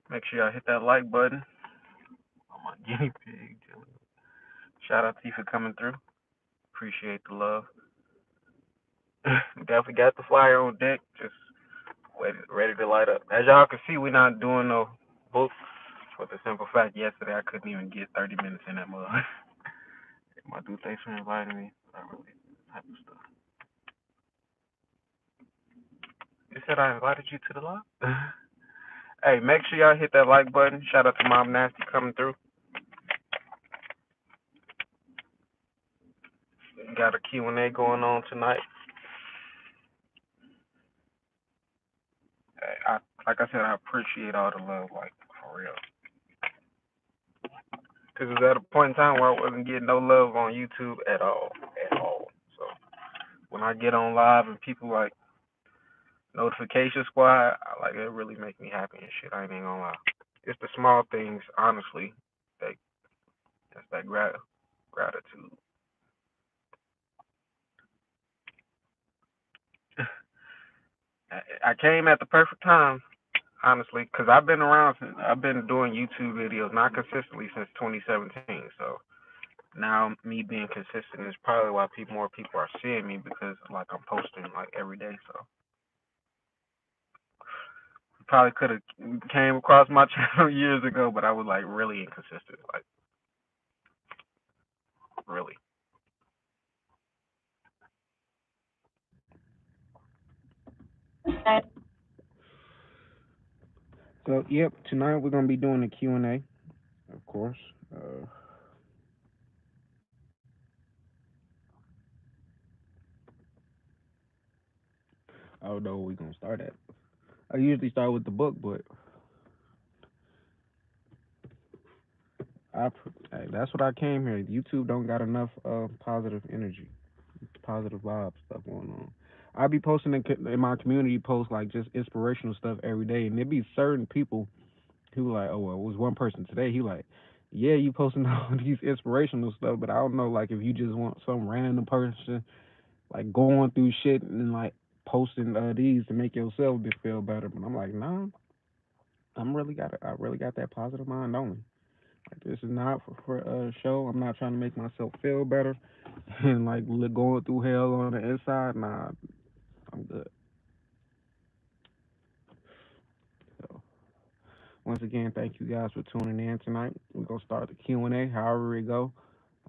Make sure y'all hit that like button. I'm my guinea pig. Shout out to you for coming through. Appreciate the love. Definitely got the flyer on deck. Just ready to light up. As y'all can see, we're not doing no books for the simple fact yesterday I couldn't even get 30 minutes in that mug. My dude, thanks for inviting me. Not really type of stuff. You said I invited you to the live? Hey, make sure y'all hit that like button. Shout out to Mom Nasty coming through. Got a Q&A going on tonight. Hey, like I said, I appreciate all the love, like, for real. Because it was at a point in time where I wasn't getting no love on YouTube at all. At all. So when I get on live and people like Notification Squad, like, it really make me happy and shit. I ain't even gonna lie. It's the small things, honestly, that that's that gratitude. I came at the perfect time, honestly, because I've been around. I've been doing YouTube videos not consistently since 2017. So now me being consistent is probably why more people are seeing me because like I'm posting like every day. So probably could have came across my channel years ago, but I was like really inconsistent, like really. So yep, tonight we're gonna be doing a Q&A, of course. I don't know where we're gonna start at. I usually start with the book, but I that's what I came here. YouTube don't got enough positive energy, positive vibes stuff going on. I be posting in my community posts like just inspirational stuff every day, and there be certain people who like, oh well, it was one person today. He like, yeah, you posting all these inspirational stuff, but I don't know like if you just want some random person like going through shit and like posting these to make yourself just feel better. But I'm like, nah, I really got that positive mind only. Like this is not for a show. I'm not trying to make myself feel better and like going through hell on the inside. Nah, I'm good. So once again, thank you guys for tuning in tonight. We're gonna start the Q&A, however we go.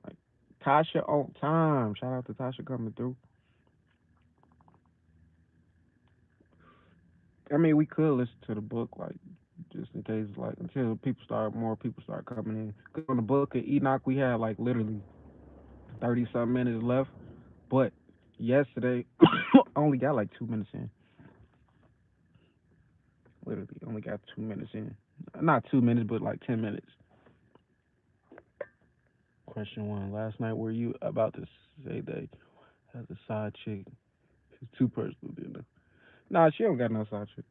Like Tasha on time. Shout out to Tasha coming through. I mean, we could listen to the book, like just in case, like until more people start coming in. Cause on the book of Enoch, we had like literally 30 something minutes left, but yesterday I only got like 2 minutes in. Literally, only got 2 minutes in. Not 2 minutes, but like 10 minutes. Question one: last night, were you about to say that has a side chick? It's too personal, didn't it? Nah, she don't got no side chick.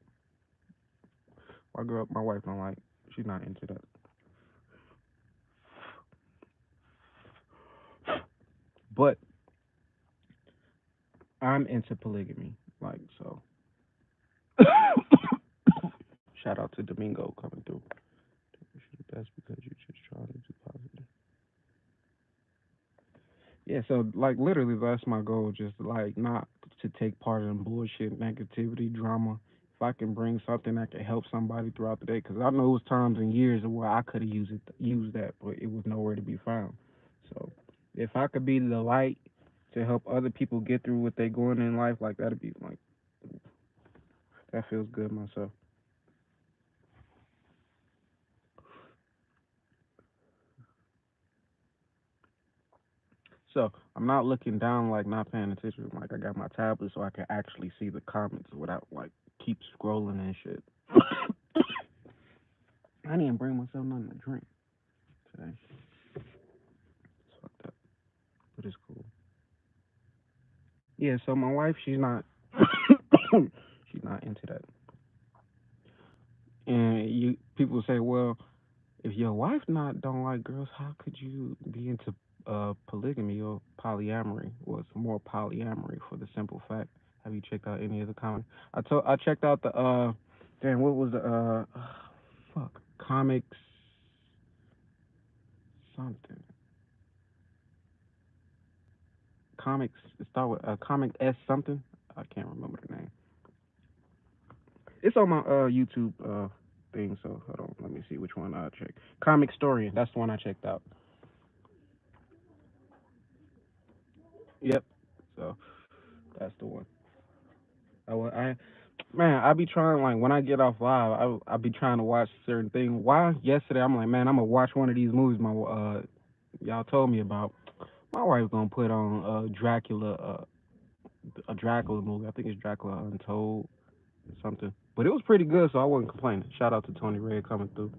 My wife don't like. She's not into that. But I'm into polygamy. Like so. Shout out to Domingo coming through. That's because you just trying to do positive. Yeah, so like literally that's my goal, just like not to take part in bullshit, negativity, drama. If I can bring something that can help somebody throughout the day, because I know it was times and years where I could have used that, but it was nowhere to be found. So if I could be the light to help other people get through what they going in life, like that'd be like that feels good myself. So I'm not looking down, like not paying attention. Like I got my tablet so I can actually see the comments without like keep scrolling and shit. I didn't bring myself nothing to drink today. It's fucked up, but it's cool. Yeah, so my wife, she's not, she's not into that. And you people say, well, if your wife not don't like girls, how could you be into polygamy or polyamory? Well, it's more polyamory for the simple fact. Have you checked out any of the comments? I checked out the damn, what was the fuck? Comics something. Comics start with comic S something. I can't remember the name. It's on my YouTube thing. So hold on, let me see which one I check. Comic Historian. That's the one I checked out. Yep. So that's the one. I man, I be trying like when I get off live, I be trying to watch certain things. Why yesterday I'm like, man, I'm gonna watch one of these movies my y'all told me about. My wife gonna put on Dracula, a Dracula movie. I think it's Dracula Untold or something. But it was pretty good, so I wasn't complaining. Shout out to Tony Red coming through.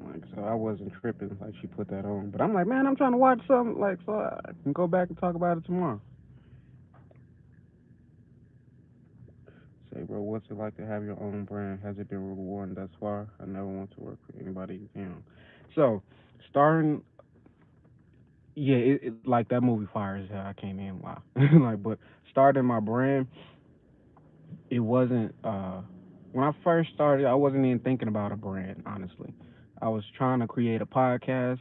Like, so I wasn't tripping like she put that on. But I'm like, man, I'm trying to watch something like so I can go back and talk about it tomorrow. Say, bro, what's it like to have your own brand? Has it been rewarding thus far? I never want to work for anybody, you know. So, starting, yeah, like that movie Fire as hell. I can't even lie. Like, but starting my brand, it wasn't. When I first started, I wasn't even thinking about a brand. Honestly, I was trying to create a podcast,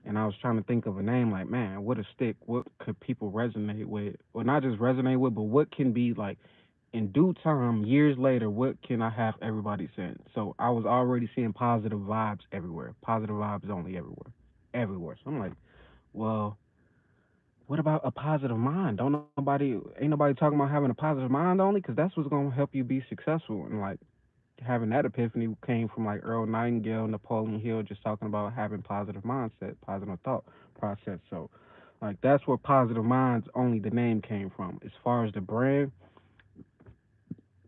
and I was trying to think of a name. Like, man, what a stick? What could people resonate with? Or not just resonate with, but what can be like in due time, years later, what can I have everybody saying? So I was already seeing positive vibes everywhere. Positive vibes only everywhere. Everywhere. So I'm like, well, what about a positive mind? Ain't nobody talking about having a positive mind only? Because that's what's going to help you be successful. And like having that epiphany came from like Earl Nightingale, Napoleon Hill, just talking about having positive mindset, positive thought process. So like that's where positive minds only the name came from. As far as the brand,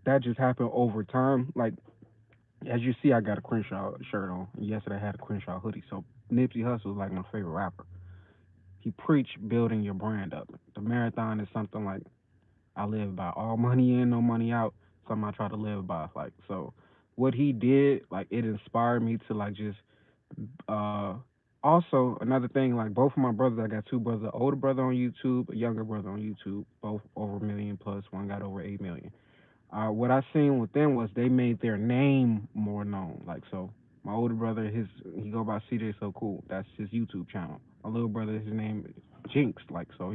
that just happened over time. Like as you see, I got a Crenshaw shirt on. Yesterday, I had a Crenshaw hoodie. So Nipsey Hussle is like my favorite rapper. He preached building your brand up. The marathon is something like I live by. All money in, no money out. Something I try to live by. Like so, what he did, like it inspired me to like just. Uh, Also another thing, like both of my brothers, I got two brothers, older brother on YouTube, a younger brother on YouTube, both over a million plus. One got over 8 million. What I seen with them was they made their name more known. Like so, my older brother, he go by CJ So Cool. That's his YouTube channel. My little brother, his name is Jinx. Like so,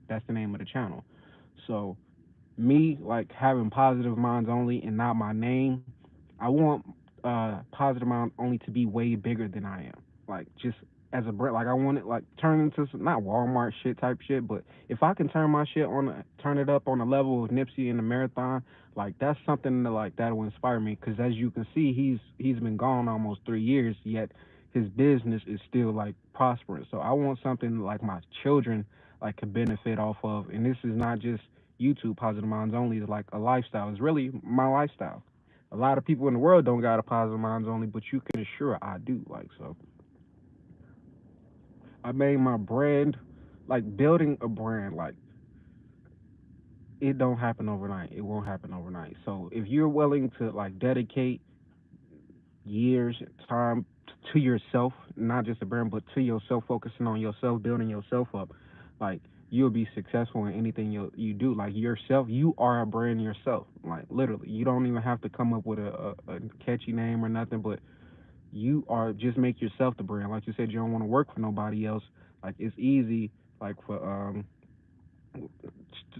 that's the name of the channel. So me like having positive minds only and not my name, I want positive mind only to be way bigger than I am. Like just as a brand, like I want it like turn into some, not Walmart shit type shit, but if I can turn my shit turn it up on the level of Nipsey in the marathon, like that's something that like that will inspire me. Because as you can see, he's been gone almost 3 years, yet his business is still like prospering. So I want something like my children like could benefit off of, and this is not just YouTube positive minds only is like a lifestyle. It's really my lifestyle. A lot of people in the world don't got a positive minds only, but you can assure I do. Like so, I made my brand, like building a brand. Like it don't happen overnight. It won't happen overnight. So if you're willing to like dedicate years, time to yourself, not just a brand, but to yourself, focusing on yourself, building yourself up, like you'll be successful in anything you do. Like yourself, you are a brand yourself. Like literally, you don't even have to come up with a catchy name or nothing, but you are just make yourself the brand. Like you said, you don't want to work for nobody else. Like it's easy, like for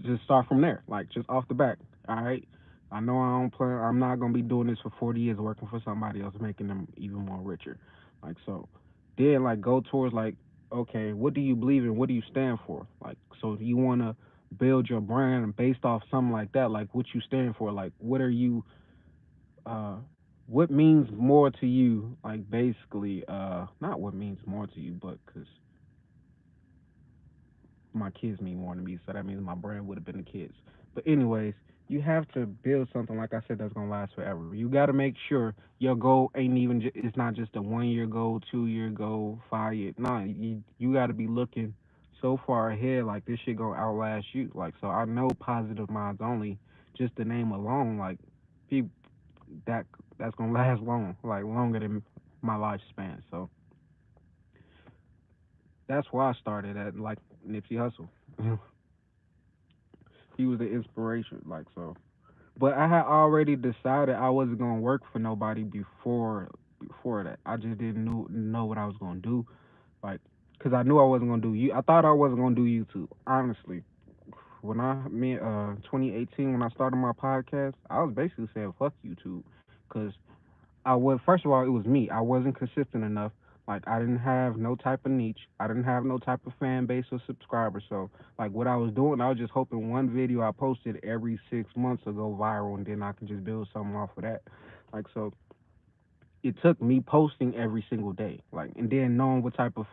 just start from there, like just off the back. All right, I know I don't plan. I'm not gonna be doing this for 40 years working for somebody else, making them even more richer. Like so, then like go towards like, okay, what do you believe in? What do you stand for? Like so, you wanna build your brand based off something like that. Like what you stand for. Like what are you? Uh, what means more to you? Like basically, not what means more to you, but because my kids mean more to me, so that means my brand would have been the kids. But anyways, you have to build something like I said that's gonna last forever. You got to make sure your goal ain't even it's not just a 1 year goal, 2 year goal, 5 year. Nah, you got to be looking so far ahead. Like this shit gonna outlast you. Like so, I know positive minds only. Just the name alone, like people that that's gonna last long, like longer than my lifespan. So that's why I started at like Nipsey Hussle. He was the inspiration, like so. But I had already decided I wasn't gonna work for nobody before that. I just didn't know what I was gonna do, like, cause I knew I wasn't gonna do you. I thought I wasn't gonna do YouTube. Honestly, when I me 2018 when I started my podcast, I was basically saying fuck YouTube, cause I was first of all it was me. I wasn't consistent enough. Like I didn't have no type of niche. I didn't have no type of fan base or subscribers. So like what I was doing, I was just hoping one video I posted every 6 months will go viral, and then I can just build something off of that. Like so, it took me posting every single day, like, and then knowing what type of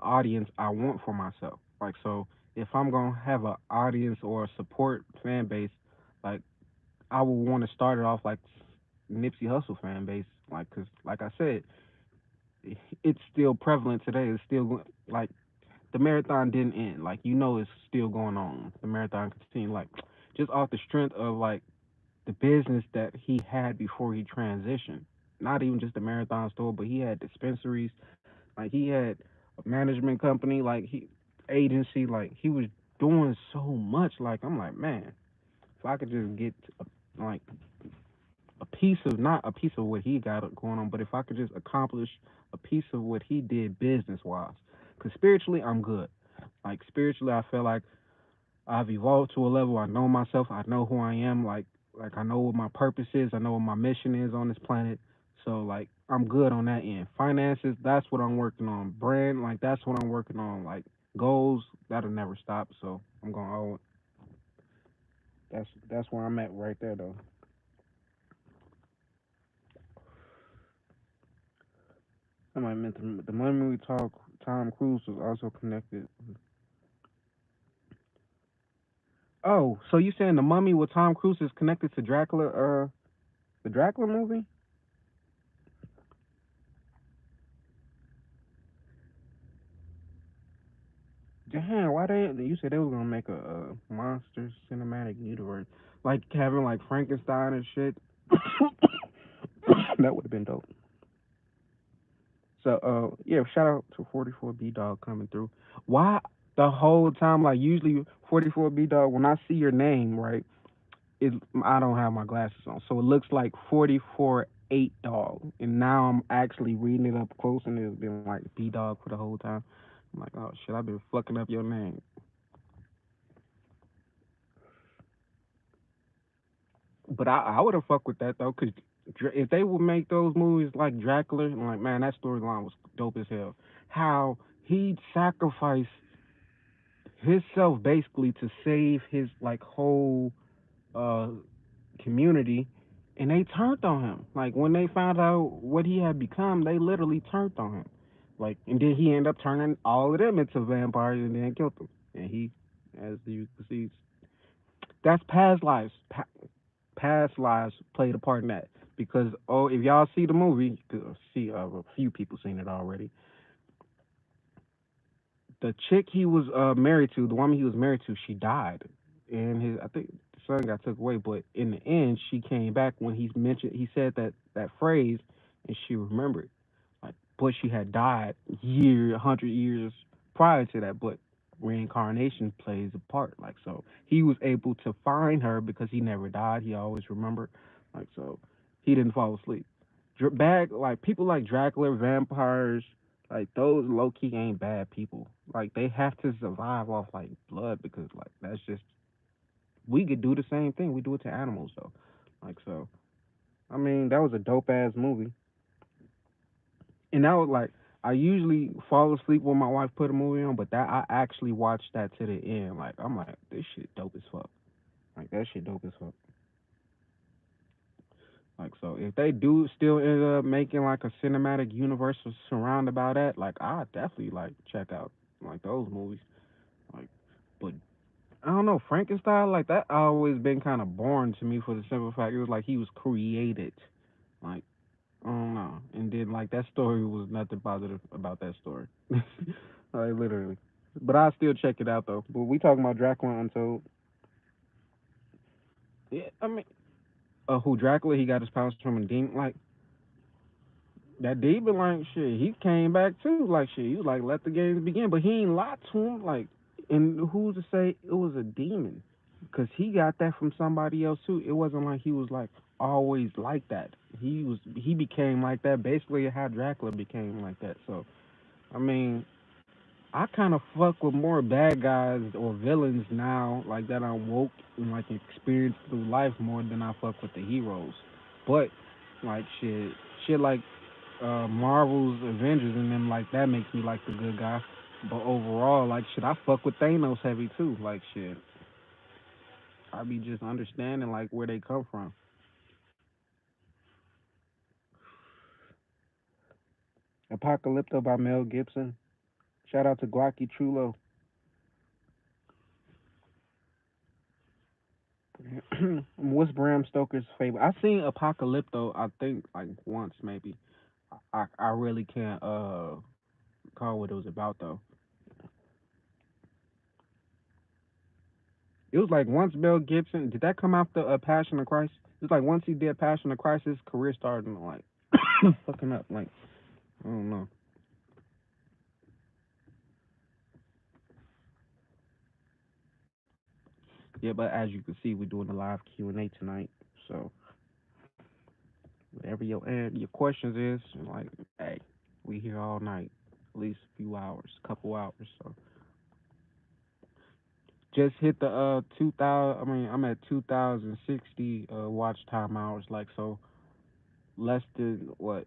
audience I want for myself. Like so, if I'm gonna have an audience or a support fan base, like I would want to start it off like Nipsey Hussle fan base, like, cause like I said, it's still prevalent today. It's still like the marathon didn't end. Like it's still going on. The marathon continued. Like just off the strength of like the business that he had before he transitioned. Not even just the marathon store, but he had dispensaries. Like he had a management company. Like he agency. Like he was doing so much. Like I'm like, man, if I could just get like a piece of not a piece of what he got going on, but if I could just accomplish a piece of what he did business wise, because spiritually I'm good. Like spiritually, I feel like I've evolved to a level. I know myself. I know who I am. Like I know what my purpose is. I know what my mission is on this planet. So like I'm good on that end. Finances, that's what I'm working on. Brand, like that's what I'm working on. Like goals, that'll never stop. So I'm going. Oh, that's where I'm at right there though. I might meant the moment we talk. Tom Cruise was also connected. Oh, so you saying the Mummy with Tom Cruise is connected to Dracula? The Dracula movie? Damn, why they? You said they was gonna make a monster cinematic universe, like having like Frankenstein and shit. That would have been dope. So, yeah, shout out to 44 B Dog coming through. Why the whole time? Like usually 44 B Dog, when I see your name, right? It I don't have my glasses on, so it looks like 44 8 Dog, and now I'm actually reading it up close, and it's been like B Dog for the whole time. I'm like, oh shit, I've been fucking up your name. But I would have fucked with that though, cause if they would make those movies like Dracula, I'm like, man, that storyline was dope as hell. How he sacrificed himself basically to save his like whole uh community, and they turned on him. Like when they found out what he had become, they literally turned on him. Like, and then he ended up turning all of them into vampires and then killed them. And he, as you can see, that's past lives. Past lives played a part in that. Because if y'all see the movie, see a few people seen it already. The chick he was married to, the woman he was married to, she died, and his I think the son got took away. But in the end, she came back when he said that phrase, and she remembered. Like, but she had died 100 years prior to that. But reincarnation plays a part. Like so, he was able to find her because he never died. He always remembered. Like so, he didn't fall asleep. Bad like people like Dracula, vampires, like those low key ain't bad people. Like they have to survive off like blood because like that's just we could do the same thing. We do it to animals though. Like so. I mean that was a dope ass movie. And that was like I usually fall asleep when my wife put a movie on, but that I actually watched that to the end. Like I'm like this shit dope as fuck. Like that shit dope as fuck. Like so, if they do still end up making like a cinematic universe surrounded by that, like I definitely like check out like those movies. Like, but I don't know Frankenstein like that always been kind of boring to me for the simple fact it was like he was created. Like I don't know, and then like that story was nothing positive about that story. Like literally, but I still check it out though. But we talking about Dracula Untold. Yeah, I mean, who Dracula? He got his powers from a demon. Like that demon, like shit, he came back too. Like shit, he was like, let the games begin. But he ain't lied to him. Like, and who's to say it was a demon? because he got that from somebody else too. It wasn't like he was like always like that. He became like that basically how Dracula became like that. So I mean, I kind of fuck with more bad guys or villains now, like that I'm woke and like experienced through life more than I fuck with the heroes. But like shit like Marvel's Avengers and them like that makes me like the good guy. But overall, like shit, I fuck with Thanos heavy too. Like shit, I be just understanding like where they come from. Apocalypto by Mel Gibson. Shout out to Glocky Trulo. What's Bram Stoker's favorite? I seen Apocalypto. I think like once maybe. I really can't call what it was about though. It was like once Mel Gibson did that come after Passion of Christ? It was like once he did Passion of Christ, his career started like fucking up. Like I don't know. Yeah, but as you can see, we're doing a live Q&A tonight. So whatever your questions is, like, hey, we here all night, at least a few hours, couple hours. So just hit the 2000. I mean, I'm at 2060 watch time hours. Like so, less than what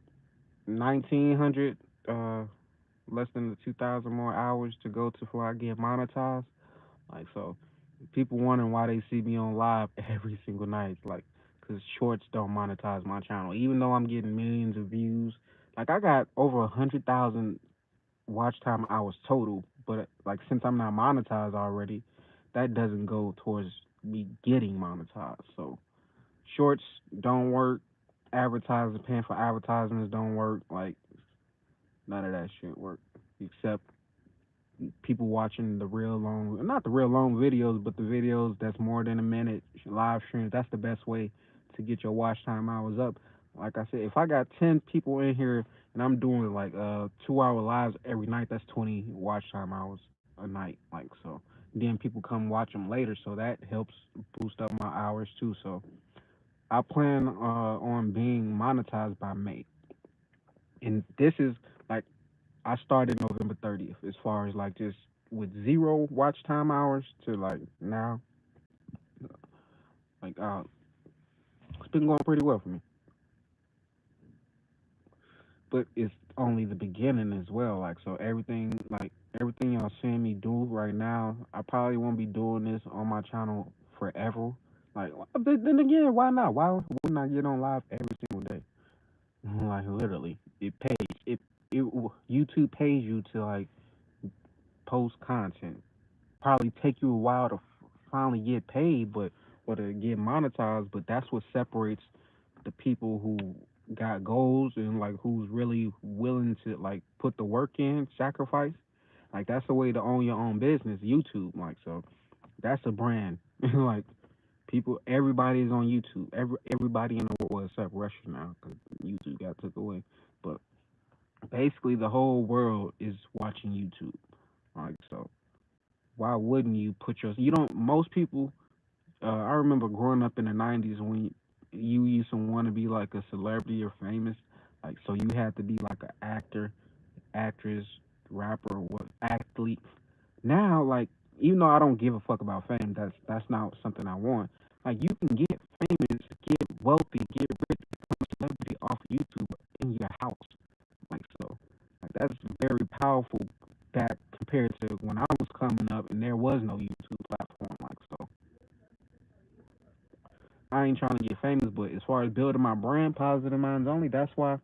1900. Less than the 2000 more hours to go to before I get monetized. Like so, people wondering why they see me on live every single night. Like, cause shorts don't monetize my channel, even though I'm getting millions of views. Like I got over 100,000 watch time hours total, but like since I'm not monetized already, that doesn't go towards me getting monetized. So shorts don't work. Advertising, paying for advertisements don't work. Like none of that shit work except people watching the real long, not the real long videos, but the videos that's more than a minute live streams. That's the best way to get your watch time hours up. Like I said, if I got 10 people in here and I'm doing like 2 hour lives every night, that's 20 watch time hours a night. Like so, then people come watch them later, so that helps boost up my hours too. So I plan on being monetized by May, and this is like I started November 30th as far as like just with zero watch time hours to like now, like it's been going pretty well for me. But it's only the beginning as well. Like so everything y'all seeing me do right now, I probably won't be doing this on my channel forever. Like but then again, why not? Why wouldn't I get on live every single day? Like literally, it pays. It YouTube pays you to like post content. Probably take you a while to finally get paid, but or to get monetized. But that's what separates the people who got goals and like who's really willing to like put the work in, sacrifice. Like that's the way to own your own business. YouTube, like so, that's a brand. Like people, everybody is on YouTube. Everybody in the world, well, except Russia now, because YouTube got took away. But basically, the whole world is watching YouTube. Like so, why wouldn't you put your you don't most people I remember growing up in the 90s when you used to want to be like a celebrity or famous, like so you had to be like an actor, actress, rapper, or what athlete. Now like even though I don't give a fuck about fame, that's not something I want. Like you can get famous, get wealthy, get rich, become a celebrity off YouTube in your house. Like so, like that's very powerful back compared to when I was coming up and there was no YouTube platform. Like so, I ain't trying to get famous, but as far as building my brand, Positive Minds Only, that's why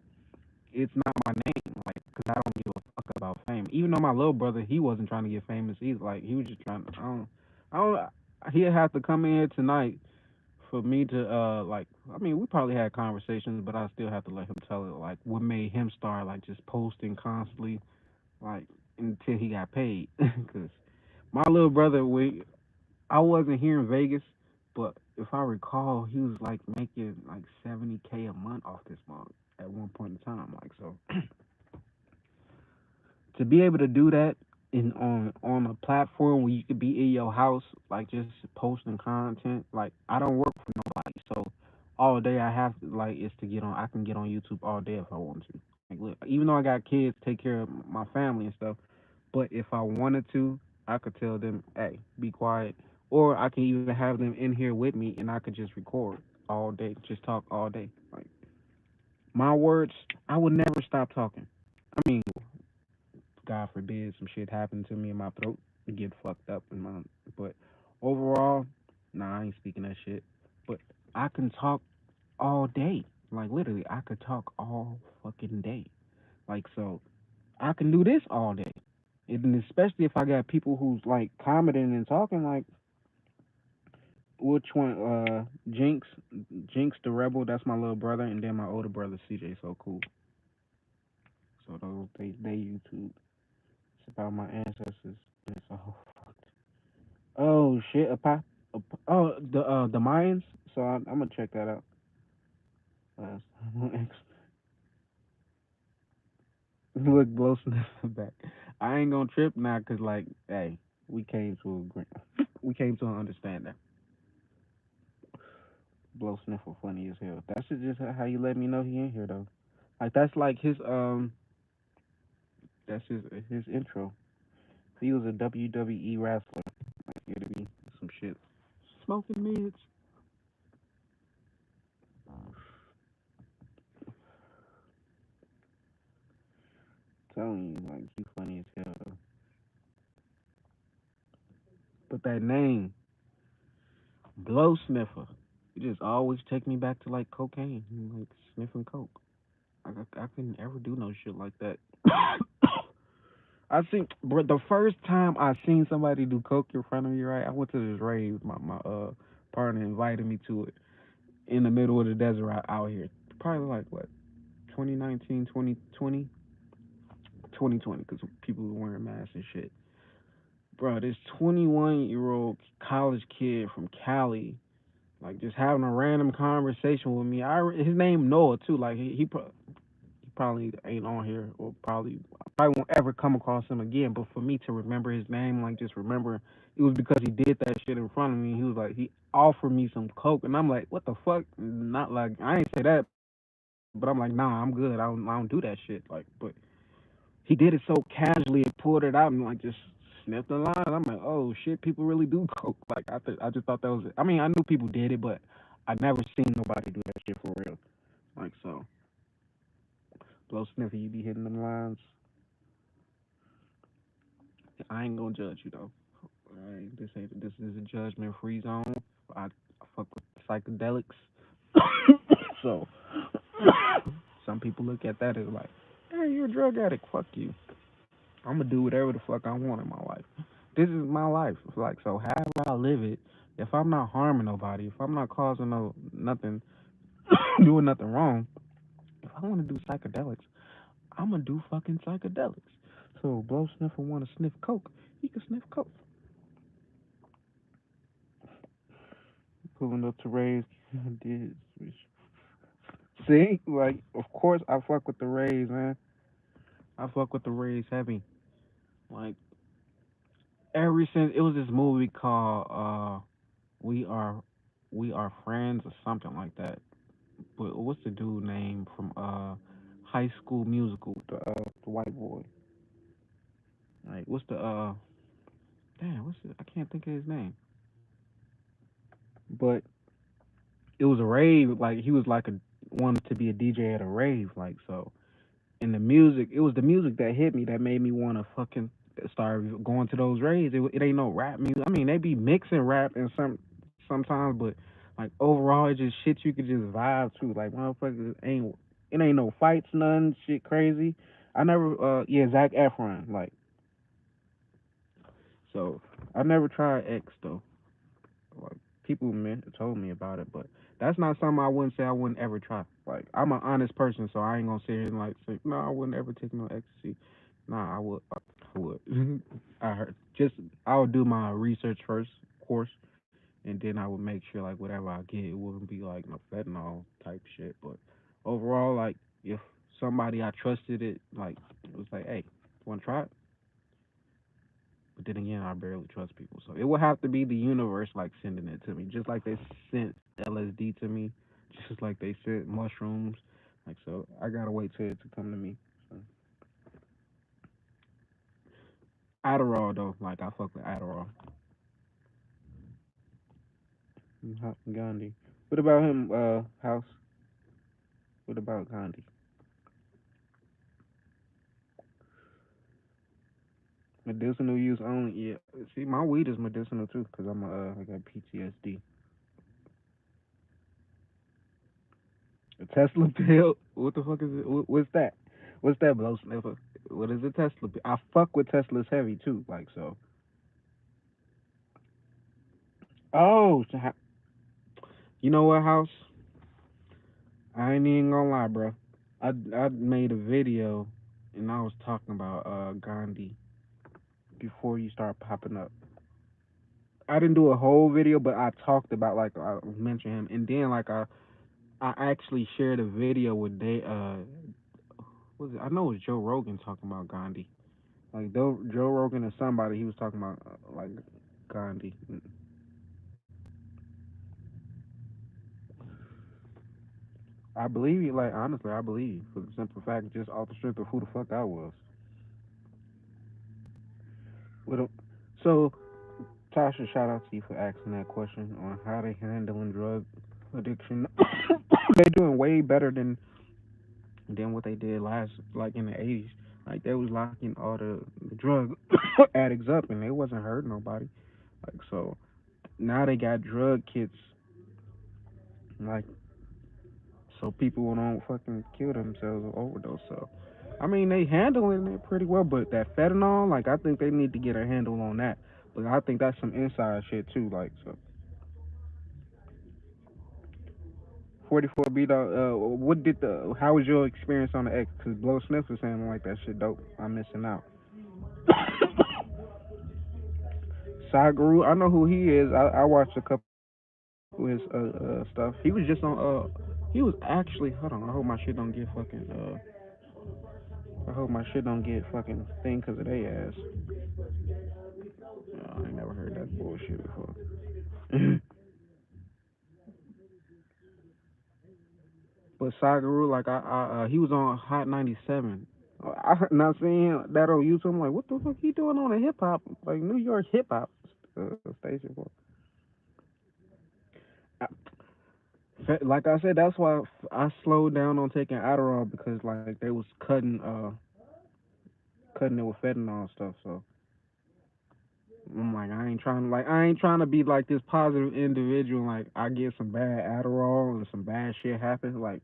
it's not my name. Like, cause I don't give a fuck about fame. Even though my little brother, he wasn't trying to get famous. He's like, he was just trying. I don't. He'd have to come in here tonight for me to like. I mean, we probably had conversations, but I still have to let him tell it. Like, what made him start like just posting constantly, like until he got paid. Cause my little brother, I wasn't here in Vegas, but if I recall, he was like making like 70K a month off this month at one point in time. Like so, to be able to do that, on a platform where you could be in your house, like just posting content. Like I don't work for nobody, so all day I have to like is to get on. I can get on YouTube all day if I want to. Like look, even though I got kids, take care of my family and stuff. But if I wanted to, I could tell them, hey, be quiet, or I can even have them in here with me, and I could just record all day, just talk all day. Like my words, I would never stop talking. I mean, God forbid some shit happened to me in my throat and get fucked up in my but overall, nah, I ain't speaking that shit. But I can talk all day. Like literally I could talk all fucking day. Like so I can do this all day. And especially if I got people who's like commenting and talking like which one Jinx the rebel, that's my little brother, and then my older brother CJ so cool. So those they YouTube. It's about my ancestors. It's a whole oh shit! Oh, the Mayans. So I'm gonna check that out. Uh, look, blow sniff back. I ain't gonna trip now, cause like, hey, we came to we came to an understanding. Blow sniffle funny as hell. That's just how you let me know he in here though. Like that's like that's his intro. He was a WWE wrestler. Like here to be some shit. Smoking mids. Telling you, like he funny as hell though. But that name, blow sniffer. It just always take me back to like cocaine, like sniffing coke. I couldn't ever do no shit like that. I think, bro, the first time I seen somebody do coke in front of me, right? I went to this rave. My partner invited me to it in the middle of the desert out here. Probably like what 2019, 2020, 2020, because people were wearing masks and shit. Bro, this 21-year-old college kid from Cali like just having a random conversation with me. His name Noah too. Like he probably ain't on here or probably won't ever come across him again. But for me to remember his name, like just remember it was because he did that shit in front of me. He was like he offered me some coke, and I'm like, what the fuck? Not like I ain't say that, but I'm like, nah, I'm good. I don't do that shit. Like, but he did it so casually and pulled it out and like just sniffed the line. I'm like, oh shit, people really do coke. Like I just thought that was. I mean, I knew people did it, but I never seen nobody do that shit for real. Like so, blow sniffer, you be hitting them lines. I ain't gonna judge you though. Alright, this is a judgment free zone. I fuck with psychedelics. So some people look at that as like, hey, you're a drug addict. Fuck you. I'm gonna do whatever the fuck I want in my life. This is my life. Like so, however I live it, if I'm not harming nobody, if I'm not causing no nothing, doing nothing wrong, if I want to do psychedelics, I'm gonna do fucking psychedelics. So, blow sniffer want to sniff coke, he can sniff coke. Pulling up to raise, see, like of course I fuck with the Rays, man. I fuck with the Rays heavy. Like ever since it was this movie called We Are We Are Friends or something like that. But what's the dude name from High School Musical? The white boy. Like what's the damn what's the, I can't think of his name. But it was a rave. Like he was like a wanted to be a DJ at a rave. Like so, and the music, it was the music that hit me that made me want to fucking start going to those raves. It ain't no rap music. I mean, they be mixing rap and sometimes, but like overall, it's just shit you could just vibe to. Like motherfuckers ain't it ain't no fights, none shit crazy. I never yeah Zach Efron like so I never tried X though. Like people told me about it, but that's not something I wouldn't say I wouldn't ever try. Like I'm an honest person, so I ain't gonna sit here and like say no, I wouldn't ever take no ecstasy. Nah, I would. I would. I heard just I would do my research first, of course, and then I would make sure like whatever I get, it wouldn't be like no fentanyl type shit. But overall, like if somebody I trusted it, like it was like, hey, want to try it? But then again, I barely trust people, so it would have to be the universe like sending it to me, just like they sent LSD to me, just like they sent mushrooms. Like so, I gotta wait till it to come to me. So, Adderall though, like I fuck with Adderall. Gandhi. What about him? House. What about Gandhi? Medicinal use only. Yeah. See, my weed is medicinal too, cause I got PTSD. A Tesla pill. What the fuck is it? What's that? What's that, blow sniffer? What is a Tesla pill? I fuck with Teslas heavy too. Like so. Oh, you know what, House? I ain't even gonna lie, bro. I made a video and I was talking about Gandhi before you start popping up. I didn't do a whole video, but I talked about like I mentioned him, and then like I actually shared a video with was it? I know it was Joe Rogan talking about Gandhi. Like Joe Rogan or somebody, he was talking about like Gandhi. I believe you. Like honestly, I believe you for the simple fact, just off the strength of who the fuck I was. What a, so Tasha, shout out to you for asking that question on how they handling drug addiction. They doing way better than what they did last, like in the 80s. Like they was locking all the drug addicts up, and they wasn't hurting nobody. Like so now they got drug kits, like so people don't fucking kill themselves or overdose. So I mean they handling it pretty well, but that fentanyl, like I think they need to get a handle on that. But I think that's some inside shit too. Like so, 44 B dog. What did the? How was your experience on the X? Cause Blow Sniff was saying like that shit dope. I'm missing out. Sagaru, I know who he is. I watched a couple of his stuff. He was just on he was actually hold on. I hope my shit don't get fucking I hope my shit don't get fucking thing because of they ass. I ain't never heard that bullshit before. But Sagaru, like he was on Hot 97. I not seeing that on YouTube. I'm like, what the fuck he doing on a hip hop like New York hip hop station for? Like I said, that's why I slowed down on taking Adderall because like they was cutting it with fentanyl and stuff. So I'm like, I ain't trying to be like this positive individual. Like I get some bad Adderall and some bad shit happens. Like,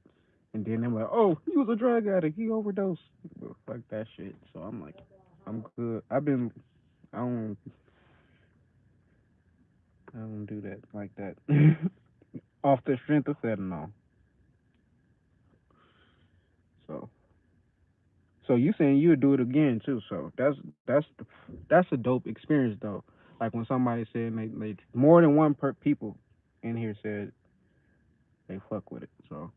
and then they're like, oh, he was a drug addict. He overdosed. Well, fuck that shit. So I'm like, I'm good. I don't, I don't do that like that. Off the strength of fentanyl. So, so you saying you would do it again too? So that's a dope experience though. Like when somebody said they more than one people in here said they fuck with it. So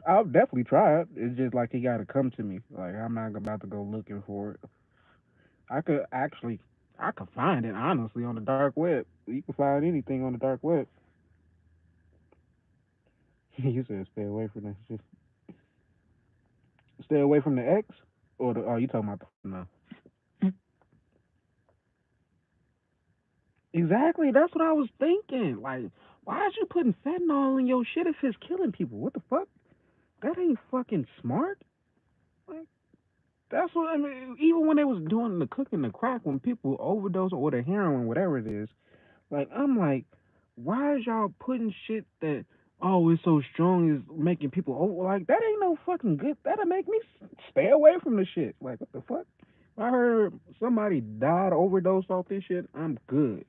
I'll definitely try it. It's just like he got to come to me. Like I'm not about to go looking for it. I could actually, I could find it honestly on the dark web. You can find anything on the dark web. You said stay away from that shit. Stay away from the X, or the? Oh, you talking about the no? Exactly. That's what I was thinking. Like, why is you putting fentanyl in your shit if it's killing people? What the fuck? That ain't fucking smart. Like, that's what I mean. Even when they was doing the cooking, the crack, when people overdose or the heroin, whatever it is, like I'm like, why is y'all putting shit that oh it's so strong is making people over? Like that ain't no fucking good. That'll make me stay away from the shit. Like what the fuck? If I heard somebody died overdose off this shit, I'm good.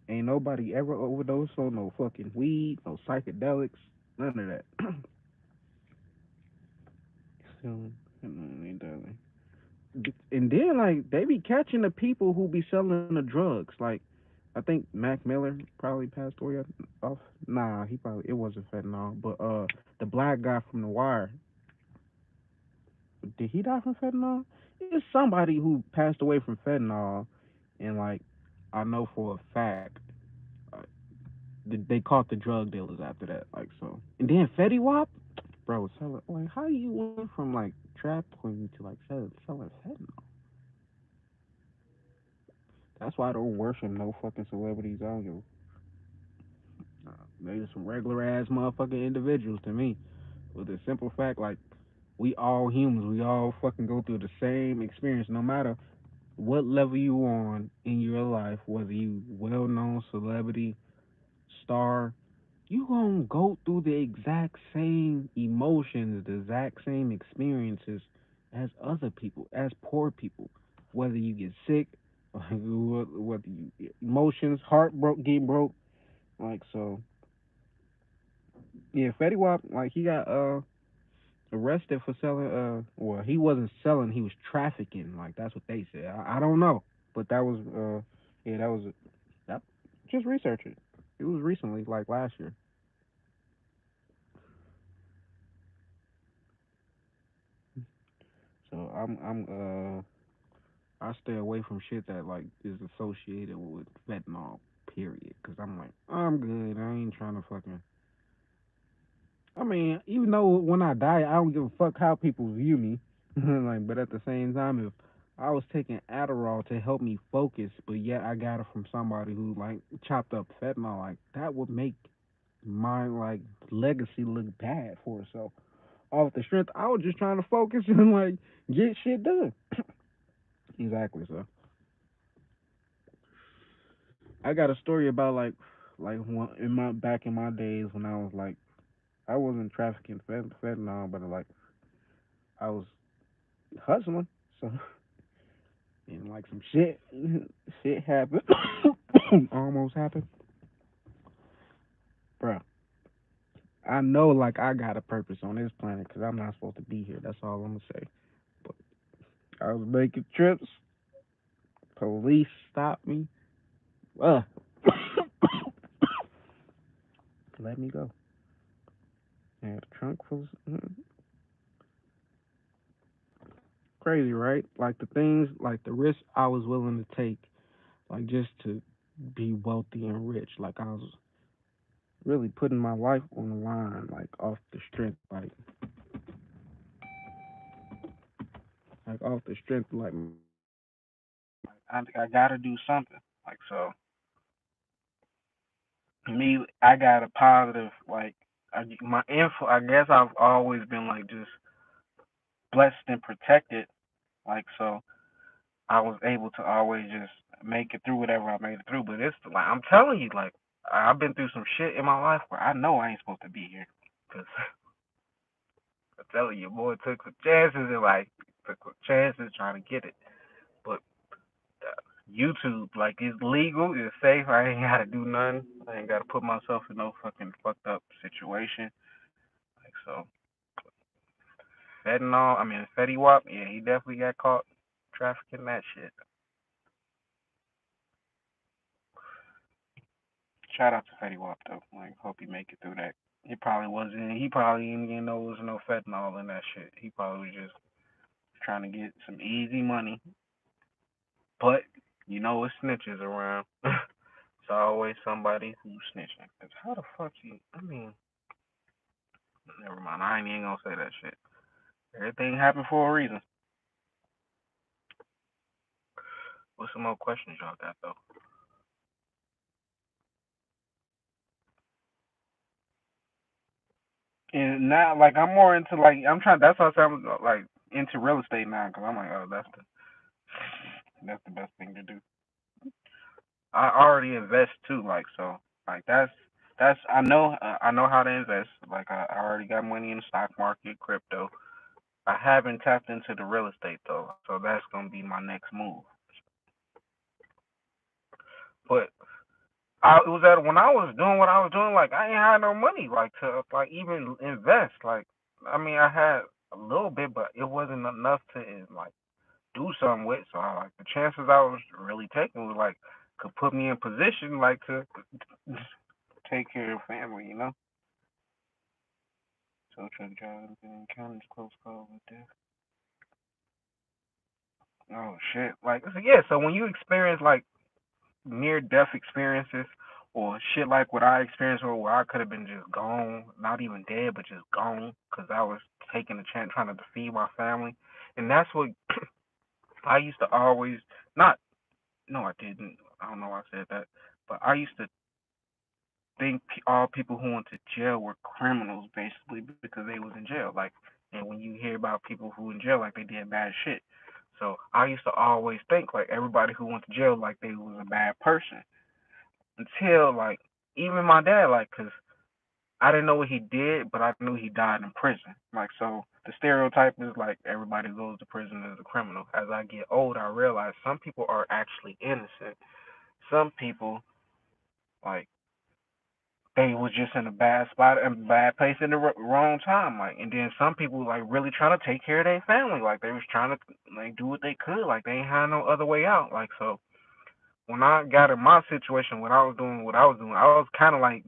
Ain't nobody ever overdosed on no fucking weed, no psychedelics, none of that. So, and then like they be catching the people who be selling the drugs. Like I think Mac Miller probably passed away off. Nah, he probably it wasn't fentanyl, but the black guy from The Wire, did he die from fentanyl? it's somebody who passed away from fentanyl, and like I know for a fact, uh, they caught the drug dealers after that. Like so, and then Fetty Wap, bro, selling like how you went from like trap queen to like selling fentanyl. That's why I don't worship no fucking celebrities. I don't give. They just some regular ass motherfucking individuals to me. With the simple fact, like we all humans, we all fucking go through the same experience, no matter what level you on in your life, whether you well known celebrity, star, you gonna go through the exact same emotions, the exact same experiences as other people, as poor people. Whether you get sick, whether you emotions, heart broke, get broke, like so. Yeah, Fetty Wap, like he got arrested for selling. Well, he wasn't selling, he was trafficking. Like that's what they said. I don't know, but that was yeah, that was that. Just research it. It was recently, like last year. So I stay away from shit that like is associated with fentanyl. Period. Cause I'm like I'm good. I ain't trying to fucking. I mean, even though when I die, I don't give a fuck how people view me. Like, but at the same time, if I was taking Adderall to help me focus, but yet I got it from somebody who like chopped up fentanyl, like that would make my like legacy look bad for itself. Off the strength, I was just trying to focus and like get shit done. Exactly. So I got a story about like one, in my back in my days when I was like I wasn't trafficking fentanyl, but like I was hustling. So and like some shit happened, almost happened, bro. I know like I got a purpose on this planet because I'm not supposed to be here. That's all I'm gonna say. But I was making trips. Police stopped me. Uh, let me go. And the trunk was crazy, right? Like the things, like the risks I was willing to take, like just to be wealthy and rich. Like I was really putting my life on the line, like off the strength, like off the strength, like I gotta do something. Like so, me, I got a positive like my info. I guess I've always been like just blessed and protected. Like so, I was able to always just make it through whatever I made it through. But it's like I'm telling you, like I've been through some shit in my life where I know I ain't supposed to be here. Cause I'm telling you, boy, took some chances and like took some chances trying to get it. But YouTube, like it's legal, it's safe. I ain't gotta do nothing. I ain't gotta put myself in no fucking fucked up situation. Like so, fentanyl. I mean, Fetty Wap. Yeah, he definitely got caught trafficking that shit. Shout out to Fetty Wap though. Like, hope he make it through that. He probably wasn't. He probably didn't even know there was no fentanyl in that shit. He probably was just trying to get some easy money. But you know, it's snitches around. It's always somebody who's snitching. Cause how the fuck you? I mean, never mind. I ain't even gonna say that shit. Everything happened for a reason. What's some more questions y'all got though? And now, like, I'm more into like I'm trying. That's why I'm like into real estate now because I'm like, oh, that's the best thing to do. I already invest too, like so, like that's I know how to invest. Like I already got money in the stock market, crypto. I haven't tapped into the real estate though, so that's gonna be my next move. But it was that when I was doing what I was doing, like I ain't had no money, like to like even invest. Like I mean, I had a little bit, but it wasn't enough to like do something with. So I, like the chances I was really taking was like could put me in position like to take care of family, you know. So truck driving and encounters close call with death. Oh shit! Like so yeah, so when you experience like near death experiences or shit like what I experienced, where I could have been just gone, not even dead, but just gone, because I was taking a chance trying to feed my family, and that's what I used to always not. No, I didn't. I don't know why I said that, but I used to think all people who went to jail were criminals basically because they was in jail. Like, and when you hear about people who in jail, like they did bad shit. So I used to always think like everybody who went to jail like they was a bad person until like even my dad like because I didn't know what he did, but I knew he died in prison. Like so, the stereotype is like everybody who goes to prison is a criminal. As I get older, I realize some people are actually innocent. Some people like they was just in a bad spot and bad place in the wrong time. Like, and then some people like really trying to take care of their family. Like they was trying to like do what they could. Like they ain't had no other way out. Like so, when I got in my situation, when I was doing what I was doing, I was kind of like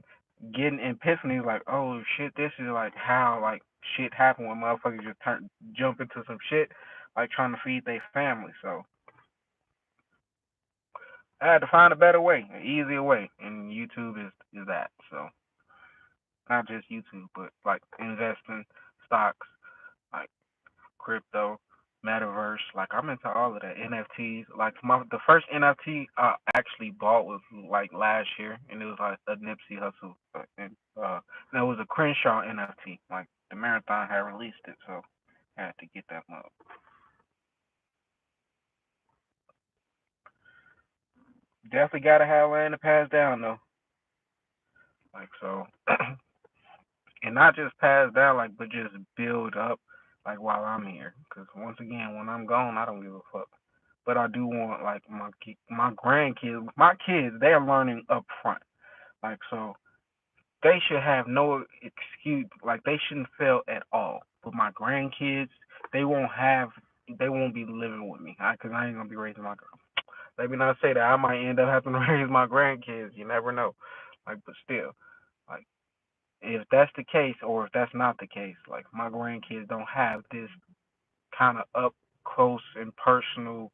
getting epiphanies. Like, oh shit, this is like how like shit happen when motherfuckers just jump into some shit, like trying to feed their family. So I had to find a better way, an easier way, and YouTube is that. So not just YouTube, but like investing, stocks, like crypto, metaverse. Like I'm into all of that. NFTs. Like the first NFT I actually bought was like last year, and it was like a Nipsey Hussle, and it was a Crenshaw NFT. Like the Marathon had released it, so I had to get that mug. Definitely gotta have land to pass down though. Like so, and not just pass down, like, but just build up, like while I'm here. Because once again, when I'm gone, I don't give a fuck. But I do want like my grandkids, my kids, they're learning up front. Like so, they should have no excuse. Like they shouldn't fail at all. But my grandkids, they won't have, they won't be living with me. Cause I ain't gonna be raising my. Let me not say that I might end up having to raise my grandkids. You never know. Like, but still, like if that's the case or if that's not the case, like my grandkids don't have this kind of up close and personal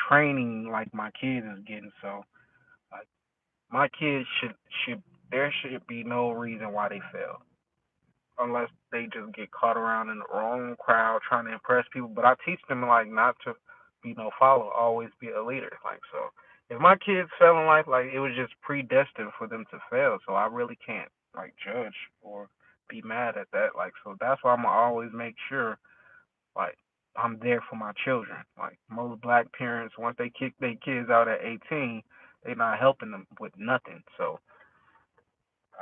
training like my kids is getting. So like my kids should there should be no reason why they fail unless they just get caught around in the wrong crowd trying to impress people. But I teach them like not to be no follower, always be a leader. Like so, if my kids fell in life, like it was just predestined for them to fail. So I really can't like judge or be mad at that. Like so, that's why I'm gonna always make sure like I'm there for my children. Like most black parents, once they kick their kids out at 18, they not helping them with nothing. So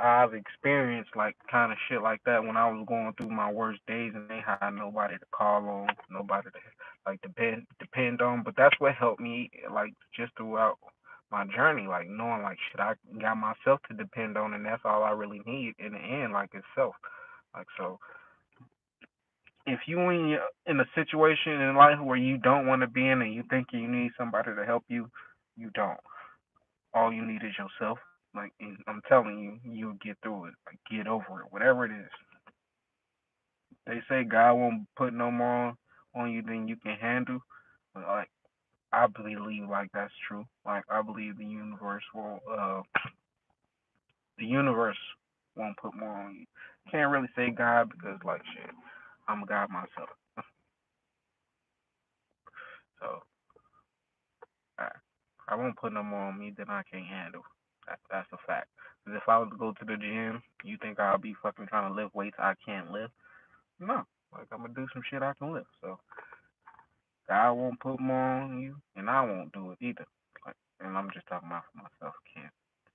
I've experienced like kind of shit like that when I was going through my worst days and they had nobody to call on, nobody to like depend on. But that's what helped me like just throughout my journey, like knowing like shit I got myself to depend on and that's all I really need in the end, like itself. Like so if you in a situation in life where you don't want to be in and you think you need somebody to help you, you don't. All you need is yourself. Like and I'm telling you, you'll get through it. Like get over it, whatever it is. They say God won't put no more on you than you can handle. But like I believe like that's true. Like I believe the universe won't put more on you. Can't really say God because like shit, I'm a God myself. So I, I won't put no more on me than I can handle. That's a fact. 'Cause if I was to go to the gym, you think I'll be fucking trying to lift weights I can't lift? No. Like I'm gonna do some shit I can lift. So God won't put more on you, and I won't do it either. Like, and I'm just talking about for myself.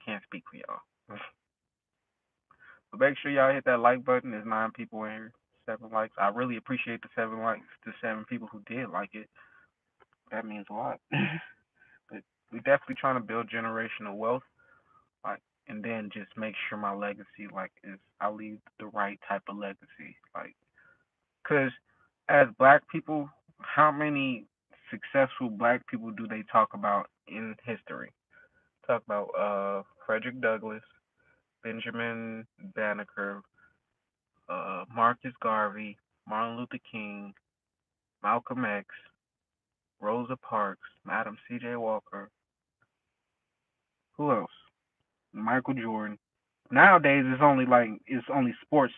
Can't speak for y'all. But make sure y'all hit that like button. There's 9 people in here, 7 likes. I really appreciate the 7 likes. The 7 people who did like it. That means a lot. But we definitely trying to build generational wealth. Like, and then just make sure my legacy like is I leave the right type of legacy. Like, cause as black people, how many successful black people do they talk about in history? Talk about Frederick Douglass, Benjamin Banneker, Marcus Garvey, Martin Luther King, Malcolm X, Rosa Parks, Madam C.J. Walker. Who else? Michael Jordan. Nowadays, it's only sports.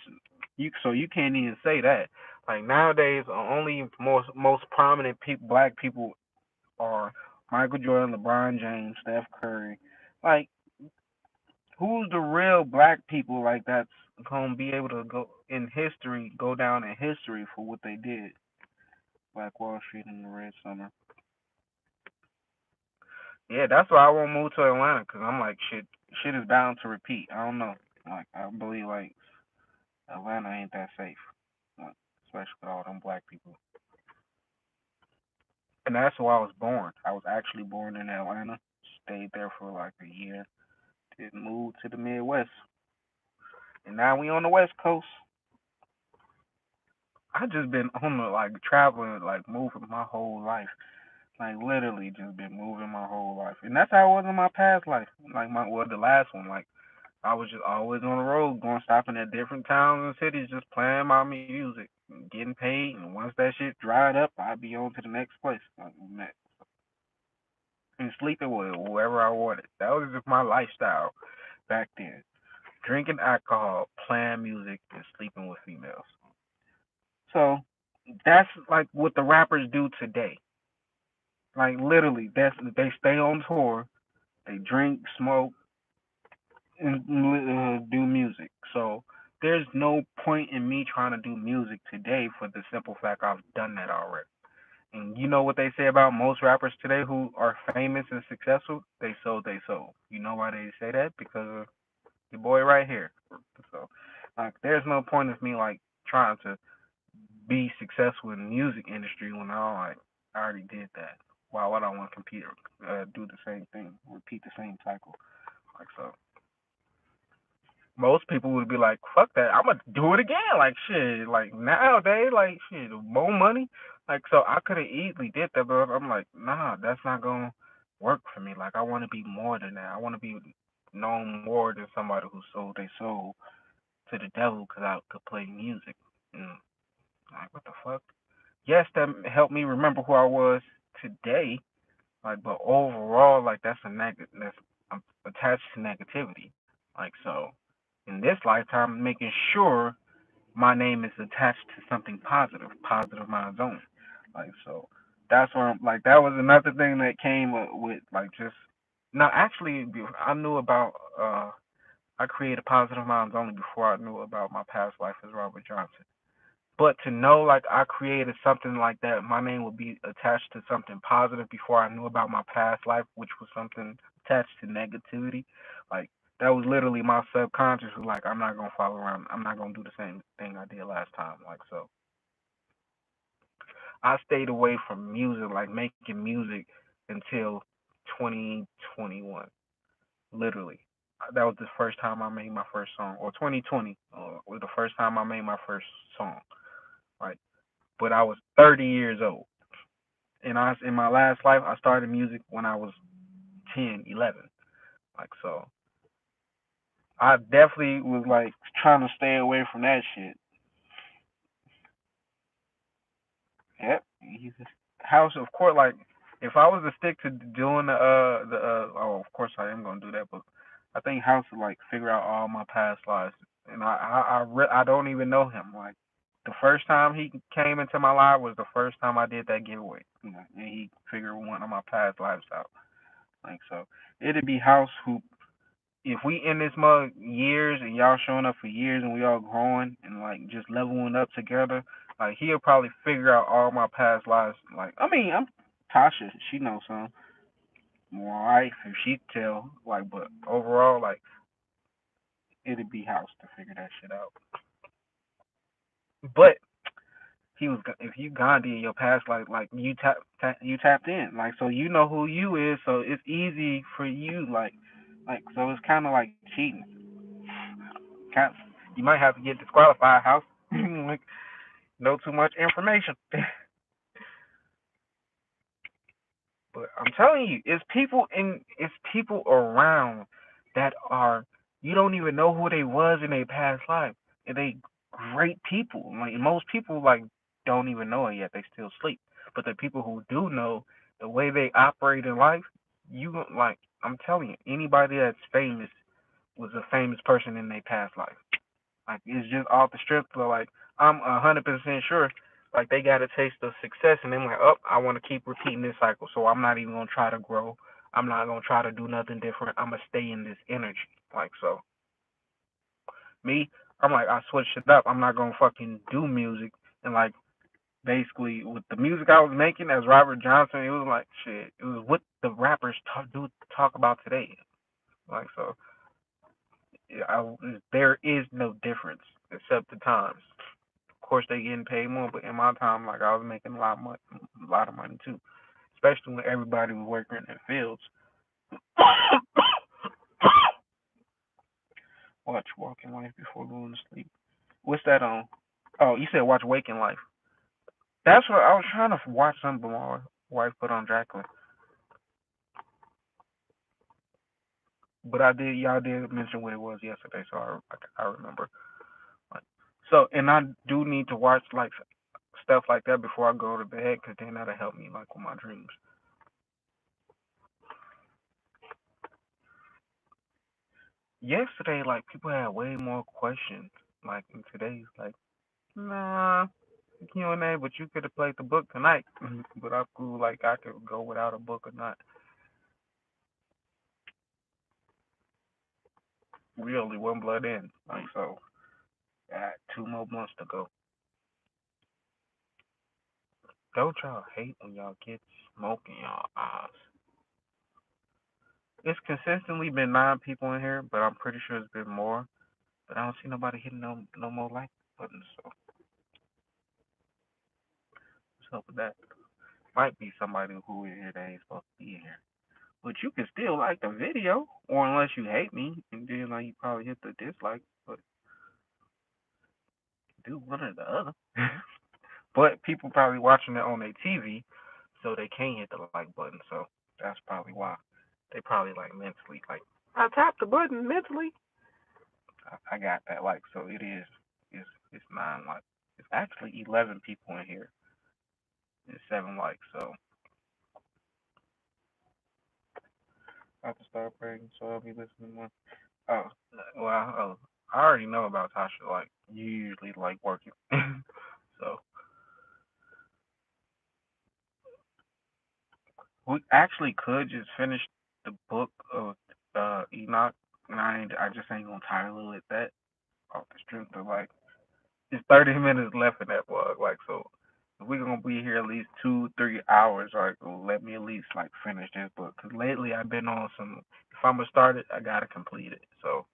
You can't even say that. Like nowadays, only most prominent people, black people, are Michael Jordan, LeBron James, Steph Curry. Like, who's the real black people like that's gonna be able to go down in history for what they did? Black Wall Street and the Red Summer. Yeah, that's why I won't move to Atlanta because I'm like shit is bound to repeat. I don't know. Like I believe like Atlanta ain't that safe, like, especially with all them black people. And that's where I was born. I was actually born in Atlanta. Stayed there for like a year. Then moved to the Midwest, and now we on the West Coast. I just been on the like traveling, like moving my whole life. Like literally just been moving my whole life. And that's how it was in my past life. Like the last one. Like I was just always on the road, going stopping at different towns and cities, just playing my music, getting paid. And once that shit dried up, I'd be on to the next place, like next, and sleeping with whoever I wanted. That was just my lifestyle back then. Drinking alcohol, playing music, and sleeping with females. So that's like what the rappers do today. Like literally, they stay on tour, they drink, smoke, and do music. So there's no point in me trying to do music today for the simple fact I've done that already. And you know what they say about most rappers today who are famous and successful? They sold they soul. You know why they say that? Because of your boy right here. So like there's no point of me like trying to be successful in the music industry when I already did that. Why would I want to compete or do the same thing, repeat the same cycle? Like so, most people would be like, "Fuck that! I'm gonna do it again." Like shit, like nowadays, like shit, more money. Like so, I could have easily did that, but I'm like, nah, that's not gonna work for me. Like I want to be more than that. I want to be known more than somebody who sold their soul to the devil because I could play music. And like, what the fuck? Yes, that helped me remember who I was today. Like, but overall, like that's a negative. That's I'm attached to negativity. Like so, in this lifetime, making sure my name is attached to something positive, positive mind zone. Like so, that's where I'm, like that was another thing that came with like just no, actually, I knew about I created positive minds only before I knew about my past life as Robert Johnson. But to know like I created something like that, my name would be attached to something positive before I knew about my past life, which was something attached to negativity. Like that was literally my subconscious was like, I'm not gonna follow around. I'm not gonna do the same thing I did last time. Like so, I stayed away from music, like making music, until 2021. Literally, that was the first time I made my first song, or 2020 was the first time I made my first song. Right, but I was 30 years old. And in my last life, I started music when I was 10, 11. Like so, I definitely was like trying to stay away from that shit. Yep. House, of course. Like if I was to stick to doing oh, of course I am gonna do that. But I think House would like figure out all my past lives, and I don't even know him. Like the first time he came into my life was the first time I did that giveaway, you know, and he figured one of my past lives out. Like so, it'd be House who, if we in this mug years and y'all showing up for years and we all growing and like just leveling up together, like he'll probably figure out all my past lives. Like I mean, I'm Tasha, she knows some more life if she tell. Like, but overall, like it'd be House to figure that shit out. But he was if you Gandhi in your past life, like you tapped in, like so you know who you is, so it's easy for you, like so it's kind of like cheating. Kind you might have to get disqualified, House. Like, know too much information. But I'm telling you, it's people around that are you don't even know who they was in their past life, and they great people. Like most people like don't even know it yet. They still sleep. But the people who do know the way they operate in life, like I'm telling you, anybody that's famous was a famous person in their past life. Like it's just off the strip. So like I'm 100% sure. Like they got a taste of success and they're like, oh, I want to keep repeating this cycle. So I'm not even gonna try to grow. I'm not gonna try to do nothing different. I'm gonna stay in this energy. Like so, me, I'm like I switched it up. I'm not gonna fucking do music and like basically with the music I was making as Robert Johnson. It was like shit. It was what the rappers talk about today. Like so, there is no difference except the times. Of course, they getting paid more, but in my time, like I was making a lot of money too, especially when everybody was working in the fields. Watch Walking Life before going to sleep. What's that on? Oh, you said watch Waking Life. That's what I was trying to watch. Something my wife put on Dracula, but I did. Y'all did mention what it was yesterday, so I remember. Like, so, and I do need to watch like stuff like that before I go to bed, cause then that'll help me like with my dreams. Yesterday, like people had way more questions. Like in today's, like nah Q&A, but you could have played the book tonight. But I feel like I could go without a book or not. We only one blood in, like so. Got 2 more months to go. Don't y'all hate when y'all get smoke in y'all eyes? It's consistently been 9 people in here, but I'm pretty sure it's been more. But I don't see nobody hitting no more like buttons. So what's up with that? Might be somebody who in here that ain't supposed to be in here. But you can still like the video, or unless you hate me, and then like you probably hit the dislike. But do one or the other. But people probably watching it on their TV, so they can't hit the like button. So that's probably why they probably like mentally like I tapped the button mentally. I got that like so it is. It's 9 likes. It's actually 11 people in here. It's 7 likes. So I have to start praying. So I'll be listening more. Oh, well, I already know about Tasha. Like, you usually like working, so we actually could just finish the book of Enoch, and I just ain't gonna title it that off the strength of like it's 30 minutes left in that book. Like, so if we're gonna be here at least 2-3 hours, like, well, let me at least like finish this book. Cause lately I've been on some. If I'm gonna start it, I gotta complete it. So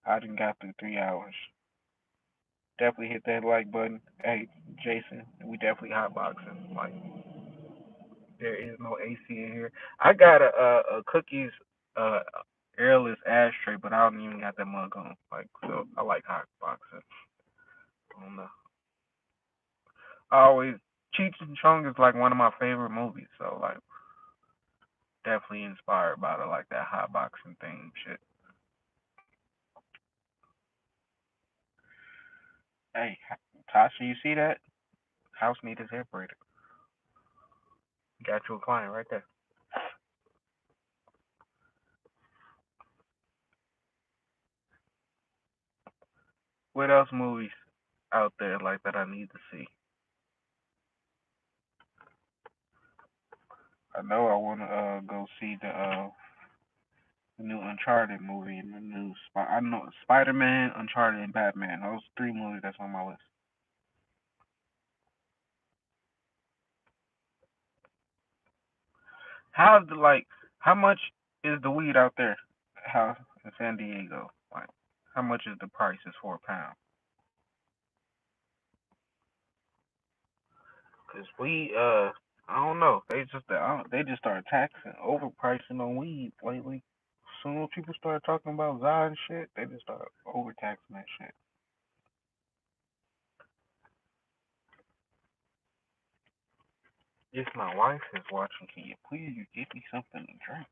I done got through 3 hours. Definitely hit that like button. Hey, Jason, we definitely hotboxing. Like, there is no AC in here. I got a cookies uh airless ashtray, but I don't even got that mug on. Like, so I like hotboxing. I don't know. I always Cheech and Chong is like one of my favorite movies. So like, definitely inspired by the like that hotboxing thing shit. Hey, Tasha, you see that? House need is separated. Got you a client right there. What else movies out there like that I need to see? I know I want to go see the new Uncharted movie and the new I know Spider Man, Uncharted, and Batman. Those 3 movies that's on my list. How's the like? How much is the weed out there? How in San Diego? Like, how much is the prices for a pound? Cause we I don't know. They just started taxing, overpricing on weed lately. Soon as people start talking about Zod and shit, they just start overtaxing that shit. If my wife is watching, can you please get me something to drink?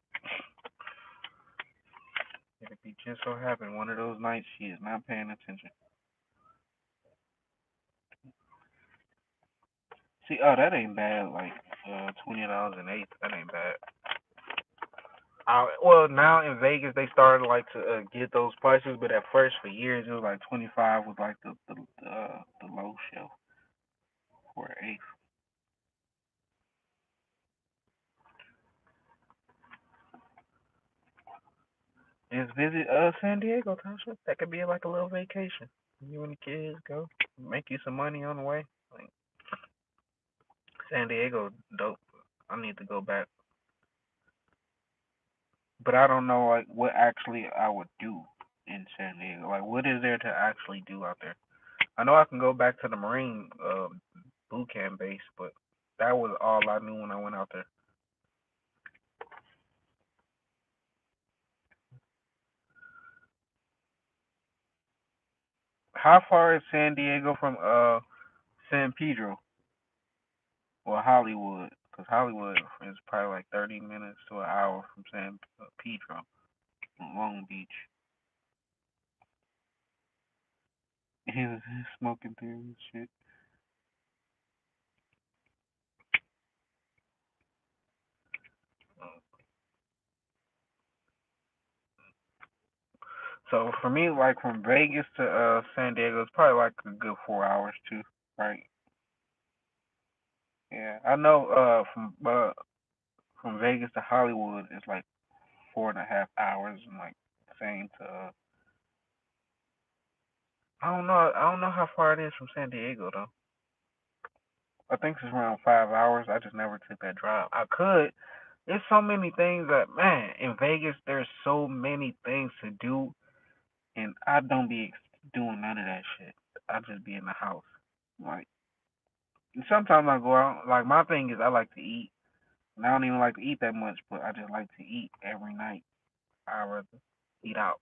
If it be just so happen one of those nights she is not paying attention. See, oh, that ain't bad. Like $20 an eighth. That ain't bad. Well, now in Vegas they started like to get those prices, but at first for years it was like 25 was like the low shelf for an eighth. Just visit San Diego, Tasha. That could be like a little vacation. You and the kids go, make you some money on the way. Like San Diego, dope. I need to go back, but I don't know like what actually I would do in San Diego. Like, what is there to actually do out there? I know I can go back to the Marine boot camp base, but that was all I knew when I went out there. How far is San Diego from San Pedro or Hollywood? Because Hollywood is probably like 30 minutes to an hour from San Pedro, Long Beach. He was smoking through and shit. So for me, like from Vegas to San Diego, it's probably like a good 4 hours too, right? Yeah, I know. From Vegas to Hollywood is like 4.5 hours, and like same to I don't know. I don't know how far it is from San Diego though. I think it's around 5 hours. I just never took that drive. I could. There's so many things that man in Vegas. There's so many things to do, and I don't be doing none of that shit. I just be in the house. Like sometimes I go out. Like my thing is I like to eat. And I don't even like to eat that much, but I just like to eat every night. I rather eat out.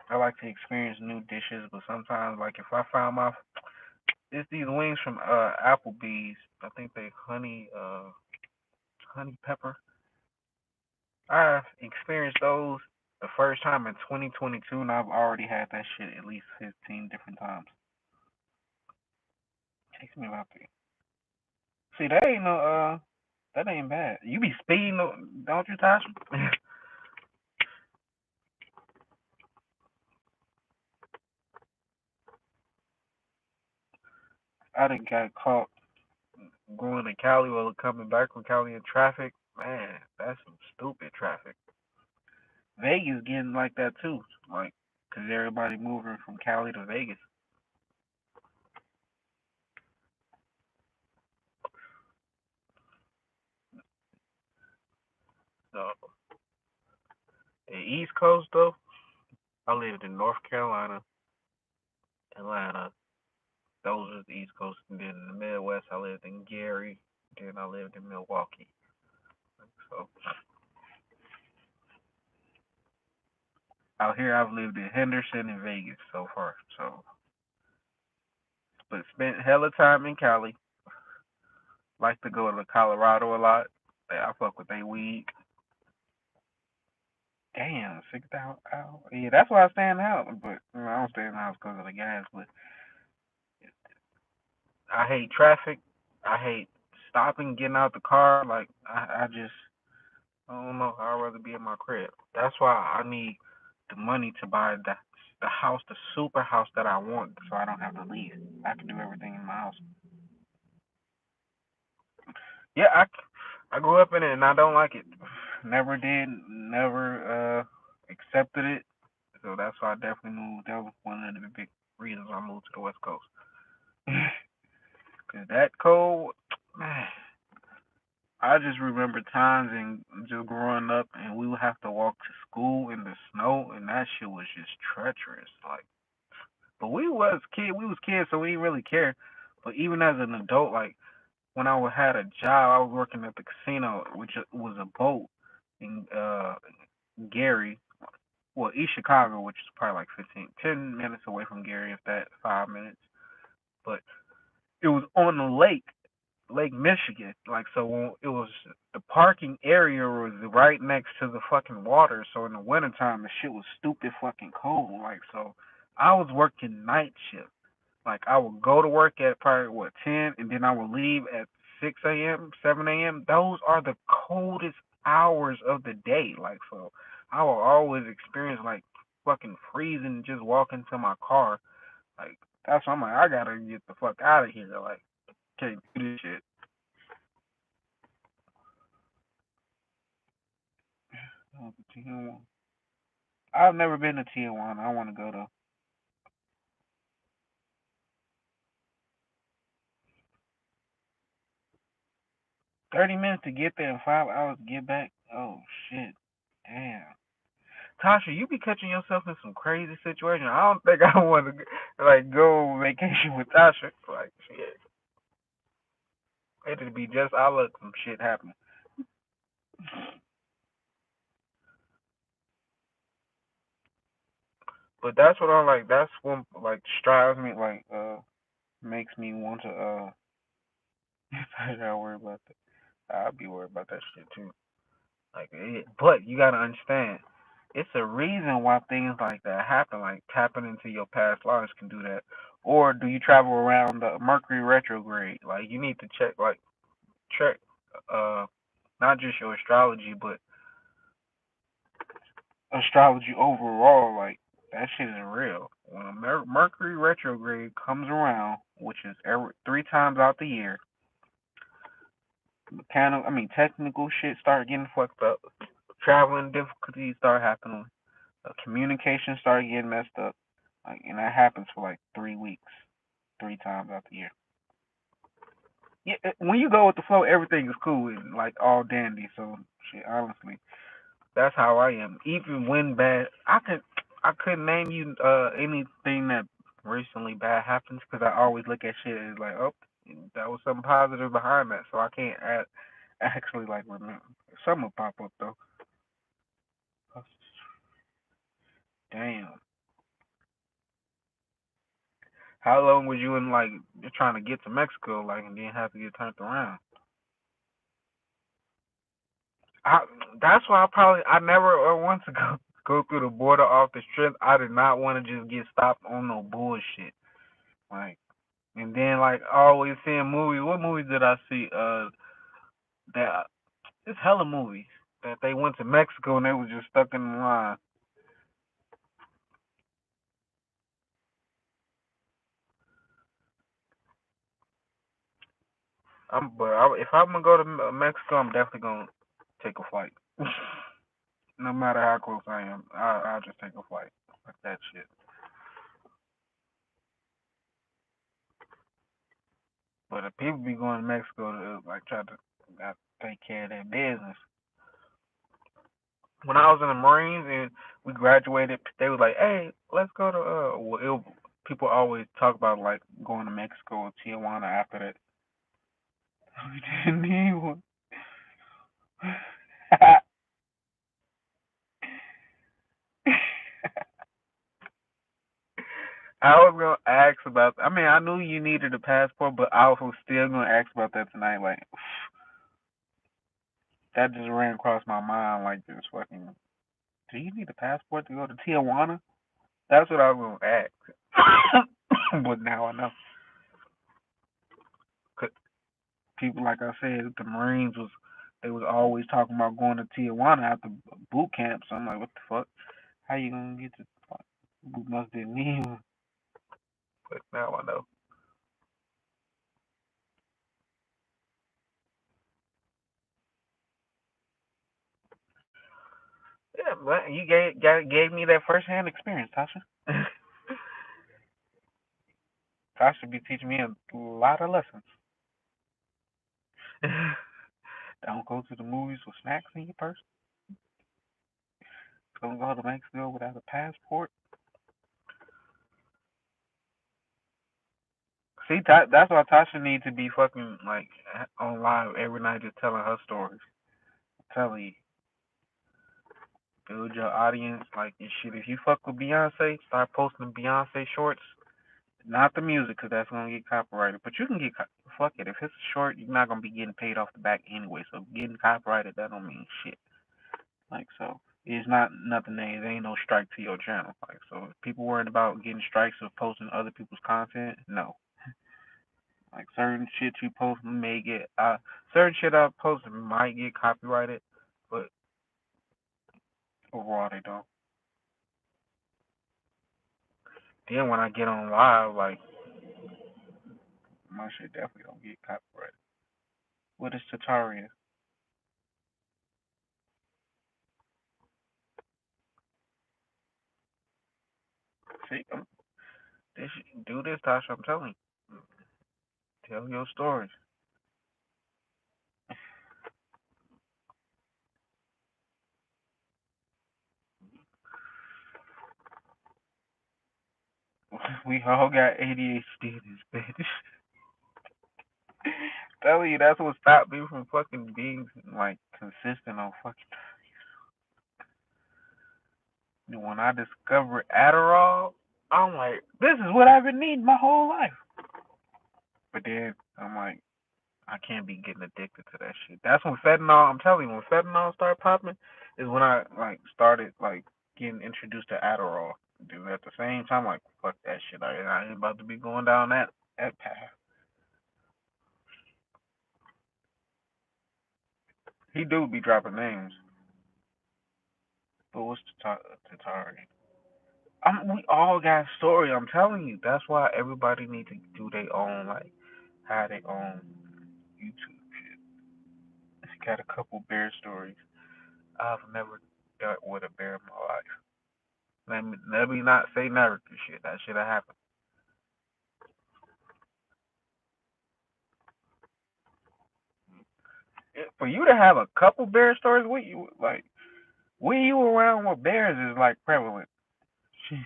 I like to experience new dishes, but sometimes like if I found my it's these wings from Applebee's. I think they honey pepper. I've experienced those the first time in 2022, and I've already had that shit at least 15 different times. Takes me about three. See, that ain't no that ain't bad. You be speeding, don't you, Tasha? I done got caught going to Cali or coming back from Cali in traffic. Man, that's some stupid traffic. Vegas getting like that too, like, cause everybody moving from Cali to Vegas. So the East Coast though, I lived in North Carolina, Atlanta. Those are the East Coast, and then in the Midwest, I lived in Gary. Then I lived in Milwaukee. So out here, I've lived in Henderson and Vegas so far. So, but spent hella time in Cali. Like to go to Colorado a lot. I fuck with they weed. Damn, 6,000 out. Yeah, that's why I stay in the house. But I don't stay in the house because of the gas. But I hate traffic. I hate stopping, getting out the car. Like I just I don't know. I'd rather be in my crib. That's why I need the money to buy the house, the super house that I want, so I don't have to leave. I can do everything in my house. Yeah, I grew up in it and I don't like it. Never did. Never accepted it. So that's why I definitely moved. That was one of the big reasons I moved to the West Coast. Cause that cold, man. I just remember times and just growing up, and we would have to walk to school in the snow, and that shit was just treacherous. Like, but we was kids, so we didn't really care. But even as an adult, like when I had a job, I was working at the casino, which was a boat in Gary, well, East Chicago, which is probably like 10 minutes away from Gary, if that, 5 minutes. But it was on the Lake Michigan. Like, so it was the parking area was right next to the fucking water. So in the wintertime, the shit was stupid fucking cold. Like, so I was working night shift. Like I would go to work at probably what 10, and then I would leave at 6 a.m., 7 a.m. Those are the coldest hours of the day. Like so, I will always experience like fucking freezing just walking to my car. Like that's why I'm like I gotta get the fuck out of here. Like can't do this shit. Oh, Tijuana. I've never been to Tijuana. I want to go to 30 minutes to get there and 5 hours to get back. Oh shit. Damn. Tasha, you be catching yourself in some crazy situations. I don't think I want to like go on vacation with Tasha. Like shit, it'd be just I let some shit happen. But that's what I like. That's what like strives me, like makes me want to I gotta worry about that. I'll be worried about that shit too. Like, but you gotta understand, it's a reason why things like that happen. Like tapping into your past lives can do that. Or do you travel around the Mercury retrograde? Like you need to check uh not just your astrology but astrology overall. Like that shit is real. When a Mercury retrograde comes around, which is every 3 times out the year, technical shit start getting fucked up. Traveling difficulties start happening. Communication start getting messed up. Like, and that happens for like 3 weeks, 3 times out the year. Yeah, when you go with the flow, everything is cool and like all dandy. So shit, honestly, that's how I am. Even when bad, I couldn't name you anything that recently bad happens because I always look at shit as like, oh, that was something positive behind that. So I can't actually like remember. Something will pop up though. Damn. How long was you in like trying to get to Mexico like and then have to get turned around? I that's why I never want to go through the border off the strip. I did not want to just get stopped on no bullshit. Like and then like always seeing movies. What movies did I see? That it's hella movies that they went to Mexico and they was just stuck in the line. If I'm gonna go to Mexico, I'm definitely gonna take a flight. No matter how close I am, I'll just take a flight. Like that shit. But if people be going to Mexico to like try to take care of their business. When I was in the Marines and we graduated, they was like, "Hey, let's go to people always talk about like going to Mexico or Tijuana after that. We didn't need one. I was gonna ask about. I mean, I knew you needed a passport, but I was still gonna ask about that tonight. Like that just ran across my mind. Like just fucking. Do you need a passport to go to Tijuana? That's what I was gonna ask. But now I know. 'Cause people, like I said, the Marines was they was always talking about going to Tijuana after boot camp. So I'm like, what the fuck? How you gonna get to? We must didn't need one. But now I know. Yeah, but you gave me that first hand experience, Tasha. Tasha be teaching me a lot of lessons. Don't go to the movies with snacks in your purse. Don't go to Mexico without a passport. See, that's why Tasha needs to be fucking like on live every night, just telling her stories. Telling you, build your audience like and shit. If you fuck with Beyonce, start posting Beyonce shorts. Not the music, cause that's gonna get copyrighted. But you can get fuck it. If it's a short, you're not gonna be getting paid off the back anyway. So getting copyrighted, that don't mean shit. Like so. It's not nothing. There ain't no strike to your channel. Like so, if people worried about getting strikes of posting other people's content, no. Like certain shit you post may get certain shit I post might get copyrighted, but overall they don't. Then when I get on live, like my shit definitely don't get copyrighted. What is Tataria? See, do this, Tasha. I'm telling you. Tell your stories. We all got ADHD in this bitch. Tell you that's what stopped me from fucking being like consistent on fucking. When I discovered Adderall, I'm like, this is what I've been needing my whole life. But then I'm like, I can't be getting addicted to that shit. That's when fentanyl. I'm telling you, when fentanyl started popping, is when I like started like getting introduced to Adderall. Dude, at the same time, like fuck that shit. I ain't about to be going down that path. He do be dropping names, but what's Tatari? We all got a story. I'm telling you. That's why everybody need to do their own like have their own YouTube shit. Got a couple bear stories. I've never dealt with a bear in my life. Let me not say never. Shit, that should have happened. For you to have a couple bear stories, what you like? When you around with bears is like prevalent. Shit,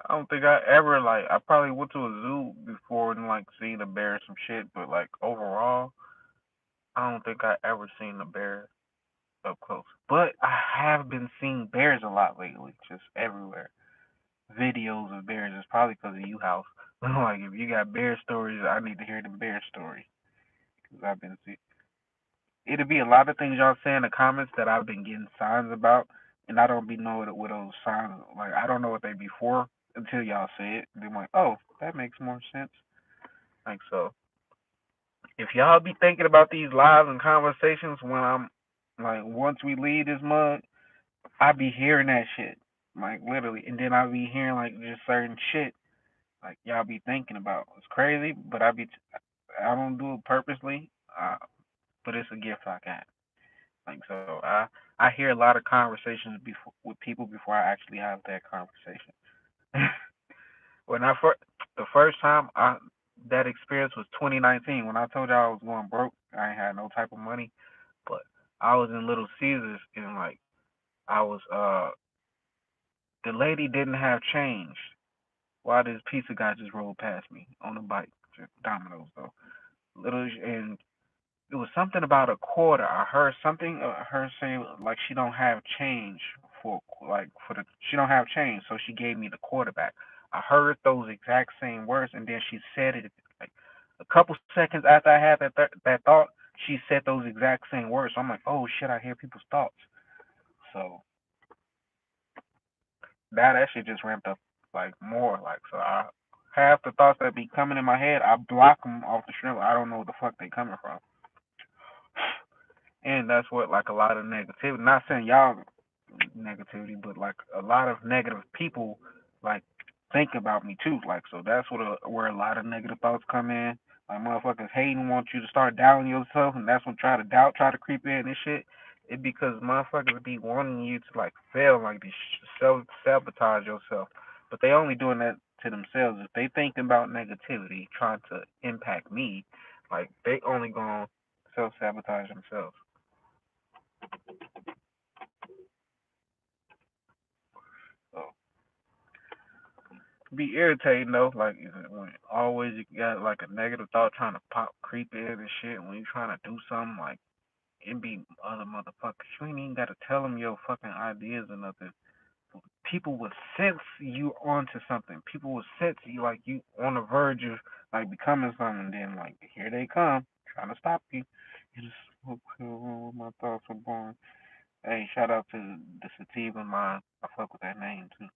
I don't think I ever like. I probably went to a zoo before and like seen a bear or some shit, but like overall, I don't think I ever seen a bear up close. But I have been seeing bears a lot lately, just everywhere. Videos of bears. It's probably because of you, house. Like if you got bear stories, I need to hear the bear story. Cause I've been see. It'll be a lot of things y'all say in the comments that I've been getting signs about, and I don't be knowing what those signs like. I don't know what they be for until y'all say it. And I'm like, oh, that makes more sense. Like so, if y'all be thinking about these lives and conversations when I'm like, once we leave this mud, I be hearing that shit, like literally, and then I be hearing like just certain shit like y'all be thinking about. It's crazy, but I don't do it purposely, but it's a gift I got. Like so, I hear a lot of conversations before with people before I actually have that conversation. when I first the first time I that experience was 2019 when I told y'all I was going broke. I ain't had no type of money, but I was in Little Caesars and like I was the lady didn't have change. While this pizza guy just rolled past me on a bike, just Domino's though. Little and it was something about a quarter. I heard something her say like she don't have change for for the she don't have change, so she gave me the quarterback. I heard those exact same words, and then she said it like a couple seconds after I had that thought. She said those exact same words. So I'm like, oh shit, I hear people's thoughts. So that shit just ramped up like more. Like so, I half the thoughts that be coming in my head, I block them off the strip. I don't know what the fuck they coming from. And that's what like a lot of negativity. Not saying y'all negativity, but like a lot of negative people like think about me too. Like so that's where a lot of negative thoughts come in. Like motherfuckers hating want you to start doubting yourself, and that's when try to creep in and shit. It because motherfuckers be wanting you to like fail, like to self sabotage yourself, but they only doing that to themselves. If they thinking about negativity, trying to impact me, like they only gonna self sabotage themselves. So be irritating though. Like when always you got like a negative thought trying to pop creep in and shit. When you trying to do something, like it be other motherfuckers. You ain't even gotta tell them your fucking ideas or nothing. People will sense you onto something. People will sense you like you on the verge of like becoming something. And then like here they come trying to stop you. You just okay, well, my thoughts are born. Hey, shout out to the Sativa Mind. I fuck with that name too.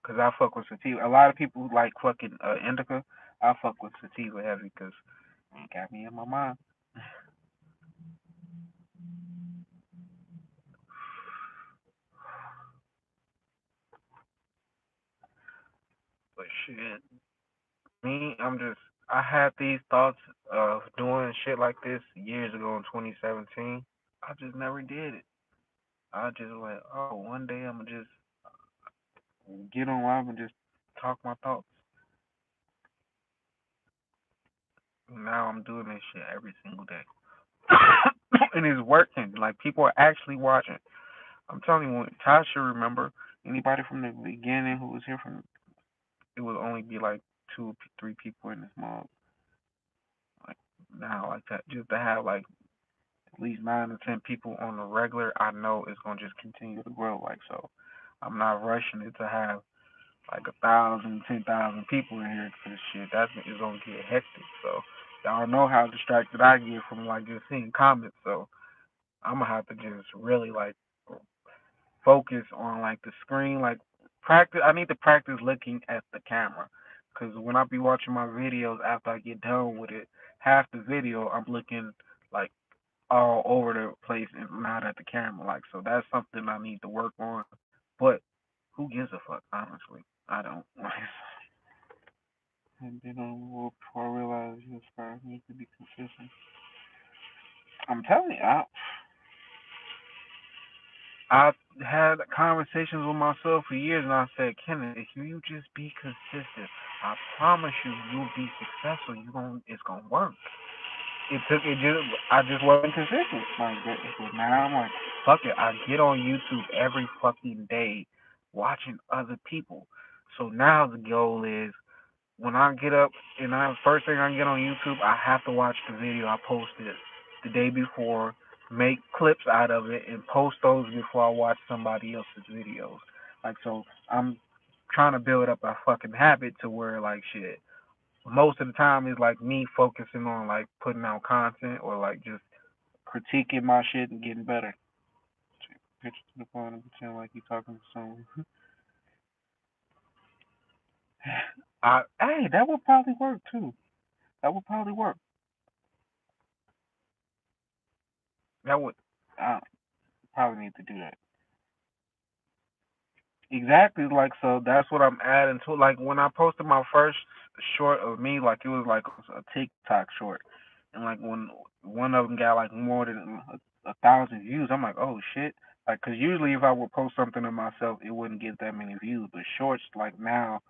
Cause I fuck with Sativa. A lot of people like fucking indica. I fuck with Sativa heavy because it got me in my mind. But shit, me, I had these thoughts of doing shit like this years ago in 2017. I just never did it. I just like, oh, one day I'm gonna just get on live and just talk my thoughts. Now I'm doing this shit every single day. And it's working. Like people are actually watching. I'm telling you, when Tasha, remember anybody from the beginning who was here from? It would only be like two, three people in this mob. Like now, like that, just to have like at least 9 to 10 people on the regular, I know it's gonna just continue to grow. Like so, I'm not rushing it to have like 1,000, 10,000 people in here because shit, that's is gonna get hectic. So y'all know how distracted I get from like just seeing comments. So I'm gonna have to just really like focus on like the screen, like practice. I need to practice looking at the camera, because when I be watching my videos after I get done with it, half the video I'm looking like all over the place and not at the camera. Like so, that's something I need to work on. But who gives a fuck? Honestly, I don't. And then before I realized you aspire me to be consistent. I'm telling you, I had conversations with myself for years, and I said, Kenneth, if you just be consistent, I promise you, you'll be successful. It's gonna work. I just wasn't consistent. Like, now I'm like, fuck it. I get on YouTube every fucking day, watching other people. So now the goal is when I get up and I first thing I get on YouTube, I have to watch the video I posted the day before, make clips out of it, and post those before I watch somebody else's videos. Like so, I'm trying to build up a fucking habit to where like shit. Most of the time is like me focusing on like putting out content or like just critiquing my shit and getting better. Picture to the phone and pretend like you talking to someone. Hey, that would probably work too. That would probably work. That would. I probably need to do that. Exactly, like so. That's what I'm adding to. Like when I posted my first short of me, like it was like a TikTok short, and like when one of them got like more than 1,000 views, I'm like, oh shit. Like, cause usually if I would post something of myself, it wouldn't get that many views. But shorts, like now,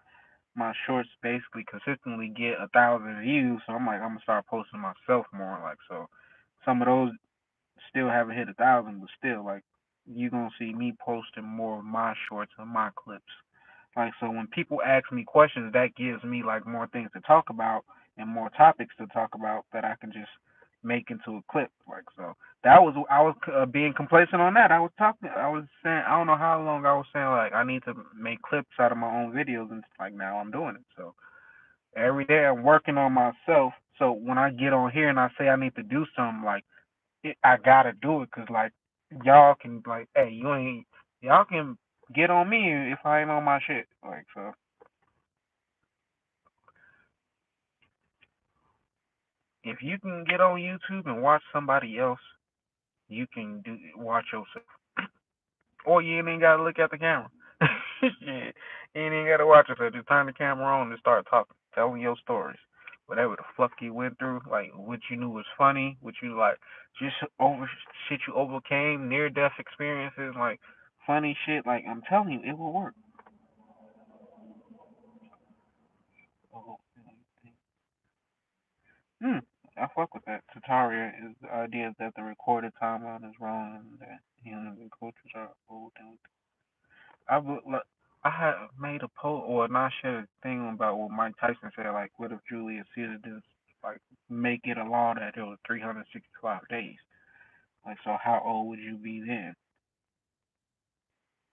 my shorts basically consistently get 1,000 views. So I'm like, I'm gonna start posting myself more. Like so, some of those still haven't hit 1,000, but still, like, you gonna see me posting more of my shorts and my clips. Like, so when people ask me questions, that gives me like more things to talk about and more topics to talk about that I can just make into a clip. Like, so that was I was being complacent on that. I was saying, I don't know how long I was saying like I need to make clips out of my own videos, and like now I'm doing it. So every day I'm working on myself. So when I get on here and I say I need to do something, like I gotta do it because like y'all can like, hey, y'all can get on me if I ain't on my shit. Like so, if you can get on YouTube and watch somebody else, you can watch yourself, or you ain't gotta look at the camera. Shit, you ain't gotta watch yourself. Just turn the camera on and start talking, telling your stories. Whatever the fuck you went through, like what you knew was funny, what you like, just over shit you overcame, near death experiences, like funny shit. Like I'm telling you, it will work. Oh, hmm. I fuck with that. Tataria is the idea that the recorded timeline is wrong and that humans and cultures are old. And like, I had made a post or not shared a thing about what Mike Tyson said. Like, what if Julius Caesar just like make it a law that it was 365 days? Like, so how old would you be then?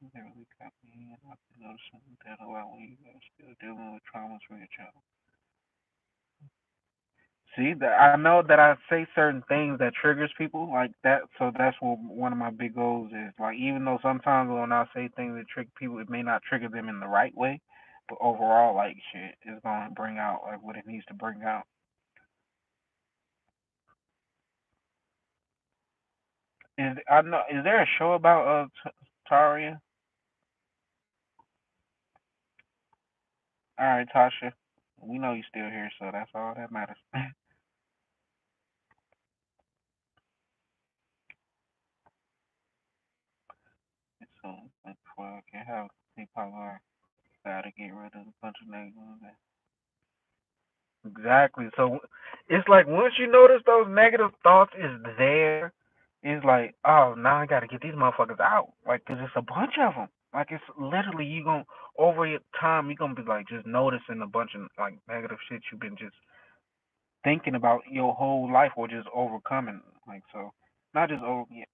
They really got me and I've been noticing that a lot when you guys still dealing with traumas from your child. See, I know that I say certain things that triggers people like that, so that's what one of my big goals is. Like, even though sometimes when I say things that trigger people, it may not trigger them in the right way, but overall, like shit, it's gonna bring out like what it needs to bring out. I know? Is there a show about Taria? All right, Tasha, we know you're still here, so that's all that matters. So, like, before I can have people are gotta get rid of a bunch of niggas. Exactly. So it's like once you notice those negative thoughts is there, it's like, oh, now I got to get these motherfuckers out. Like, 'cause it's a bunch of them. Like, it's literally you gonna over time you gonna be like just noticing a bunch of like negative shit you've been just thinking about your whole life or just overcoming. Like, so not just over, yeah,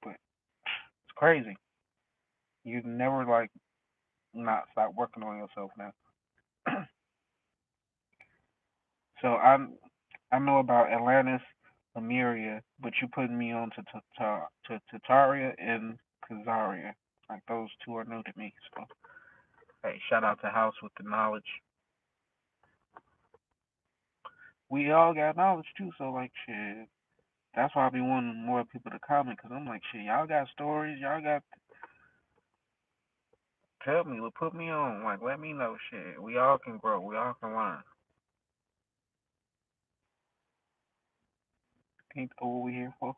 but it's crazy. You never like not stop working on yourself now. So I know about Atlantis, Lemuria, but you putting me on to Tataria and Kazaria. Like those two are new to me. So hey, shout out to House with the knowledge. We all got knowledge too. So like shit, that's why I be wanting more people to comment because I'm like shit, y'all got stories, y'all got tell me, put me on, like let me know shit. We all can grow, we all can learn. Ain't that what we here for?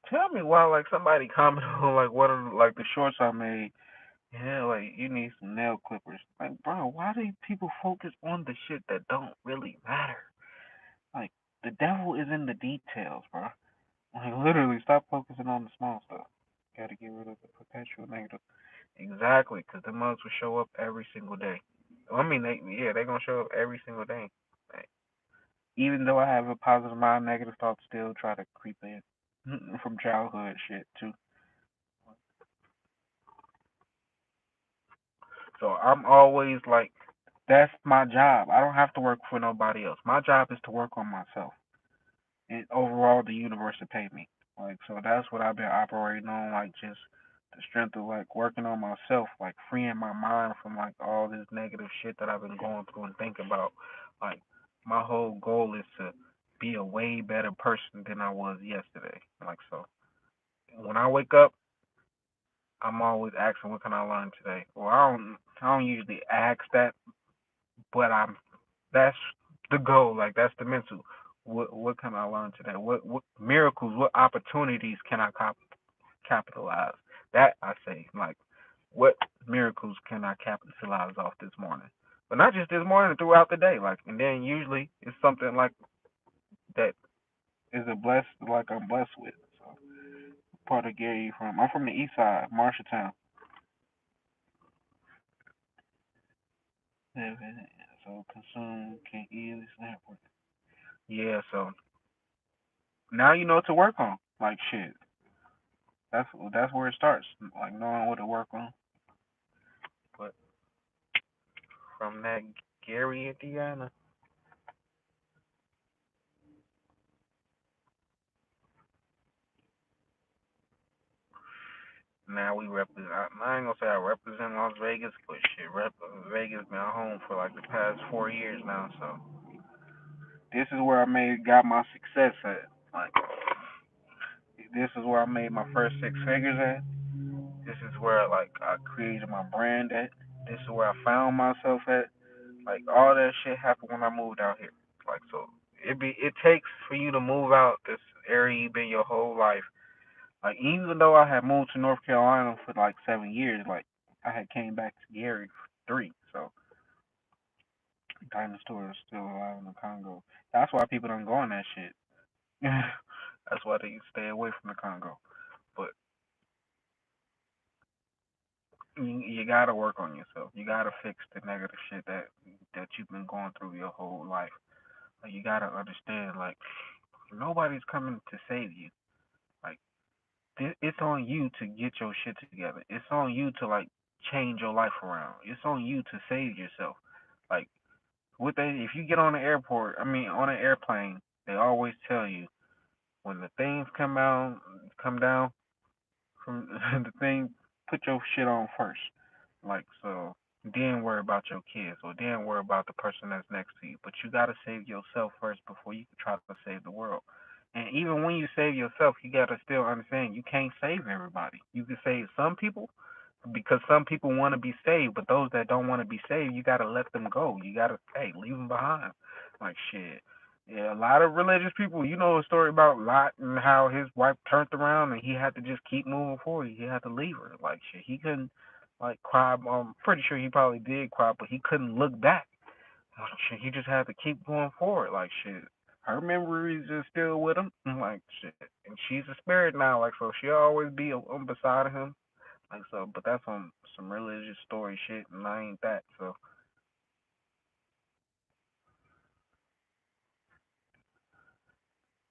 Tell me why like somebody commented on like what are like the shorts I made. Yeah, like you need some nail clippers. Like, bro, why do people focus on the shit that don't really matter? Like, the devil is in the details, bro. Like, literally, stop focusing on the small stuff. Gotta get rid of the perpetual negative. Exactly, because the mugs will show up every single day. I mean, they're gonna show up every single day. Like, even though I have a positive mind, negative thoughts still try to creep in from childhood shit too. So I'm always like, that's my job. I don't have to work for nobody else. My job is to work on myself. And overall, the universe will pay me. Like, so that's what I've been operating on, like, just the strength of, like, working on myself, like, freeing my mind from, like, all this negative shit that I've been going through and thinking about. Like, my whole goal is to be a way better person than I was yesterday. Like, so when I wake up, I'm always asking, what can I learn today? Well, I don't usually ask that, but that's the goal. Like that's the mental. What can I learn today? What miracles? What opportunities can I capitalize? That I say like, what miracles can I capitalize off this morning? But not just this morning, throughout the day. Like, and then usually it's something like that is a blessed, like I'm blessed with. So, part of Gary you from? I'm from the East Side, Marshalltown. Yeah, so consume can easily snap. Yeah, so now you know what to work on. Like shit, that's where it starts. Like knowing what to work on. But from that Gary, Indiana, now we represent. I ain't gonna say I represent Las Vegas, but shit, Vegas been home for like the past 4 years now. So this is where I got my success at. Like this is where I made my first 6 figures at. This is where like I created my brand at. This is where I found myself at. Like all that shit happened when I moved out here. Like so, it takes for you to move out this area you've been your whole life. Like even though I had moved to North Carolina for like 7 years, like I had came back to Gary for 3. So dinosaur is still alive in the Congo. That's why people don't go on that shit. That's why they stay away from the Congo. But you gotta work on yourself. You gotta fix the negative shit that you've been going through your whole life. Like, you gotta understand, like nobody's coming to save you. Like it's on you to get your shit together. It's on you to like change your life around. It's on you to save yourself. Like if you get on the airport, I mean on an airplane, they always tell you when the things come down from the thing, put your shit on first. Like so, then worry about your kids or then worry about the person that's next to you. But you gotta save yourself first before you can try to save the world. And even when you save yourself, you gotta still understand you can't save everybody. You can save some people because some people want to be saved, but those that don't want to be saved, you gotta let them go. You gotta leave them behind. Like shit. Yeah, a lot of religious people. You know a story about Lot and how his wife turned around and he had to just keep moving forward. He had to leave her. Like shit, he couldn't like cry. I'm pretty sure he probably did cry, but he couldn't look back. Like, shit, he just had to keep going forward. Like shit, her memories are still with him. Like shit, and she's a spirit now. Like so, she'll always be beside him. Like so, but that's on some religious story shit, and I ain't that. So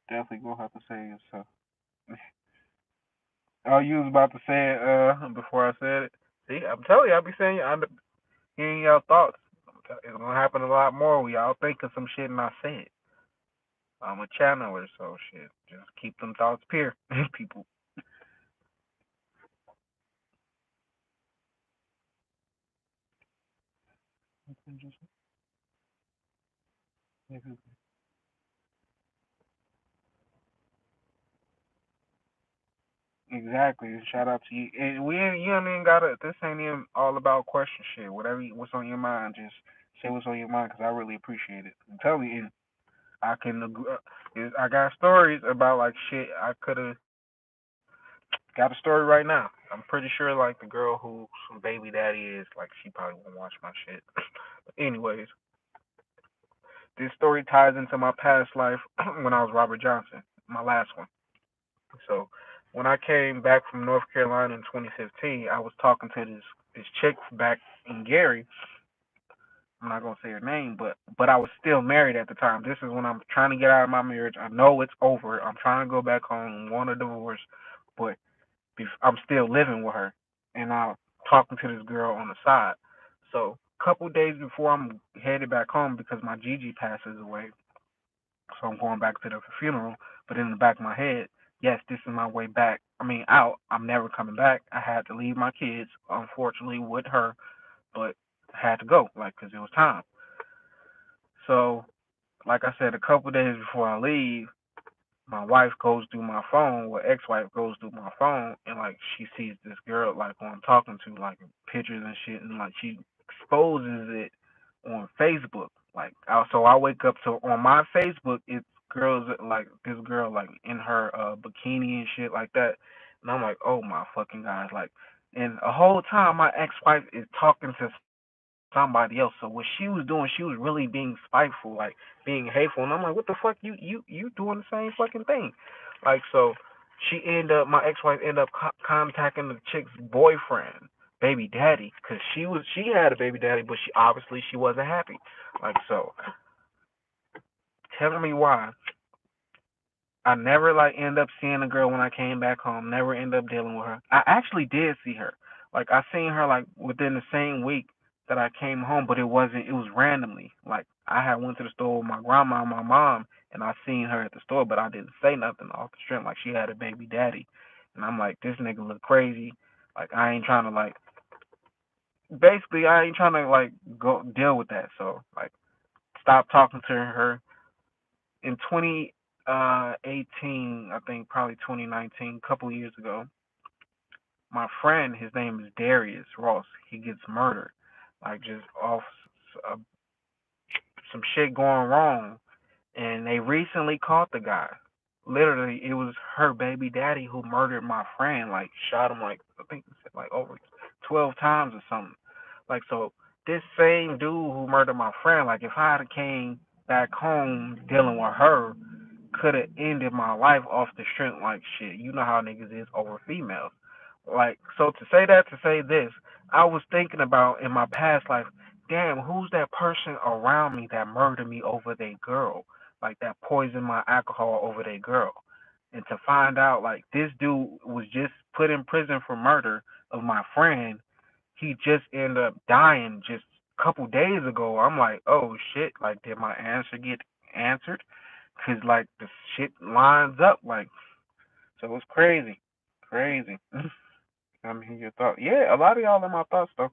definitely gonna have to say it. So, oh, you was about to say it before I said it. See, I'm telling you, I'll be saying, I'm hearing y'all thoughts. It's gonna happen a lot more. We all think of some shit and I say it. I'm a channeler, so shit. Just keep them thoughts pure, people. Exactly. Shout out to you. And you ain't even gotta. This ain't even all about question shit. Whatever, what's on your mind, just say what's on your mind, cause I really appreciate it. I'm telling you, I can agree. I got stories about like shit. I could have got a story right now. I'm pretty sure like the girl who some baby daddy is, like she probably won't watch my shit. But anyways, this story ties into my past life when I was Robert Johnson, my last one. So when I came back from North Carolina in 2015, I was talking to this chick back in Gary. I'm not gonna say her name, but I was still married at the time. This is when I'm trying to get out of my marriage. I know it's over. I'm trying to go back home, want a divorce, but I'm still living with her, and I'm talking to this girl on the side. So a couple days before I'm headed back home because my Gigi passes away, so I'm going back to the funeral. But in the back of my head, yes, this is my way back. I mean, out. I'm never coming back. I had to leave my kids, unfortunately, with her, but I had to go, like, because it was time. So, like I said, a couple days before I leave, my wife goes through my phone, well, ex-wife goes through my phone, and like she sees this girl like who I'm talking to, like pictures and shit, and like she exposes it on Facebook. Like, so I wake up to on my Facebook, it's girls like this girl like in her bikini and shit like that, and I'm like, oh my fucking god, like, and the whole time my ex-wife is talking to somebody else. So what she was doing, she was really being spiteful, like being hateful. And I'm like, what the fuck, you doing the same fucking thing? Like so, my ex-wife ended up contacting the chick's boyfriend, baby daddy, because she had a baby daddy, but she wasn't happy. Like so, tell me why I never like end up seeing the girl when I came back home. Never end up dealing with her. I actually did see her. Like I seen her like within the same week that I came home, but it wasn't. It was randomly. Like I had went to the store with my grandma and my mom, and I seen her at the store, but I didn't say nothing off the strength. Like she had a baby daddy, and I'm like, this nigga look crazy. Like I ain't trying to like. Basically, I ain't trying to like go deal with that. So like, stop talking to her in 2018, I think probably 2019, a couple years ago, my friend, his name is Darius Ross. He gets murdered, like just off uh, some shit going wrong, and they recently caught the guy. Literally, it was her baby daddy who murdered my friend. Like shot him like I think like over 12 times or something. Like so, this same dude who murdered my friend. Like if I had came back home dealing with her, could have ended my life off the strength like shit. You know how niggas is over females. Like so to say that to say this, I was thinking about in my past life, damn, who's that person around me that murdered me over their girl? Like that poisoned my alcohol over their girl. And to find out like this dude was just put in prison for murder of my friend, he just ended up dying just couple days ago, I'm like, oh shit, like did my answer get answered? Cause like the shit lines up, like so it's crazy, crazy. I mean, your thought, yeah, a lot of y'all in my thoughts though.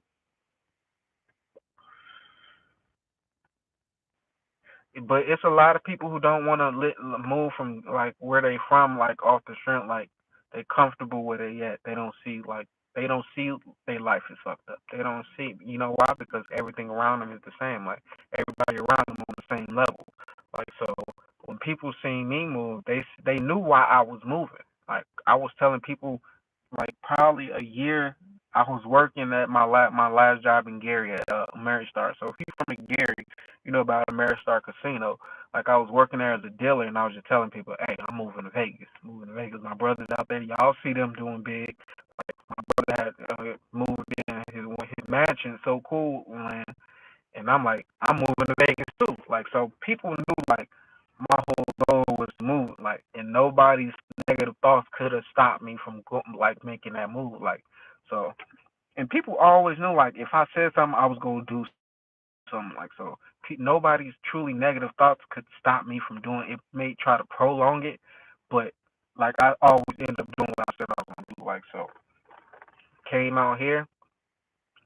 But it's a lot of people who don't want to move from like where they from, like off the strength, like they comfortable where they at. They don't see like they don't see their life is fucked up. They don't see, you know why? Because everything around them is the same. Like everybody around them on the same level. Like so, when people seen me move, they knew why I was moving. Like I was telling people, like probably a year. I was working at my last job in Gary at Ameristar. So if you're from Gary, you know about Ameristar Casino. Like I was working there as a dealer, and I was just telling people, "Hey, I'm moving to Vegas. Moving to Vegas. My brother's out there. Y'all see them doing big. My brother had moved in his mansion, so cool, man." And I'm like, I'm moving to Vegas too. Like so, people knew like my whole goal was to move. Like, and nobody's negative thoughts could have stopped me from like making that move. Like, so, and people always knew like if I said something, I was gonna do something. Like so, nobody's truly negative thoughts could stop me from doing it. May try to prolong it, but like I always end up doing what I said I was gonna do. Like so, came out here,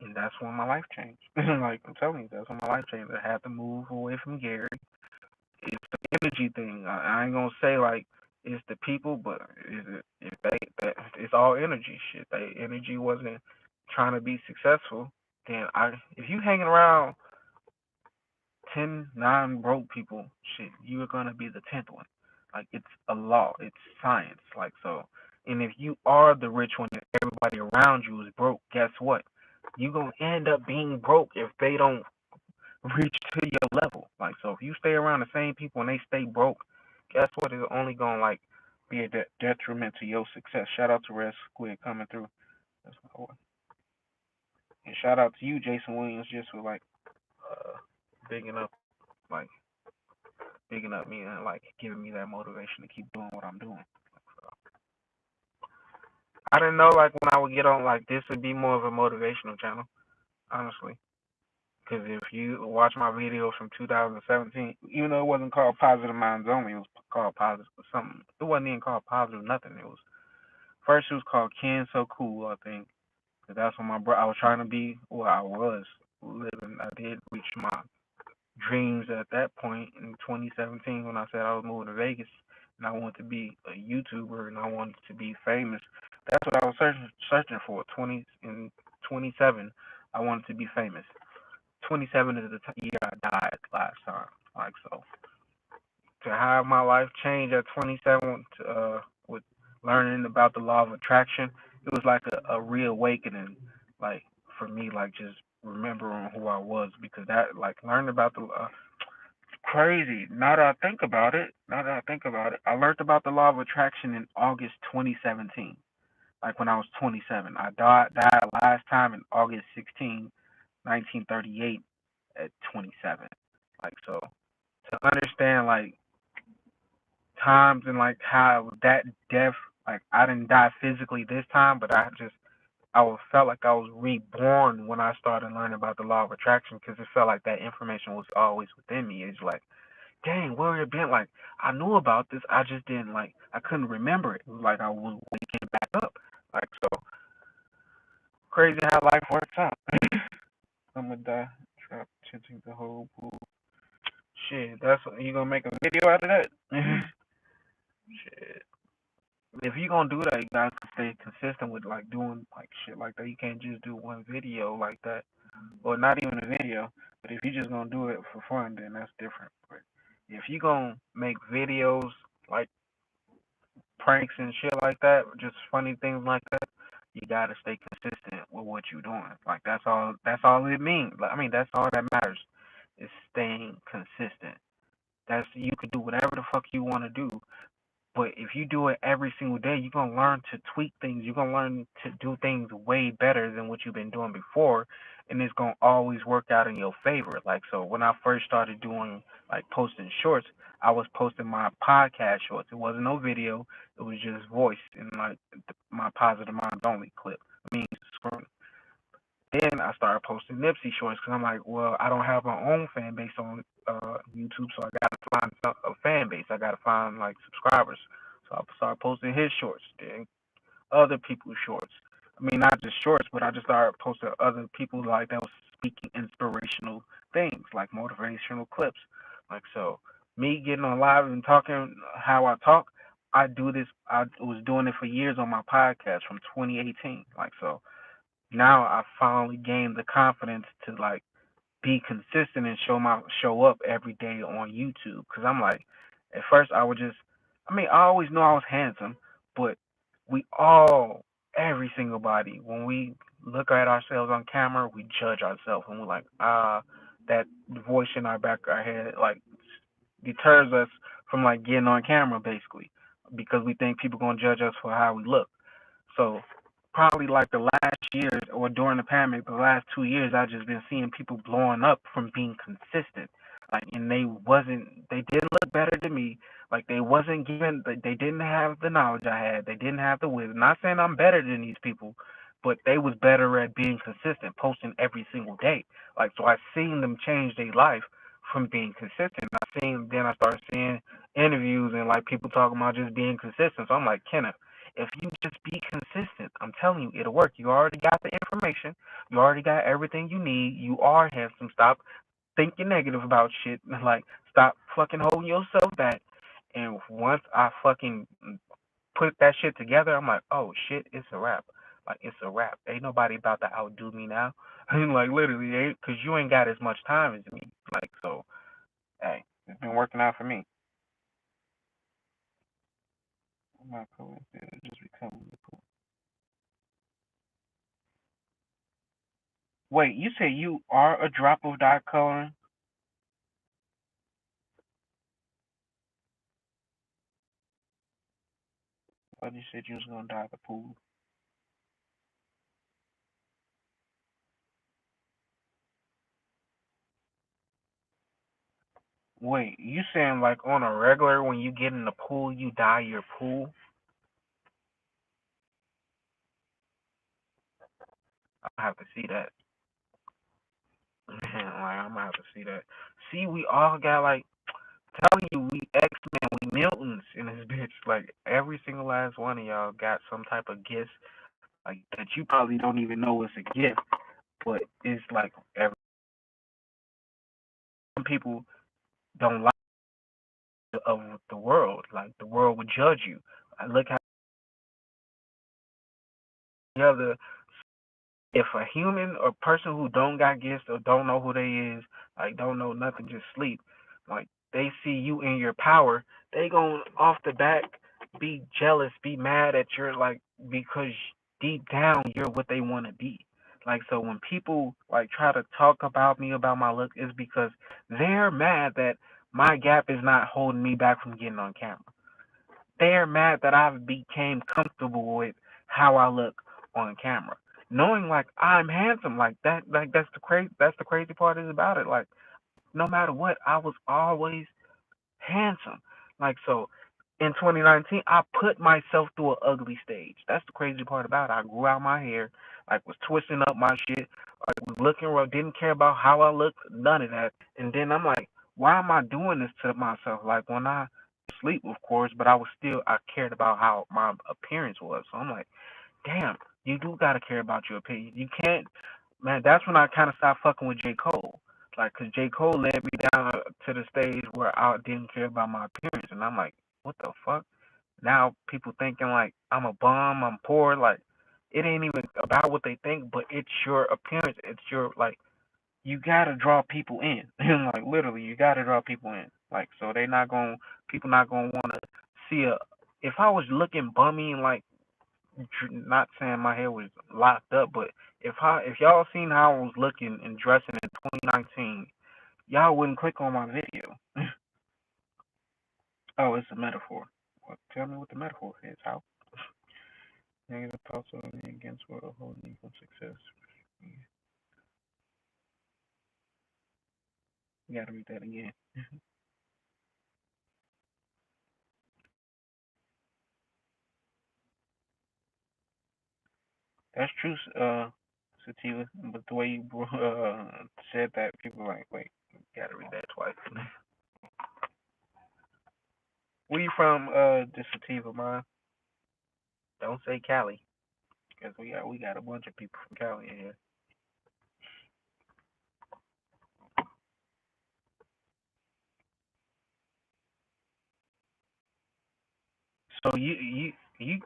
and that's when my life changed. Like I'm telling you, that's when my life changed. I had to move away from Gary. It's the energy thing. I ain't gonna say like it's the people, but if they that it's all energy shit. They energy wasn't trying to be successful. Then if you hanging around 10 non-broke people, shit, you're gonna be the 10th one. Like it's a law, it's science. Like so, and if you are the rich one and everybody around you is broke, guess what? You gonna end up being broke if they don't reach to your level. Like so, if you stay around the same people and they stay broke, guess what? It's only gonna like be a detriment to your success. Shout out to Red Squid coming through. That's my boy. And shout out to you, Jason Williams, just for like uh, bigging up like bigging up me and like giving me that motivation to keep doing what I'm doing. So, I didn't know like when I would get on like this would be more of a motivational channel, honestly. Because if you watch my videos from 2017, even though it wasn't called Positive Minds Only, it was called Positive something. It wasn't even called Positive Nothing. It was first it was called Ken So Cool, I think. 'Cause that's when I was trying to be where I was living. I did reach my dreams at that point in 2017 when I said I was moving to Vegas and I wanted to be a YouTuber and I wanted to be famous. That's what I was searching for. 27, I wanted to be famous. 27 is the year I died last time. Like so, to have my life change at 27 with learning about the law of attraction, it was like a reawakening. Like for me, like just remembering who I was because that like learning about the crazy. Now that I think about it, I learned about the law of attraction in August 2017. Like when I was 27, I died last time in August 16, 1938, at 27. Like so, to understand like times and like how that death, like I didn't die physically this time, but felt like I was reborn when I started learning about the law of attraction because it felt like that information was always within me. It's like dang, where it been? Like, I knew about this, I just didn't like, I couldn't remember it. It was like I was waking back up. Like, so crazy how life works out. I'm gonna die, trap, changing the whole pool. Shit, you gonna make a video out of that? Shit. If you gonna do that, you guys can stay consistent with like doing like shit like that. You can't just do one video like that, or not even a video. But if you just gonna do it for fun, then that's different. But if you gonna make videos like pranks and shit like that, just funny things like that, you gotta stay consistent with what you're doing. Like that's all it means. Like, I mean that's all that matters is staying consistent. That's you could do whatever the fuck you wanna do. But if you do it every single day, you're gonna learn to tweak things. You're gonna learn to do things way better than what you've been doing before, and it's gonna always work out in your favor. Like so, when I first started doing like posting shorts, I was posting my podcast shorts. It wasn't no video. It was just voice and like my Positive Minds Only clip. I mean, then I started posting posting Nipsey shorts because I'm like, well, I don't have my own fan base on YouTube, so I gotta find a fan base. I gotta find like subscribers. So I started posting his shorts, then other people's shorts. I mean, not just shorts, but I just started posting other people like that was speaking inspirational things, like motivational clips. Like so, me getting on live and talking how I talk, I do this. I was doing it for years on my podcast from 2018. Like so, now I finally gained the confidence to like be consistent and show up every day on YouTube. Cause I'm like, at first I would just, I mean, I always knew I was handsome, but we all, every single body, when we look at ourselves on camera, we judge ourselves, and we're like, that voice in our back of our head like deters us from like getting on camera basically, because we think people gonna judge us for how we look. So probably like the last years or during the pandemic, the last 2 years, I just been seeing people blowing up from being consistent. Like, and they didn't look better than me. Like, they didn't have the knowledge I had. They didn't have the wisdom. Not saying I'm better than these people, but they was better at being consistent, posting every single day. Like, so I seen them change their life from being consistent. Then I started seeing interviews and like people talking about just being consistent. So I'm like, Kenneth, if you just be consistent, I'm telling you, it'll work. You already got the information. You already got everything you need. You are handsome. Stop thinking negative about shit. Like, stop fucking holding yourself back. And once I fucking put that shit together, I'm like, oh shit, it's a wrap. Like, it's a wrap. Ain't nobody about to outdo me now. I mean, like, literally, because you ain't got as much time as me. Like, so, hey, it's been working out for me. I'm not cool. Just becoming cool. Wait, you say you are a drop of dye coloring? But you said you was gonna dye the pool. Wait, you saying like on a regular when you get in the pool you dye your pool? I have to see that. Like I'm gonna have to see that. See, we all got like telling you we X Men, we mutants in this bitch. Like every single last one of y'all got some type of gift like that you probably don't even know it's a gift, but it's like every some people don't like of the world. Like the world would judge you. I look how the other if a human or person who don't got gifts or don't know who they is, like don't know nothing, just sleep, like they see you in your power, they gon' off the back be jealous, be mad at your like because deep down you're what they want to be. Like so when people like try to talk about me about my look, it's because they're mad that my gap is not holding me back from getting on camera. They're mad that I've became comfortable with how I look on camera. Knowing like I'm handsome, like that's the crazy part is about it. Like no matter what, I was always handsome. Like so in 2019 I put myself through an ugly stage. That's the crazy part about it. I grew out my hair, like was twisting up my shit, like was looking real, didn't care about how I looked, none of that. And then I'm like, why am I doing this to myself? Like when I sleep of course, but I cared about how my appearance was. So I'm like, damn, you do gotta care about your opinion. You can't, man. That's when I kind of stopped fucking with J Cole, like, cause J Cole led me down to the stage where I didn't care about my appearance, and I'm like, what the fuck? Now people thinking like I'm a bum, I'm poor, like it ain't even about what they think, but it's your appearance, it's your like you gotta draw people in, like literally, you gotta draw people in, like so they not gonna people not gonna wanna see a. If I was looking bummy and like not saying my hair was locked up, but if y'all seen how I was looking and dressing in 2019, y'all wouldn't click on my video. Oh, it's a metaphor. Well, tell me what the metaphor is. How negative thoughts are against what a whole need for success. You gotta read that again. That's true. Sativa, but the way you said that, people were like, wait, you gotta read that twice. Where you from, the Sativa, man? Don't say Cali, because we got a bunch of people from Cali in here. So you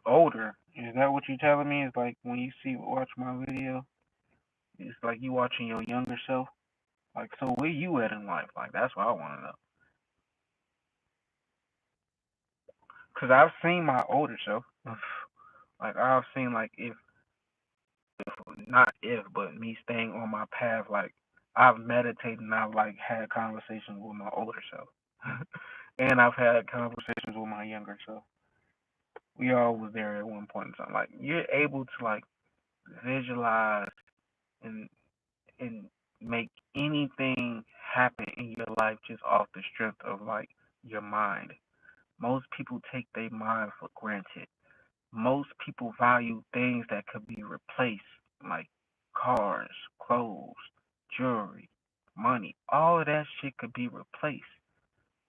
older? Is that what you telling me? Is like when you watch my video, it's like you watching your younger self. Like, so where you at in life? Like, that's what I want to know. Cause I've seen my older self. Like I've seen like if not if but me staying on my path. Like I've meditated and I've like had conversations with my older self, and I've had conversations with my younger self. We all was there at one point in time. Like you're able to like visualize and and make anything happen in your life just off the strength of like your mind. Most people take their mind for granted. Most people value things that could be replaced, like cars, clothes, jewelry, money. All of that shit could be replaced.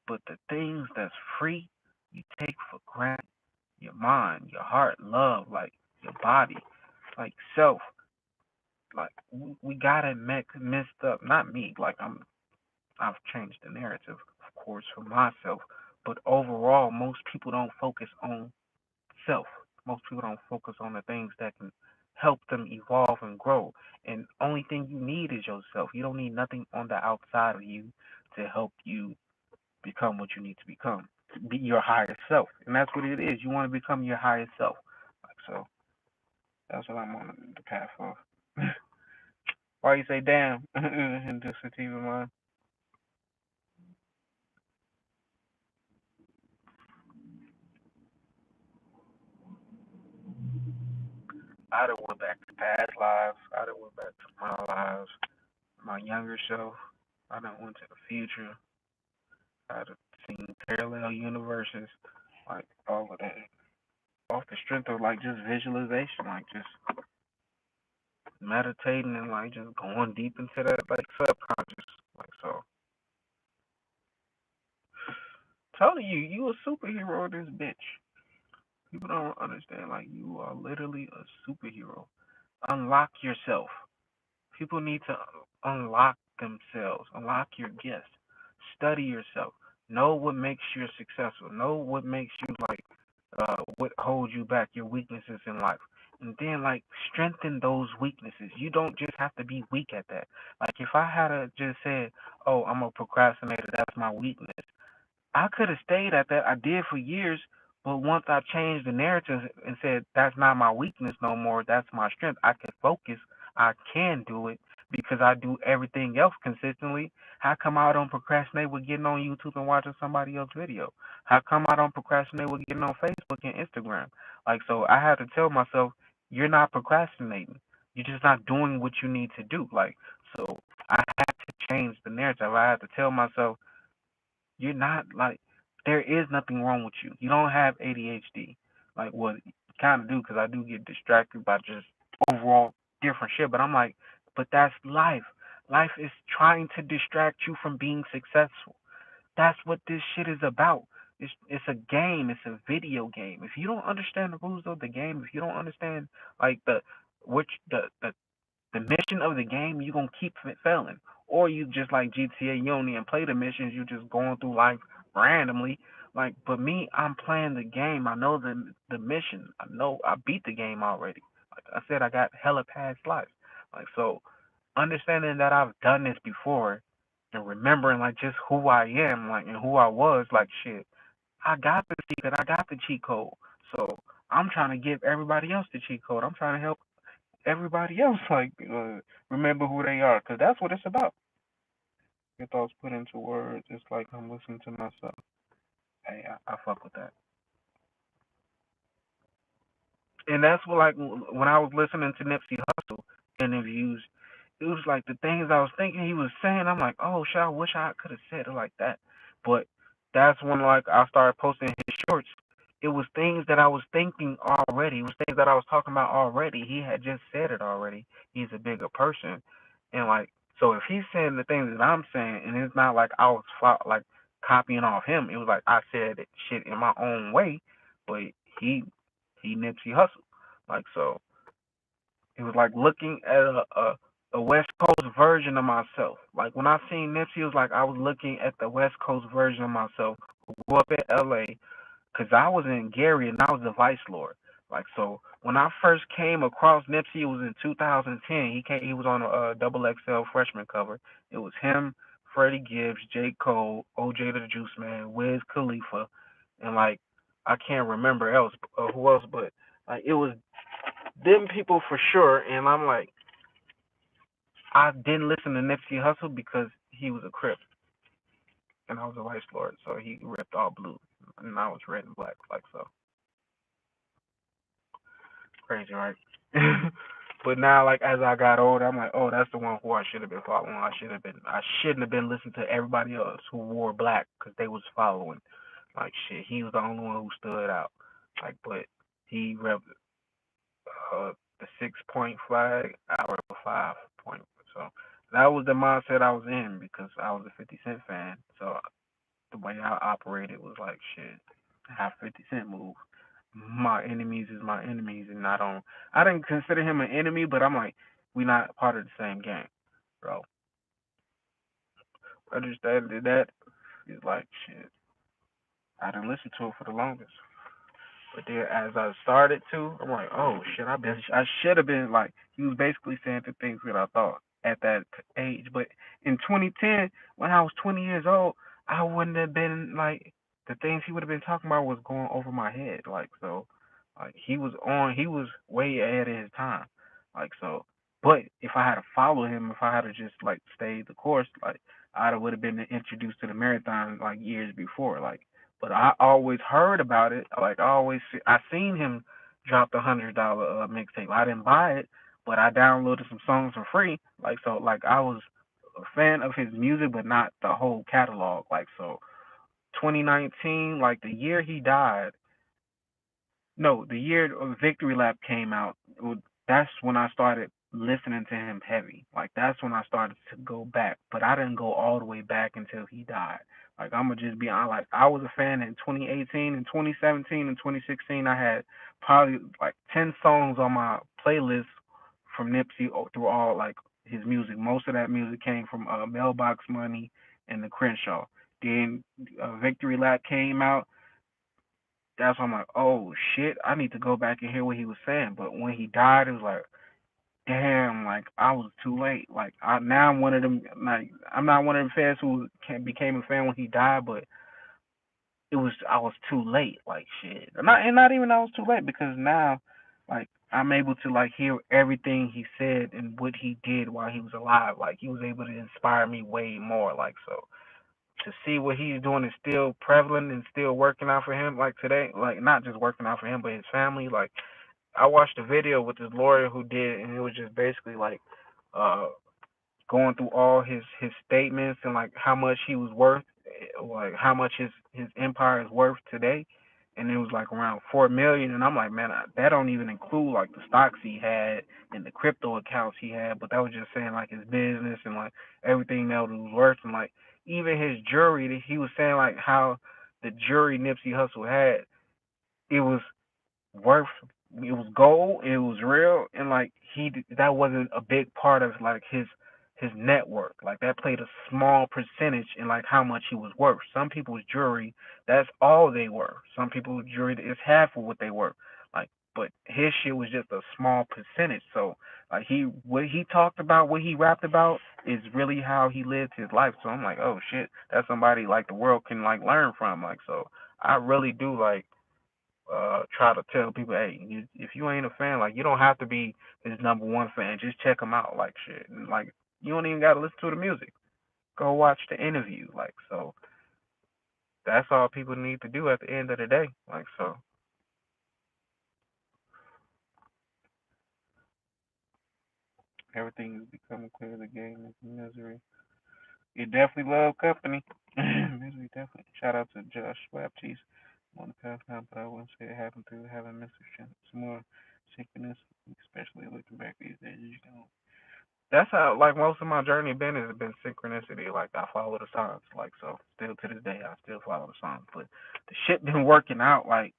But the things that's free, you take for granted. Your mind, your heart, love, like your body, like self. Like we got it messed up. Not me. Like I've changed the narrative, of course, for myself. But overall, most people don't focus on self. Most people don't focus on the things that can help them evolve and grow. And only thing you need is yourself. You don't need nothing on the outside of you to help you become what you need to become. Be your higher self. And that's what it is. You want to become your higher self. Like so that's what I'm on the path for. Why you say damn in this sativa mind? I'd have went back to past lives. I'd have went back to my lives, my younger self. I'd have went to the future. I'd have seen parallel universes, like all of that, off the strength of like just visualization, like just meditating and like just going deep into that like subconscious, like so. Telling you, you a superhero in this bitch. People don't understand. Like you are literally a superhero. Unlock yourself. People need to unlock themselves, unlock your gifts, study yourself, know what makes you successful, know what makes you like, what holds you back, your weaknesses in life, and then like strengthen those weaknesses. You don't just have to be weak at that. Like if I had a just said, "Oh, I'm a procrastinator. That's my weakness." I could have stayed at that. I did for years, but once I changed the narrative and said that's not my weakness no more, that's my strength. I can focus. I can do it because I do everything else consistently. How come I don't procrastinate with getting on YouTube and watching somebody else's video? How come I don't procrastinate with getting on Facebook and Instagram? Like so, I had to tell myself, you're not procrastinating. You're just not doing what you need to do. Like so, I had to change the narrative. I had to tell myself you're not like there is nothing wrong with you. You don't have ADHD. Like well, you kind of do because I do get distracted by just overall different shit. But I'm like, but that's life. Life is trying to distract you from being successful. That's what this shit is about. It's a game. It's a video game. If you don't understand the rules of the game, if you don't understand like the mission of the game, you gonna keep failing. Or you just like GTA, you don't even play the missions. You just going through life randomly. Like, but me, I'm playing the game. I know the mission. I know I beat the game already. Like I said, I got hella past lives. Like so, understanding that I've done this before, and remembering like just who I am, like and who I was, like shit. I got the secret. I got the cheat code. So I'm trying to give everybody else the cheat code. I'm trying to help everybody else like remember who they are because that's what it's about. Your thoughts put into words. It's like I'm listening to myself. Hey, I fuck with that. And that's what like when I was listening to Nipsey Hussle interviews, it was like the things I was thinking he was saying. I'm like, oh shit, I wish I could have said it like that. But that's when like I started posting his shorts it was things that I was thinking already. It was things that I was talking about already. He had just said it already. He's a bigger person, and like so, if he's saying the things that I'm saying, and it's not like I was like copying off him. It was like I said it shit in my own way, but he he Nipsey Hussle, like so. It was like looking at a West Coast version of myself. Like when I seen Nipsey, it was like I was looking at the West Coast version of myself who grew up in L.A. Because I was in Gary and I was the Vice Lord. Like so, when I first came across Nipsey, it was in 2010. He was on a double XL freshman cover. It was him, Freddie Gibbs, J. Cole, OJ the Juice Man, Wiz Khalifa, and like I can't remember else who else, but like it was them people for sure. And I'm like, I didn't listen to Nipsey Hussle because he was a Crip and I was a Vice Lord, so he ripped all blue and I was red and black, like so. Crazy, right? But now, like as I got older, I'm like, oh, that's the one who I should have been following. I shouldn't have been listening to everybody else who wore black because they was following. Like shit, he was the only one who stood out. Like, but he repped the 6 point flag. I rep a 5 point. So that was the mindset I was in because I was a 50 Cent fan. So the way I operated was like shit. Have 50 Cent move. My enemies is my enemies, and I didn't consider him an enemy, but I'm like, we not part of the same gang, bro. Understand that is like shit. I didn't listen to it for the longest, but then as I started to, I'm like, oh shit, I should have been like, he was basically saying the things that I thought at that age, but in 2010, when I was 20 years old, I wouldn't have been like the things he would have been talking about was going over my head, like so. Like he was way ahead of his time. Like so, but if I had to follow him, if I had to just like stay the course, like I would have been introduced to the marathon like years before. Like, but I always heard about it. Like I seen him drop the $100 mixtape. I didn't buy it, but I downloaded some songs for free. Like so, like I was a fan of his music, but not the whole catalog. Like so, 2019, like the year he died, no, the year Victory Lap came out, that's when I started listening to him heavy. Like that's when I started to go back, but I didn't go all the way back until he died. Like I'm gonna just be honest. Like I was a fan in 2018 and 2017 and 2016. I had probably like 10 songs on my playlist from Nipsey through all like his music. Most of that music came from Mailbox Money and the Crenshaw. Then Victory Lap came out, that's why I'm like, oh shit, I need to go back and hear what he was saying. But when he died, it was like, damn, like I was too late. Like now I'm one of them. Like I'm not one of them fans who became a fan when he died, but I was too late. Like shit, not even I was too late because now, like I'm able to like hear everything he said and what he did while he was alive. Like he was able to inspire me way more. Like so to see what he's doing is still prevalent and still working out for him like today, like not just working out for him but his family. Like I watched a video with this lawyer who did, and it was just basically like uh going through all his statements and like how much he was worth, like how much his empire is worth today, and it was like around 4 million. And I'm like, man, that don't even include like the stocks he had and the crypto accounts he had, but that was just saying like his business and like everything that was worth, and like even his jewelry. He was saying like how the jewelry Nipsey Hussle had, it was worth, it was gold, it was real, and like that wasn't a big part of like his network. Like that played a small percentage in like how much he was worth. Some people's jewelry, that's all they were. Some people's jewelry is half of what they were. Like, but his shit was just a small percentage. So like what he talked about, what he rapped about is really how he lived his life. So I'm like, oh shit, that's somebody like the world can like learn from. Like so I really do like try to tell people, hey, if you ain't a fan, like you don't have to be his number one fan. Just check him out, like shit. And, like you don't even got to listen to the music. Go watch the interview, like so. That's all people need to do at the end of the day, like so. Everything is becoming clear. The game is misery. You definitely love company. Misery definitely. Shout out to Josh Baptiste. On the path now, but I wouldn't say it happened through having some more synchronous, especially looking back these days. You know, that's how like most of my journey been has been synchronicity. Like I follow the signs. Like so, still to this day, I still follow the signs. But the shit been working out like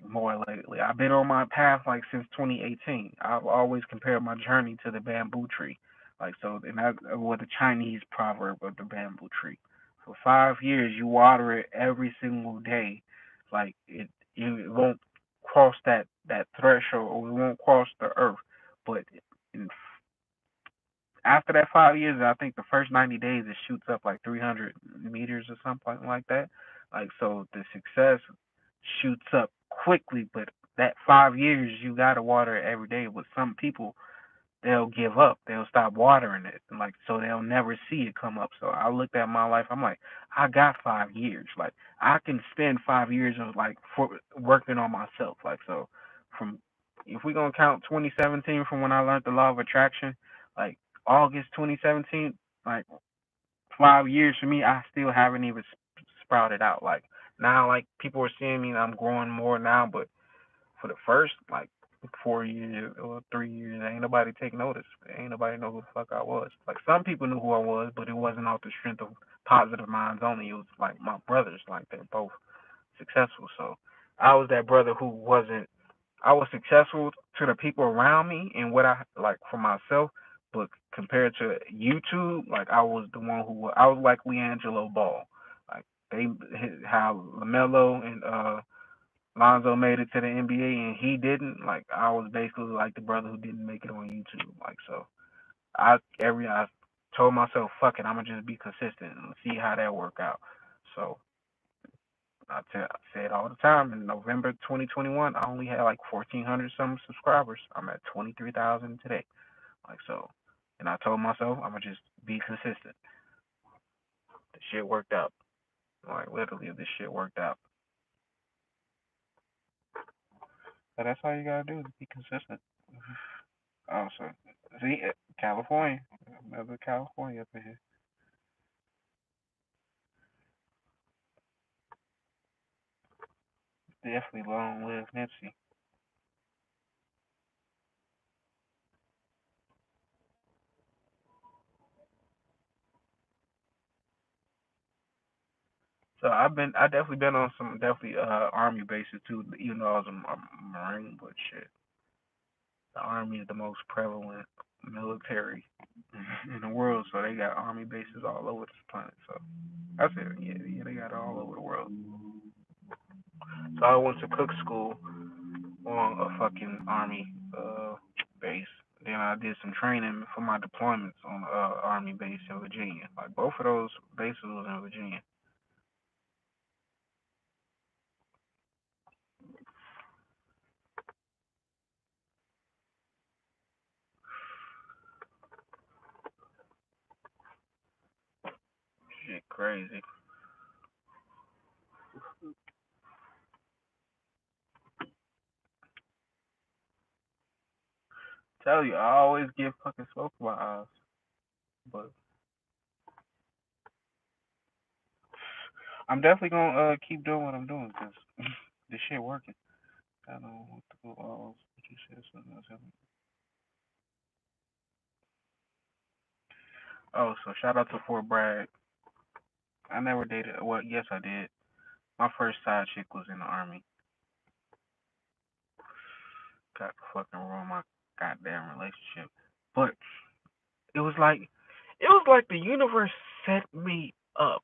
more lately. I've been on my path like since 2018. I've always compared my journey to the bamboo tree. Like so, and that was the Chinese proverb of the bamboo tree. For 5 years, you water it every single day. Like it won't cross that threshold, or it won't cross the earth. But in, after that 5 years, I think the first 90 days it shoots up like 300 meters or something like that. Like so, the success shoots up quickly, but that 5 years you gotta water it every day. With some people, they'll give up. They'll stop watering it, and like so they'll never see it come up. So I looked at my life. I'm like, I got 5 years. Like I can spend 5 years of like for working on myself. Like so, from if we gonna count 2017 from when I learned the law of attraction, like August 2017, like 5 years for me, I still haven't even sprouted out. Like now, like people are seeing me, and I'm growing more now, but for the first like 4 years or 3 years, ain't nobody take notice. Ain't nobody know who the fuck I was. Like some people knew who I was, but it wasn't off the strength of positive minds only. It was like my brothers, like they're both successful. So I was that brother who wasn't. I was successful to the people around me and what I like for myself, but compared to YouTube, like I was the one who I was like LiAngelo Ball. Like they how Lamelo and Lonzo made it to the NBA and he didn't. Like I was basically like the brother who didn't make it on YouTube. Like so, I told myself, fuck it, I'm gonna just be consistent and see how that work out. So I say it all the time. In November 2021, I only had like 1,400 some subscribers. I'm at 23,000 today. Like so, and I told myself I'm gonna just be consistent. The shit worked out. Like literally, this shit worked out. So that's all you gotta do is be consistent. Oh, so see, California, another California up in here. Definitely long live Nipsey. So I definitely been on some definitely army bases too. Even though I was a marine, but shit, the army is the most prevalent military in the world. So they got army bases all over this planet. So that's it. Yeah, they got it all over the world. So I went to cook school on a fucking army base. Then I did some training for my deployments on army base in Virginia. Like both of those bases was in Virginia. Shit, crazy. Tell you, I always give fucking smoke to my eyes, but I'm definitely gonna keep doing what I'm doing because this shit working. I don't know what to go. Oh, what you said something else. Oh, so shout out to Fort Bragg. I never dated. Well, yes, I did. My first side chick was in the army. Got to fucking ruin my goddamn relationship. But it was like, the universe set me up.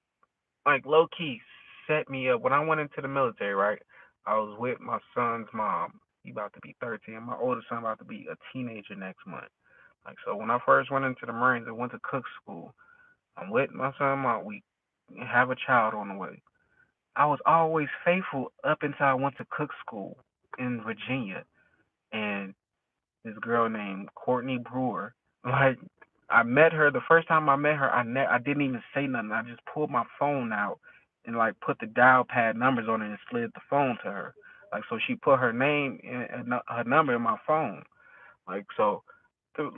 Like low key set me up. When I went into the military, right? I was with my son's mom. He about to be 13. My oldest son about to be a teenager next month. Like so, when I first went into the Marines, I went to cook school. I'm with my son mom. We have a child on the way. I was always faithful up until I went to cook school in Virginia, and this girl named Courtney Brewer. Like I met her the first time I met her. I didn't even say nothing. I just pulled my phone out and like put the dial pad numbers on it and slid the phone to her. Like so, she put her name and her number in my phone. Like so,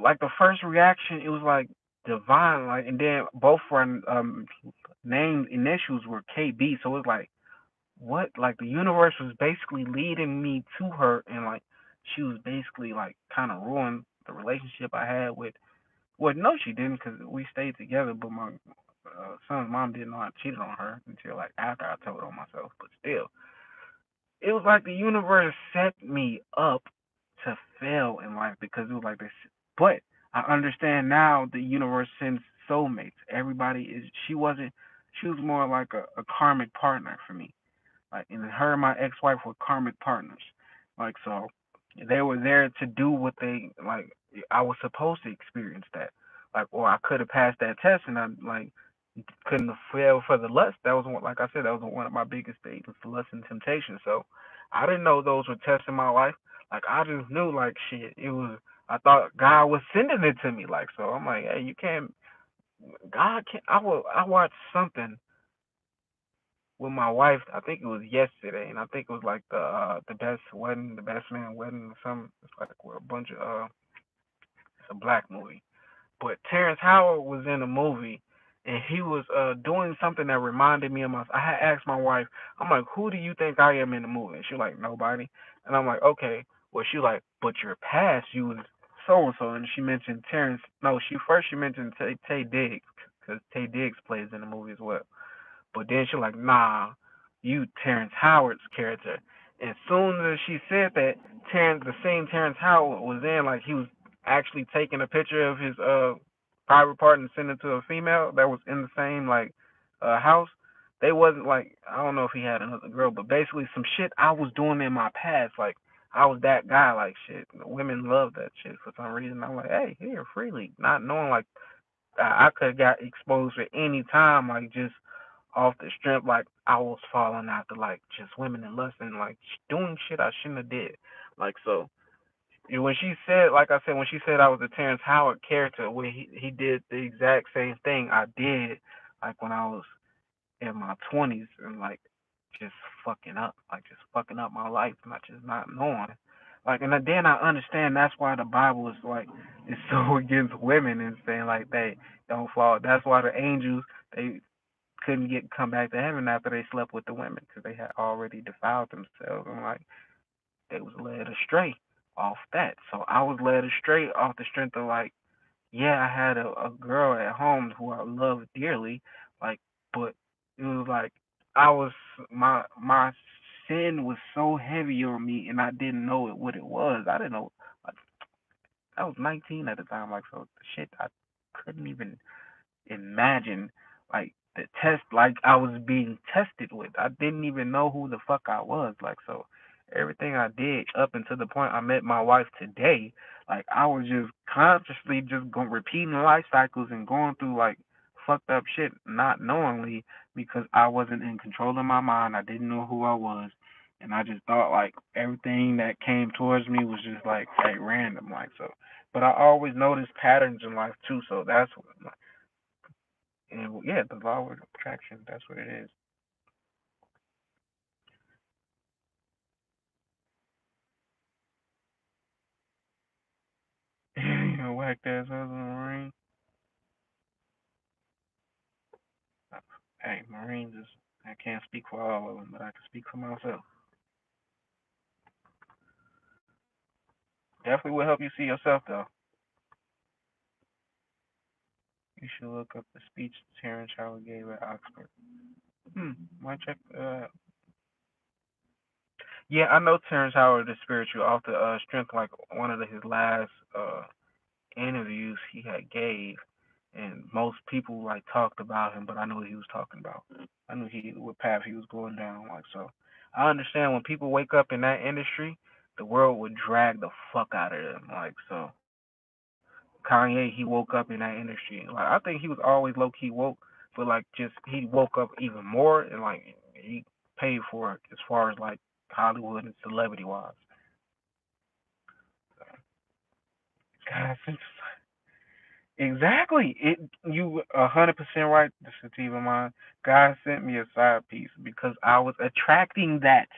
like the first reaction, it was like divine. Like and then both our names initials were KB, so it was like what, like, the universe was basically leading me to her, and like she was basically like kind of ruined the relationship I had with. Well, no, she didn't, because we stayed together. But my son's mom didn't know I cheated on her until like after I told on myself. But still, it was like the universe set me up to fail in life because it was like this. But I understand now the universe sends soulmates. Everybody is. She wasn't. She was more like a karmic partner for me. Like, and her and my ex-wife were karmic partners. Like, so they were there to do what they like. I was supposed to experience that. Like, or I could have passed that test, and I like couldn't have failed for the lust. That was one, like I said, that was one of my biggest things, was the lust and temptation. So I didn't know those were tests in my life. Like, I just knew, like, shit. It was. I thought God was sending it to me. Like, so I'm like, hey, you can't. God can't. I watched something with my wife. I think it was yesterday, and I think it was like the best wedding, the best man wedding, or some. It's like a bunch of it's a black movie. But Terrence Howard was in the movie, and he was doing something that reminded me of my. I had asked my wife, I'm like, who do you think I am in the movie? And she was like, nobody. And I'm like, okay. Well, she like, but your past, you was so and so, and she mentioned Terrence. No, she mentioned Tay Diggs, because Tay Diggs plays in the movie as well. But then she like, nah, you Terrence Howard's character. And soon as she said that, the same Terrence Howard was in, like, he was actually taking a picture of his private part and sending it to a female that was in the same like house. They wasn't like, I don't know if he had another girl, but basically some shit I was doing in my past, like I was that guy, like shit. Women love that shit for some reason. I'm like, hey, here freely, not knowing like I could have got exposed at any time, like just off the strength, like I was falling after like just women and lust and like doing shit I shouldn't have did. Like, so when she said, like I said, when she said I was a Terrence Howard character, when he did the exact same thing I did, like when I was in my 20s, and like just fucking up my life, not just not knowing. Like, and then I understand that's why the Bible is like, it's so against women and saying like they don't fall. That's why the angels, they couldn't get come back to heaven after they slept with the women, because they had already defiled themselves, and like they was led astray off that. So I was led astray off the strength of like, yeah, I had a girl at home who I loved dearly, like, but it was like I was my sin was so heavy on me, and I didn't know what it was. I didn't know. Like, I was 19 at the time, like, so shit, I couldn't even imagine like the test, like I was being tested with. I didn't even know who the fuck I was. Like, so everything I did up until the point I met my wife today, like I was just consciously just going repeating life cycles and going through like fucked up shit, not knowingly, because I wasn't in control of my mind. I didn't know who I was. And I just thought like everything that came towards me was just like random, like, so. But I always noticed patterns in life too, so that's what, and yeah, the law of attraction, that's what it is. You know, whack ass husband Marine. Hey, Marines is, I can't speak for all of them, but I can speak for myself. Definitely will help you see yourself, though. You should look up the speech Terrence Howard gave at Oxford. Might check. Yeah, I know Terrence Howard is spiritual off the strength like one of his last interviews he had gave, and most people like talked about him, but I knew what he was talking about. I knew he what path he was going down. Like, so, I understand when people wake up in that industry, the world would drag the fuck out of them. Like, so, Kanye, he woke up in that industry. Like, I think he was always low key woke, but like just he woke up even more, and like he paid for it as far as like Hollywood and celebrity wise. God, exactly. It you 100% right, Sativa Mind. God sent me a side piece because I was attracting that.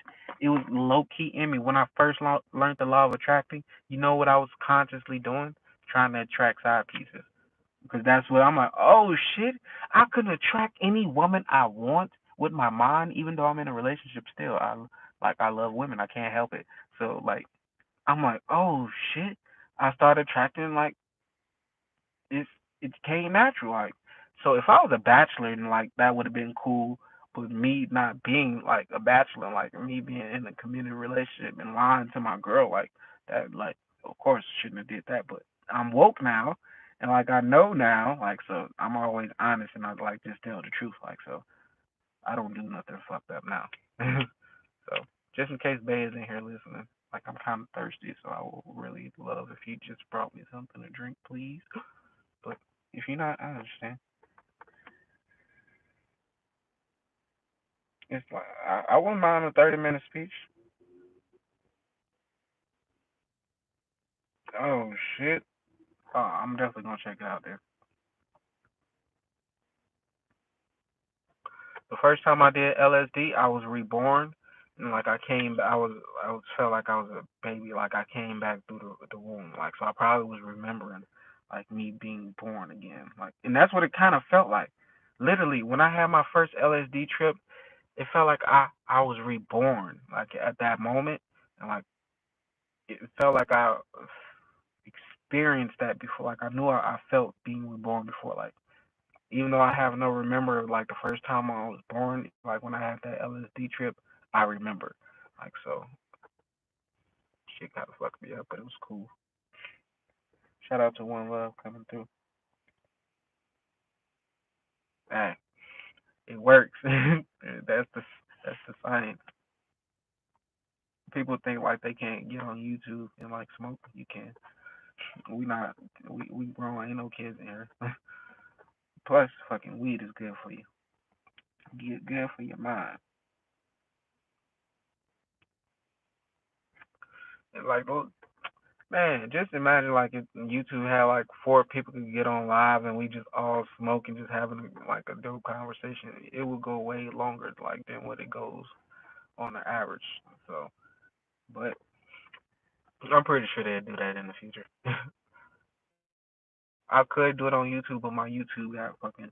It was low key in me when I first learned the law of attracting. You know what I was consciously doing? Trying to attract side pieces, because that's what I'm like. Oh shit! I can attract any woman I want with my mind, even though I'm in a relationship still, I love women. I can't help it. So like I'm like, oh shit. I started attracting like it's it came natural. Like, so if I was a bachelor, and like that would have been cool. But me not being like a bachelor, like me being in a committed relationship and lying to my girl, like that, like of course shouldn't have did that. But I'm woke now, and like I know now, like so I'm always honest and I like just tell the truth, like so I don't do nothing fucked up now. So just in case Bay is in here listening, like I'm kind of thirsty, so I will really love if you just brought me something to drink, please. But if you're not, I understand. It's like I wouldn't mind a 30-minute speech. Oh shit! Oh, I'm definitely gonna check it out there. The first time I did LSD, I was reborn, and like I was felt like I was a baby. Like I came back through the womb. Like so, I probably was remembering like me being born again. Like, and that's what it kind of felt like. Literally, when I had my first LSD trip, it felt like I was reborn. Like at that moment, and like it felt like I experienced that before. Like I knew I felt being reborn before. Like even though I have no remember like the first time I was born, like when I had that LSD trip, I remember. Like so, shit kind of fucked me up, but it was cool. Shout out to One Love coming through. Hey, it works. That's the science. People think like they can't get on YouTube and like smoke. You can. We not. We grown. Ain't no kids in here. Plus, fucking weed is good for you. Good for your mind. And like those man, just imagine like if YouTube had like four people could get on live and we just all smoking, just having like a dope conversation. It would go way longer like than what it goes on the average. So, but I'm pretty sure they'd do that in the future. I could do it on YouTube, but my YouTube got fucking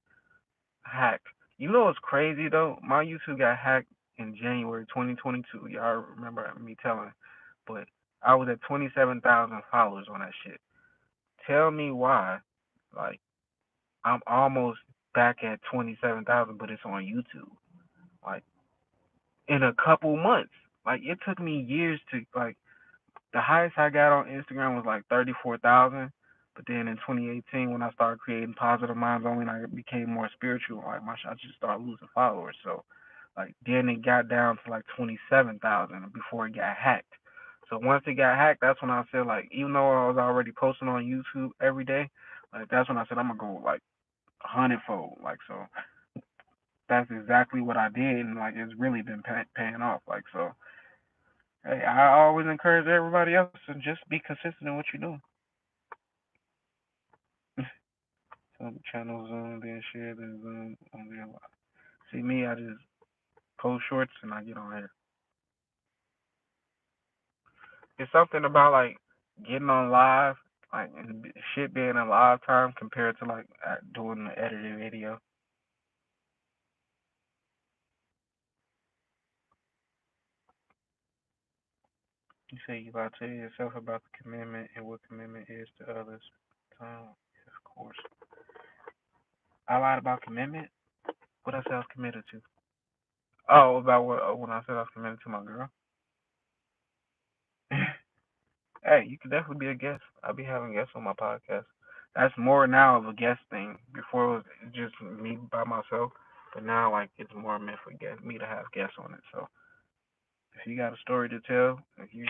hacked. You know what's crazy though? My YouTube got hacked in January 2022. Y'all remember me telling, but I was at 27,000 followers on that shit. Tell me why. Like I'm almost back at 27,000, but it's on YouTube. Like in a couple months. Like it took me years to like the highest I got on Instagram was like 34,000. But then in 2018, when I started creating Positive Minds Only, and I became more spiritual, like I just started losing followers. So, like then it got down to like 27,000 before it got hacked. So once it got hacked, that's when I said like, even though I was already posting on YouTube every day, like that's when I said I'm gonna go like a hundredfold. Like so, that's exactly what I did, and like it's really been paying off. Like so, hey, I always encourage everybody else to just be consistent in what you're doing. Some channels Zoom, then share, then Zoom, on there. See me, I just post shorts and I get on here. It's something about like getting on live, like and shit being in live time compared to like doing the edited video. You say you lie to yourself about the commitment and what commitment is to others. Of course. I lied about commitment. What I said I was committed to. Oh, about what when I said I was committed to my girl. Hey, you could definitely be a guest. I'll be having guests on my podcast. That's more now of a guest thing. Before it was just me by myself, but now like it's more meant for me to have guests on it. So if you got a story to tell, if you've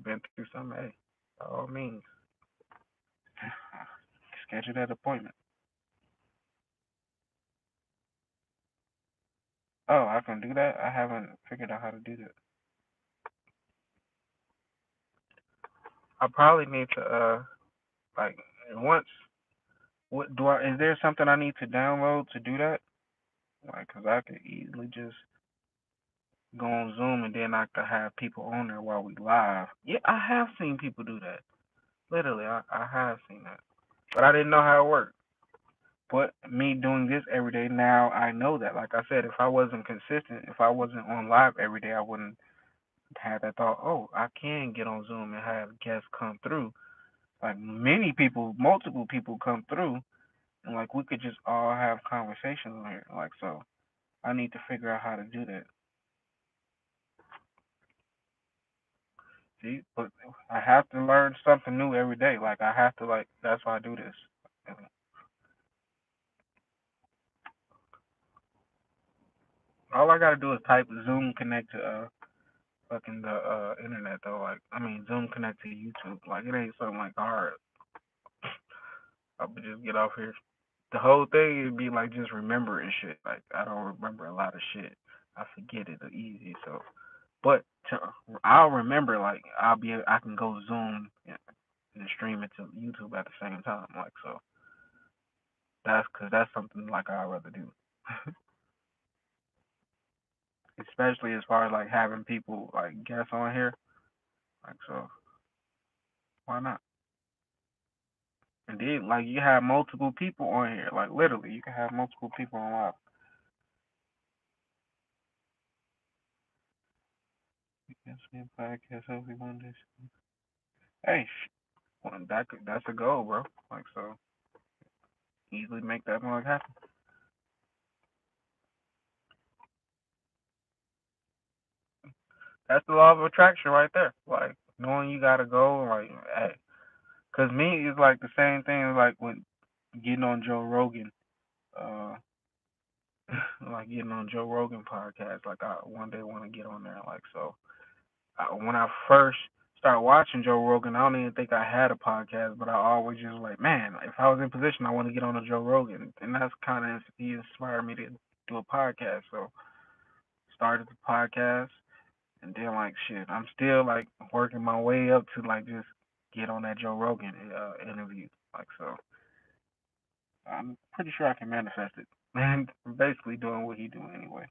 been through something, hey, by all means, schedule that appointment. Oh, I can do that. I haven't figured out how to do that. I probably need to like once. What do I? Is there something I need to download to do that? Like, cause I could easily just go on Zoom and then I could have people on there while we live. Yeah, I have seen people do that. Literally, I have seen that, but I didn't know how it worked. But me doing this every day now, I know that. Like I said, if I wasn't consistent, if I wasn't on live every day, I wouldn't have that thought. Oh, I can get on Zoom and have guests come through. Like many people, multiple people come through, and like we could just all have conversations on here. Like so, I need to figure out how to do that. See, but I have to learn something new every day. Like I have to like that's why I do this. All I gotta do is type Zoom connect to fucking the internet though. Like I mean Zoom connect to YouTube. Like it ain't something like hard. I would just get off here. The whole thing would be like just remembering shit. Like I don't remember a lot of shit. I forget it easy. So, but to, I'll remember. Like I can go Zoom and stream it to YouTube at the same time. Like so, that's because that's something like I'd rather do. Especially as far as like having people like guests on here. Like so, why not? And then like you have multiple people on here. Like literally, you can have multiple people on live. Yes, man, podcast hopefully one day. Hey, well, that's a goal, bro. Like so, easily make that mug happen. That's the law of attraction right there. Like knowing you gotta go, like, hey, cause me is like the same thing as like when getting on Joe Rogan, uh, like getting on Joe Rogan podcast. Like I one day want to get on there. Like so, when I first started watching Joe Rogan, I don't even think I had a podcast, but I always just like, man, if I was in position, I want to get on a Joe Rogan, and that's kind of he inspired me to do a podcast. So started the podcast, and then like shit, I'm still like working my way up to like just get on that Joe Rogan interview. Like so, I'm pretty sure I can manifest it. And I'm basically doing what he doing anyway.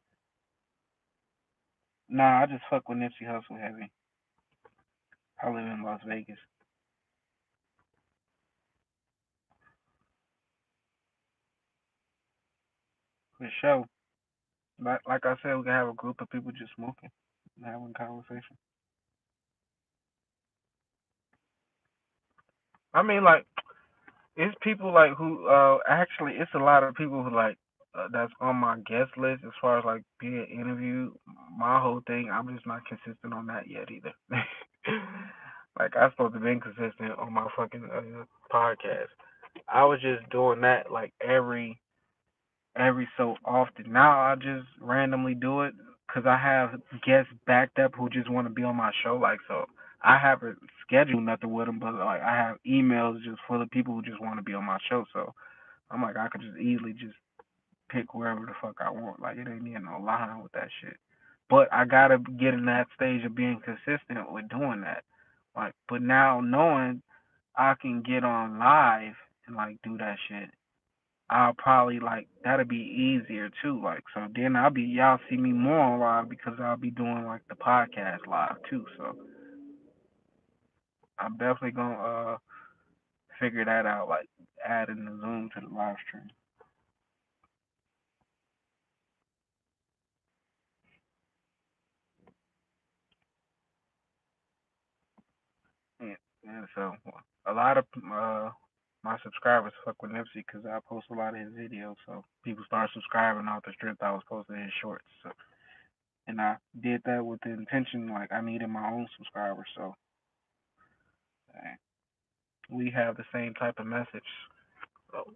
Nah, I just fuck with Nipsey Hussle heavy. I live in Las Vegas for sure. Like I said, we can have a group of people just smoking and having conversation. I mean, like it's people like who actually it's a lot of people who like that's on my guest list as far as like being interviewed. My whole thing, I'm just not consistent on that yet either. Like I'm supposed to be consistent on my fucking podcast. I was just doing that like every so often. Now I just randomly do it because I have guests backed up who just want to be on my show. Like so, I haven't scheduled nothing with them, but like I have emails just full of people who just want to be on my show. So I'm like I could just easily just pick whoever the fuck I want. Like it ain't even no line with that shit. But I gotta get in that stage of being consistent with doing that. Like, but now knowing I can get on live and like do that shit, I'll probably like that'll be easier too. Like so then y'all see me more on live because I'll be doing like the podcast live too. So I'm definitely gonna figure that out, like adding the Zoom to the live stream. And, and so a lot of my subscribers fuck with Nipsey because I post a lot of his videos. So people start subscribing off the strength I was posting his shorts. So and I did that with the intention like I needed my own subscribers. So we have the same type of message. So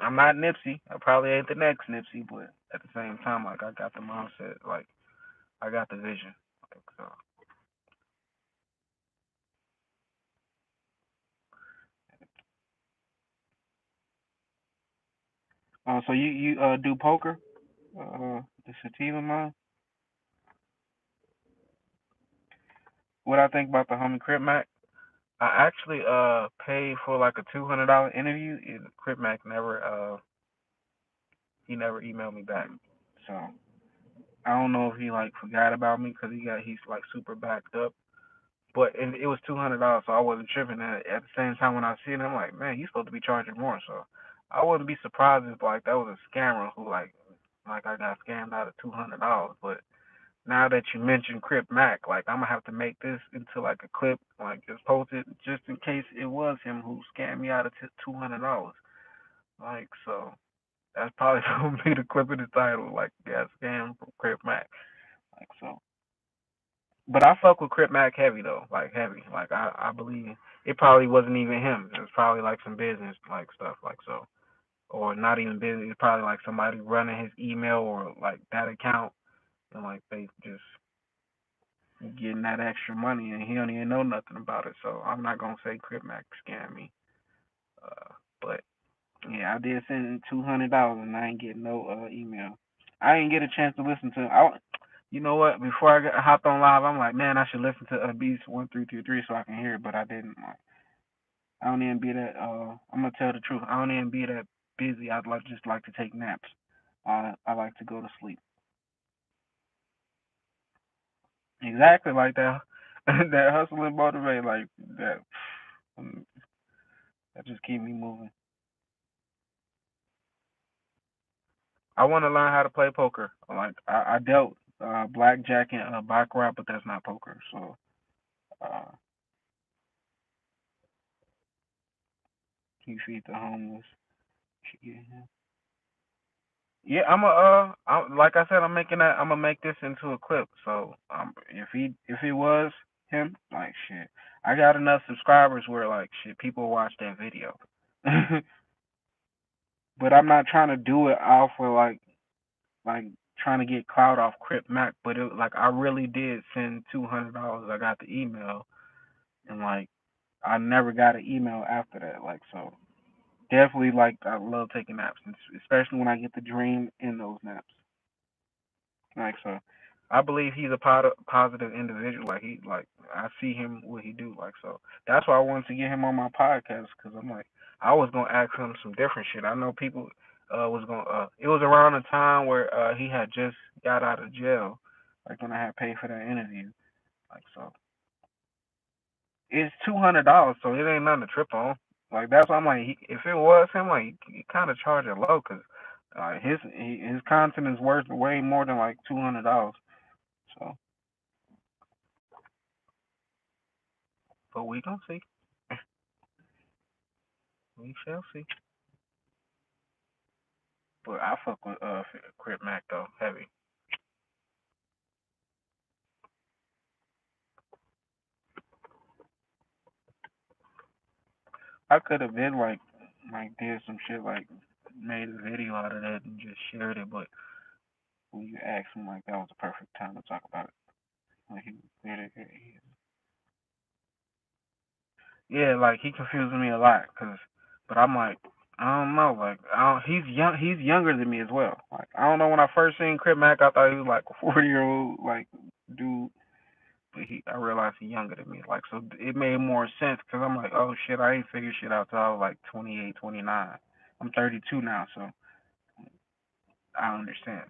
I'm not Nipsey. I probably ain't the next Nipsey, but at the same time, like I got the mindset, like I got the vision. Like, so, so you do poker? The sativa mine. What I think about the homie Crip Mac? I actually paid for like a $200 interview, and Crip Mac never he never emailed me back. So I don't know if he like forgot about me because he's like super backed up. But and it was $200, so I wasn't tripping. At the same time, when I see it, I'm like, man, he's supposed to be charging more. So I wouldn't be surprised if like that was a scammer who like I got scammed out of $200. But now that you mentioned Crip Mac, like I'm gonna have to make this into like a clip, like just post it just in case it was him who scammed me out of $200. Like so, that's probably gonna be the clip of the title, like got scammed from Crip Mac. Like so, but I fuck with Crip Mac heavy though, like heavy. Like I believe it probably wasn't even him. It was probably like some business like stuff, like so, or not even business. It's probably like somebody running his email or like that account, and like they just getting that extra money, and he don't even know nothing about it. So I'm not gonna say Crip Mac scammed me. But yeah, I did send $200 and I ain't getting no email. I didn't get a chance to listen to. You know what? Before hopped on live, I'm like, man, I should listen to Beast 1323 so I can hear it, but I didn't. Like, I don't even be that. I'm gonna tell the truth. I don't even be that busy. I'd like just like to take naps. I like to go to sleep. Exactly like that. That hustle and motivate like that. um, That just keep me moving. I want to learn how to play poker. Like I dealt blackjack and baccarat, but that's not poker. So uh, he feed the homeless. Yeah, like I said, I'm making that. I'm gonna make this into a clip. So if he was him, like shit, I got enough subscribers where like shit, people watch that video. But I'm not trying to do it off of like trying to get clout off Crip Mac. But like I really did send $200. I got the email, and like I never got an email after that. Like so, definitely like I love taking naps, especially when I get the dream in those naps. Like so, I believe he's a positive individual. Like I see him what he do. Like so, that's why I wanted to get him on my podcast because I'm like I was gonna ask him some different shit. I know people was gonna. It was around the time where he had just got out of jail. Like when I had paid for that interview. Like so, it's $200, so it ain't nothing to trip on. Like that's why I'm like, if it was him, like he kind of charge it low because his content is worth way more than like $200. So, but we gonna see. We shall see. But I fuck with Crip Mac though, heavy. I could have been like did some shit like made a video out of that and just shared it, but when you asked him like that was the perfect time to talk about it. Like he did it. Yeah, like he confuses me a lot, but I'm like, I don't know, like he's young, he's younger than me as well. Like I don't know, when I first seen Crip Mac, I thought he was like a 40-year-old like dude, but I realized he's younger than me. Like so, it made more sense because I'm like, oh shit, I ain't figured shit out till I was like 28, 29. I'm 32 now, so I understand.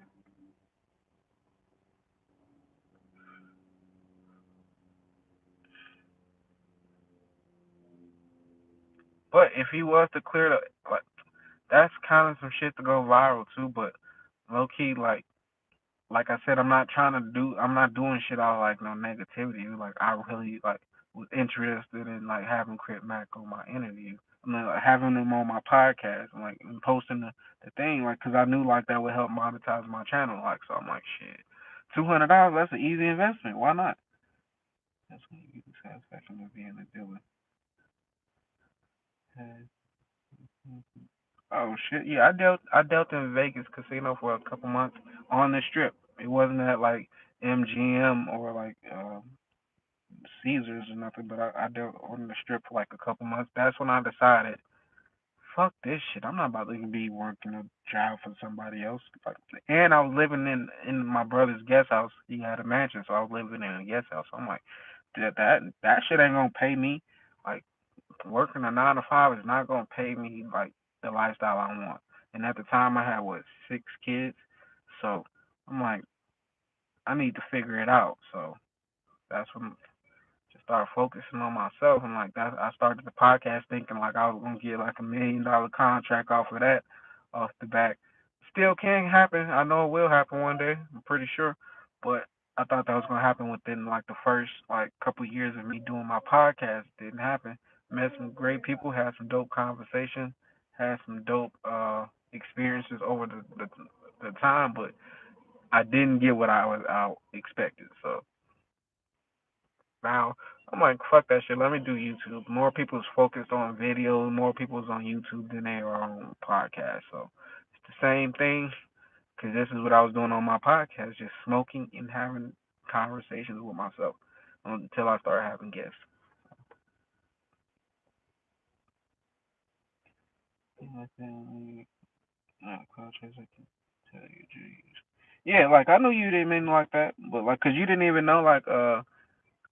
But if he was to clear the like, that's kind of some shit to go viral too. But low key, like I said, I'm not doing shit out of like no negativity. Like I really like was interested in like having Crip Mac on my interview. I mean, like, having him on my podcast and like and posting the thing, like, cause I knew like that would help monetize my channel. Like, so I'm like, shit, $200, that's an easy investment. Why not? That's when you get the satisfaction of being a dealer. Oh shit, yeah, I dealt in Vegas casino for a couple months on the strip. It wasn't at like MGM or like Caesars or nothing, but I dealt on the strip for like a couple months. That's when I decided, fuck this shit. I'm not about to be working a job for somebody else. Like, and I was living in my brother's guest house. He had a mansion, so I was living in a guest house. So I'm like, that shit ain't gonna pay me. Like working a 9 to 5 is not gonna pay me like the lifestyle I want. And at the time, I had what 6 kids, so I'm like, I need to figure it out. So that's what start focusing on myself. And like that, I started the podcast thinking like I was gonna get like $1 million contract off of that, off the back. Still can happen. I know it will happen one day. I'm pretty sure, but I thought that was gonna happen within like the first like couple years of me doing my podcast. Didn't happen. Met some great people, had some dope conversations, had some dope experiences over the time, but I didn't get what I expected. So now I'm like, fuck that shit. Let me do YouTube. More people's focused on video. More people's on YouTube than they are on podcasts. So it's the same thing. Cause this is what I was doing on my podcast, just smoking and having conversations with myself until I started having guests. Yeah, like I knew you didn't mean like that, but like, cause you didn't even know like I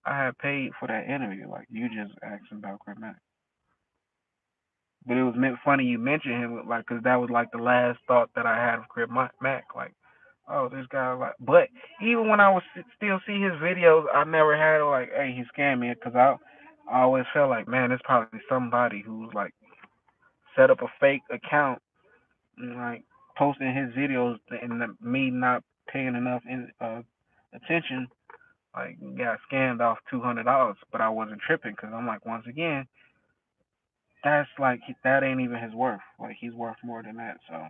had paid for that interview. Like you just asked about Chris Mack. But it was meant funny you mentioned him, like, cause that was like the last thought that I had of Chris Mack. Like, oh, this guy, like, but even when I was still see his videos, I never had like, hey, he scammed me, cause I always felt like, man, it's probably somebody who's like set up a fake account and like posting his videos and me not paying enough attention, like got scammed off $200, but I wasn't tripping because I'm like, once again, that's like that ain't even his worth. Like he's worth more than that. So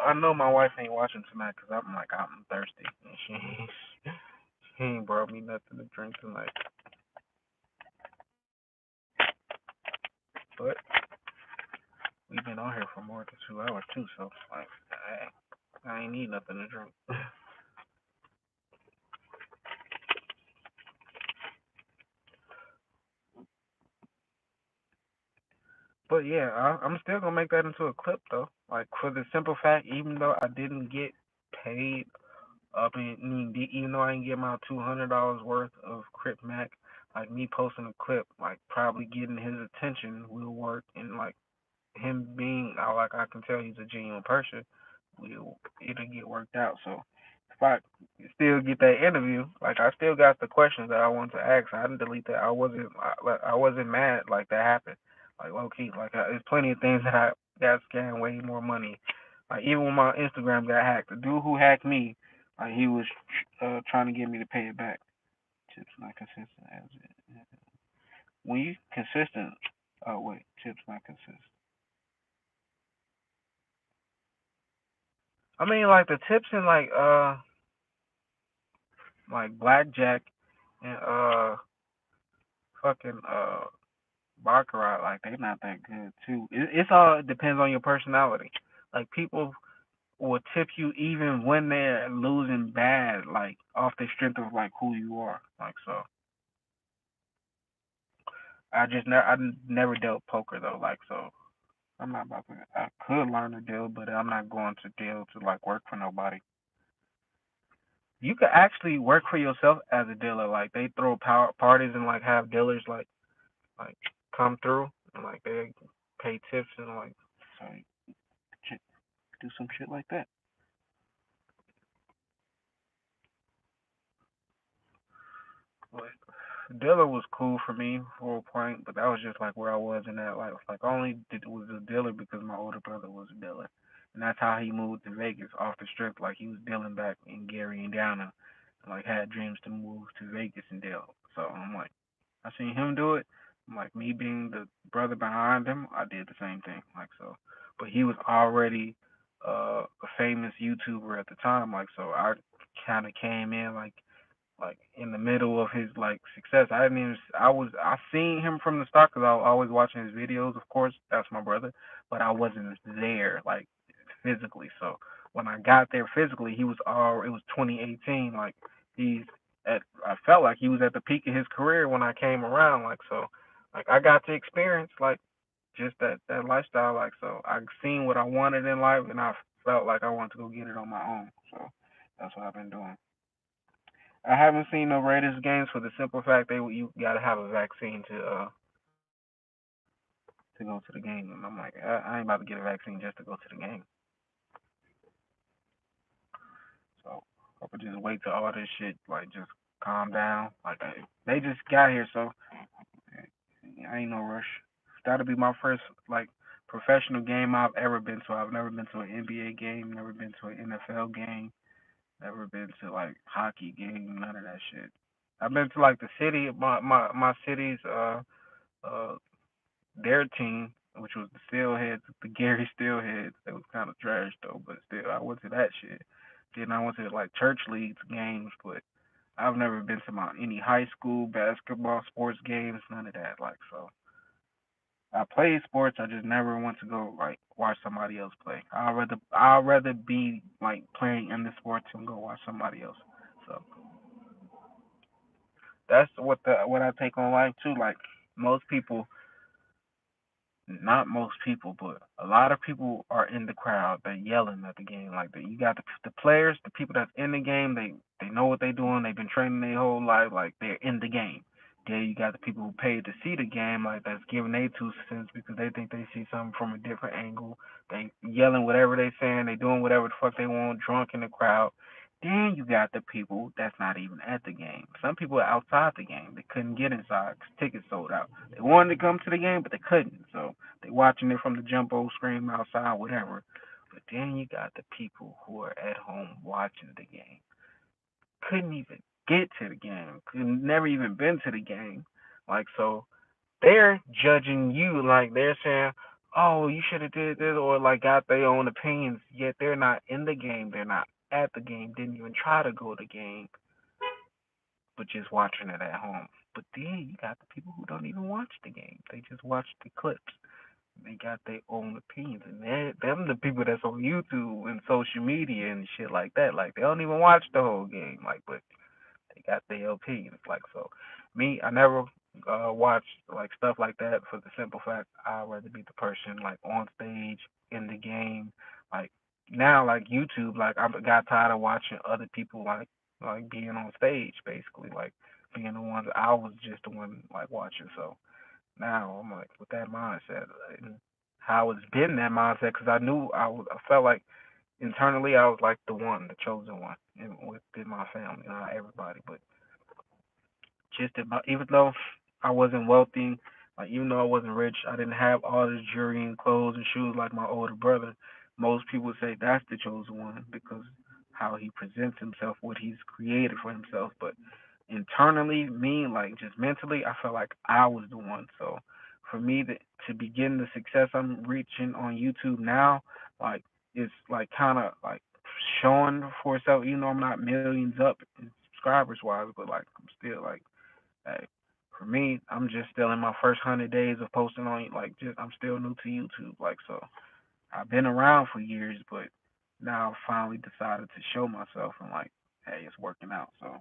I know my wife ain't watching tonight because I'm like I'm thirsty and she ain't brought me nothing to drink tonight. But we've been on here for more than 2 hours too, so like I ain't need nothing to drink. But yeah, I'm still gonna make that into a clip though. Like for the simple fact, even though I didn't get paid up in, even though I didn't get my $200 worth of Crip Mac, like me posting a clip, like probably getting his attention will work, and like him being like I can tell he's a genuine person, it'll get worked out. So if I still get that interview, like I still got the questions that I wanted to ask. I didn't delete that. I wasn't mad like that happened. Like low key, like there's plenty of things that I got scammed way more money. Like even when my Instagram got hacked, the dude who hacked me, like he was trying to get me to pay it back. Tips not consistent as it. When you consistent, oh wait, tips not consistent. I mean, like the tips in like blackjack and fucking baccarat, like they not that good too. It's all it depends on your personality. Like people will tip you even when they're losing bad, like off the strength of like who you are. Like so, I never dealt poker though. Like so, I'm not about to. I could learn to deal, but I'm not going to deal to like work for nobody. You could actually work for yourself as a dealer. Like they throw power parties and like have dealers like come through and like they pay tips and like so do some shit like that. But dealer was cool for me for a point, but that was just like where I was in that life. Like I only did was a dealer because my older brother was a dealer, and that's how he moved to Vegas off the strip. Like he was dealing back in Gary, Indiana, and like had dreams to move to Vegas and deal. So I'm like, I seen him do it. I'm like me being the brother behind him, I did the same thing. Like so, but he was already a famous YouTuber at the time. Like so, I kind of came in like in the middle of his like success. I didn't even. I seen him from the start because I was always watching his videos. Of course, that's my brother, but I wasn't there like physically. So when I got there physically, he was all. It was 2018. Like he's at. I felt like he was at the peak of his career when I came around. Like so, like I got to experience like just that lifestyle. Like so, I seen what I wanted in life, and I felt like I wanted to go get it on my own. So that's what I've been doing. I haven't seen no Raiders games for the simple fact you gotta have a vaccine to go to the game, and I'm like, I ain't about to get a vaccine just to go to the game. So I could just wait till all this shit like just calm down. Like they just got here, so I ain't no rush. That'll be my first like professional game I've ever been to. I've never been to an NBA game, never been to an NFL game, never been to like hockey game, none of that shit. I've been to like the city, my city's uh their team, which was the Steelheads, the Gary Steelheads. It was kind of trash though, but still, I went to that shit. Then I went to like church leagues games, but I've never been to my any high school basketball sports games, none of that. Like so, I played sports. I just never want to go like watch somebody else play. I'd rather be like playing in the sports and go watch somebody else. So that's what I take on life too. Like most people, not most people, but a lot of people are in the crowd. They're yelling at the game. Like you got the players, the people that's in the game. They know what they're doing. They've been training their whole life. Like they're in the game. Then you got the people who paid to see the game, like that's giving their 2 cents because they think they see something from a different angle. They yelling whatever they saying. They doing whatever the fuck they want, drunk in the crowd. Then you got the people that's not even at the game. Some people are outside the game. They couldn't get inside because tickets sold out. They wanted to come to the game, but they couldn't. So they watching it from the jumbo screen outside, whatever. But then you got the people who are at home watching the game. Couldn't even get to the game. Could never even been to the game. Like so they're judging you like they're saying, "Oh, you should have did this," or like got their own opinions. Yet they're not in the game. They're not at the game. Didn't even try to go to the game, but just watching it at home. But then you got the people who don't even watch the game. They just watch the clips. They got their own opinions, and them the people that's on YouTube and social media and shit like that. Like they don't even watch the whole game. Like, but they got their opinions. Like so, me, I never watch like stuff like that for the simple fact I'd rather be the person like on stage in the game. Like now, like YouTube, like I got tired of watching other people like being on stage, basically like being the ones I was just the one like watching. So now I'm like with that mindset and how it's been that mindset because I knew I felt like internally I was like the one, the chosen one, and within my family, not everybody, but just about. Even though I wasn't wealthy, like even though I wasn't rich, I didn't have all the jewelry and clothes and shoes like my older brother. Most people say that's the chosen one because how he presents himself, what he's created for himself. But internally, me, like just mentally, I felt like I was the one. So for me to begin the success I'm reaching on YouTube now, like it's like kind of like showing for itself. You know, I'm not millions up in subscribers wise, but like I'm still like, hey, for me, I'm just still in my first 100 days of posting on like just I'm still new to YouTube. Like so, I've been around for years, but now I finally decided to show myself and like, hey, it's working out. So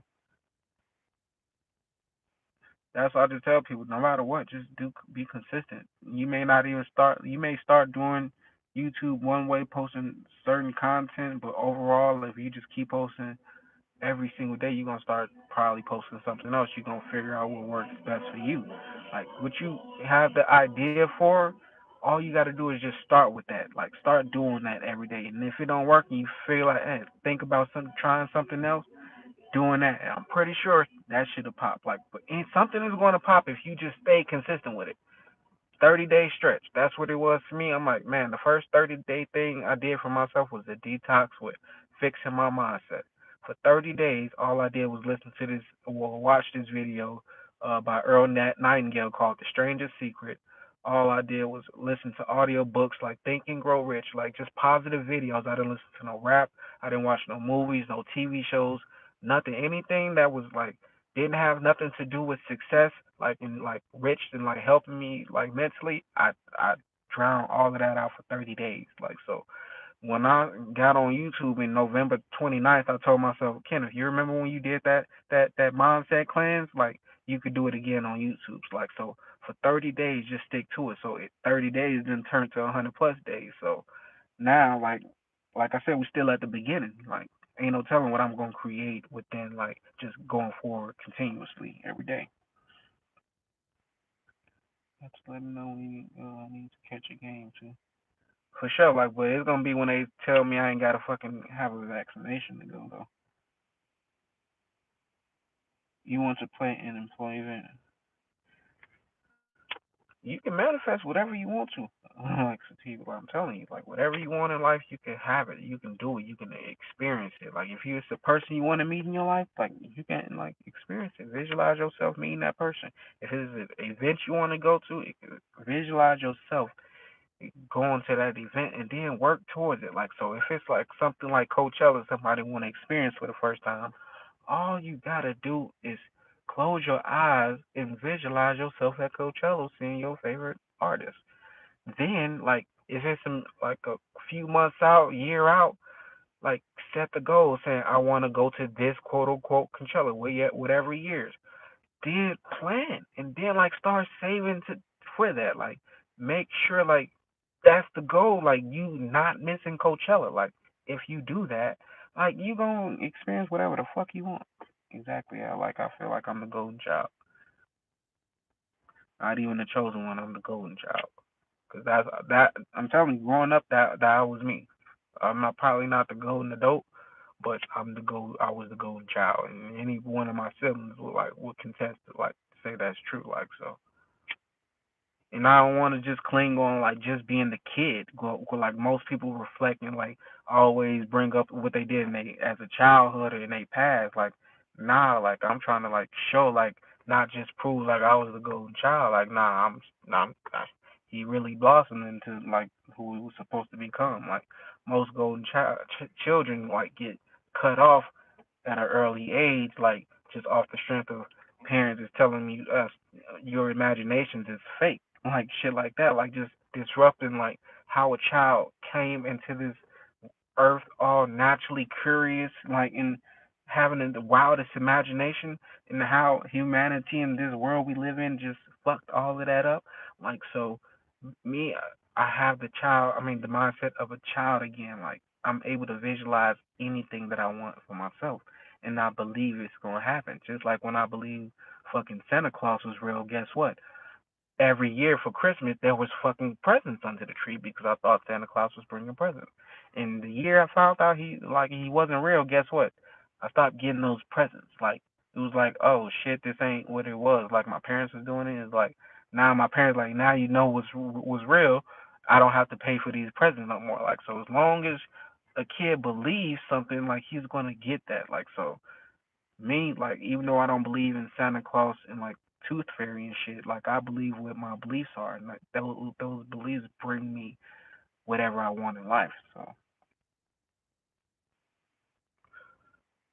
that's why I just tell people, no matter what, just do be consistent. You may not even start. You may start doing YouTube one way, posting certain content, but overall, if you just keep posting every single day, you're gonna start probably posting something else. You're gonna figure out what works best for you. Like what you have the idea for, all you gotta do is just start with that. Like start doing that every day. And if it don't work and you feel like, hey, think about some trying something else, doing that. And I'm pretty sure that should have popped. Like, but something is going to pop if you just stay consistent with it. 30-day stretch. That's what it was for me. I'm like, man, the first 30-day thing I did for myself was a detox with fixing my mindset. For 30 days, all I did was listen to this, well, watch this video by Earl Nightingale called The Strangest Secret. All I did was listen to audio books like Think and Grow Rich, like just positive videos. I didn't listen to no rap. I didn't watch no movies, no TV shows, nothing. Anything that was like didn't have nothing to do with success, like and like rich and like helping me like mentally, I drowned all of that out for 30 days. Like so when I got on YouTube in November 29th, I told myself, Kenneth, you remember when you did that mindset cleanse? Like you could do it again on YouTube. Like so for 30 days just stick to it. So 30 days then turned to 100 plus days. So now like I said, we're still at the beginning. Like ain't no telling what I'm gonna create within like just going forward continuously every day. Have to let me know when you need to catch a game too. For sure, like, but it's gonna be when they tell me I ain't gotta fucking have a vaccination to go though. You want to play an employee event? You can manifest whatever you want to. Like Sativa, I'm telling you, like whatever you want in life, you can have it. You can do it. You can experience it. Like if it's the person you want to meet in your life, like you can like experience it. Visualize yourself meeting that person. If it's an event you want to go to, visualize yourself going to that event and then work towards it. Like so, if it's like something like Coachella, somebody want to experience for the first time, all you gotta do is close your eyes and visualize yourself at Coachella seeing your favorite artist. Then, like, if it's like a few months out, year out, like set the goal saying I want to go to this quote unquote Coachella, whatever years. Then plan and then like start saving to for that. Like make sure like that's the goal. Like you not missing Coachella. Like if you do that, like you gonna experience whatever the fuck you want. Exactly. I feel like I'm the golden child. Not even the chosen one. I'm the golden child. Cause that I'm telling you, growing up that was me. I'm not probably not the golden adult, but I was the golden child, and any one of my siblings would contest to like say that's true. Like so, and I don't want to just cling on like just being the kid. Like most people reflect and like always bring up what they did in they as a childhood or in their past. Like nah, like I'm trying to like show like not just prove like I was the golden child. Like nah, he really blossomed into like who he was supposed to become. Like most children like get cut off at an early age, like just off the strength of parents is telling you your imaginations is fake, like shit like that, like just disrupting like how a child came into this earth all naturally curious, like in having the wildest imagination, and how humanity in this world we live in just fucked all of that up. Like so, me, I have the mindset of a child again. Like I'm able to visualize anything that I want for myself, and I believe it's gonna happen. Just like when I believe fucking Santa Claus was real. Guess what? Every year for Christmas there was fucking presents under the tree because I thought Santa Claus was bringing presents. And the year I found out he wasn't real, guess what? I stopped getting those presents. Like it was like, oh shit, this ain't what it was. Like my parents was doing it. It's like now my parents like now you know what's was real. I don't have to pay for these presents no more. Like so, as long as a kid believes something, like he's gonna get that. Like so, me, like, even though I don't believe in Santa Claus and like Tooth Fairy and shit, like I believe what my beliefs are, and like those beliefs bring me whatever I want in life. So,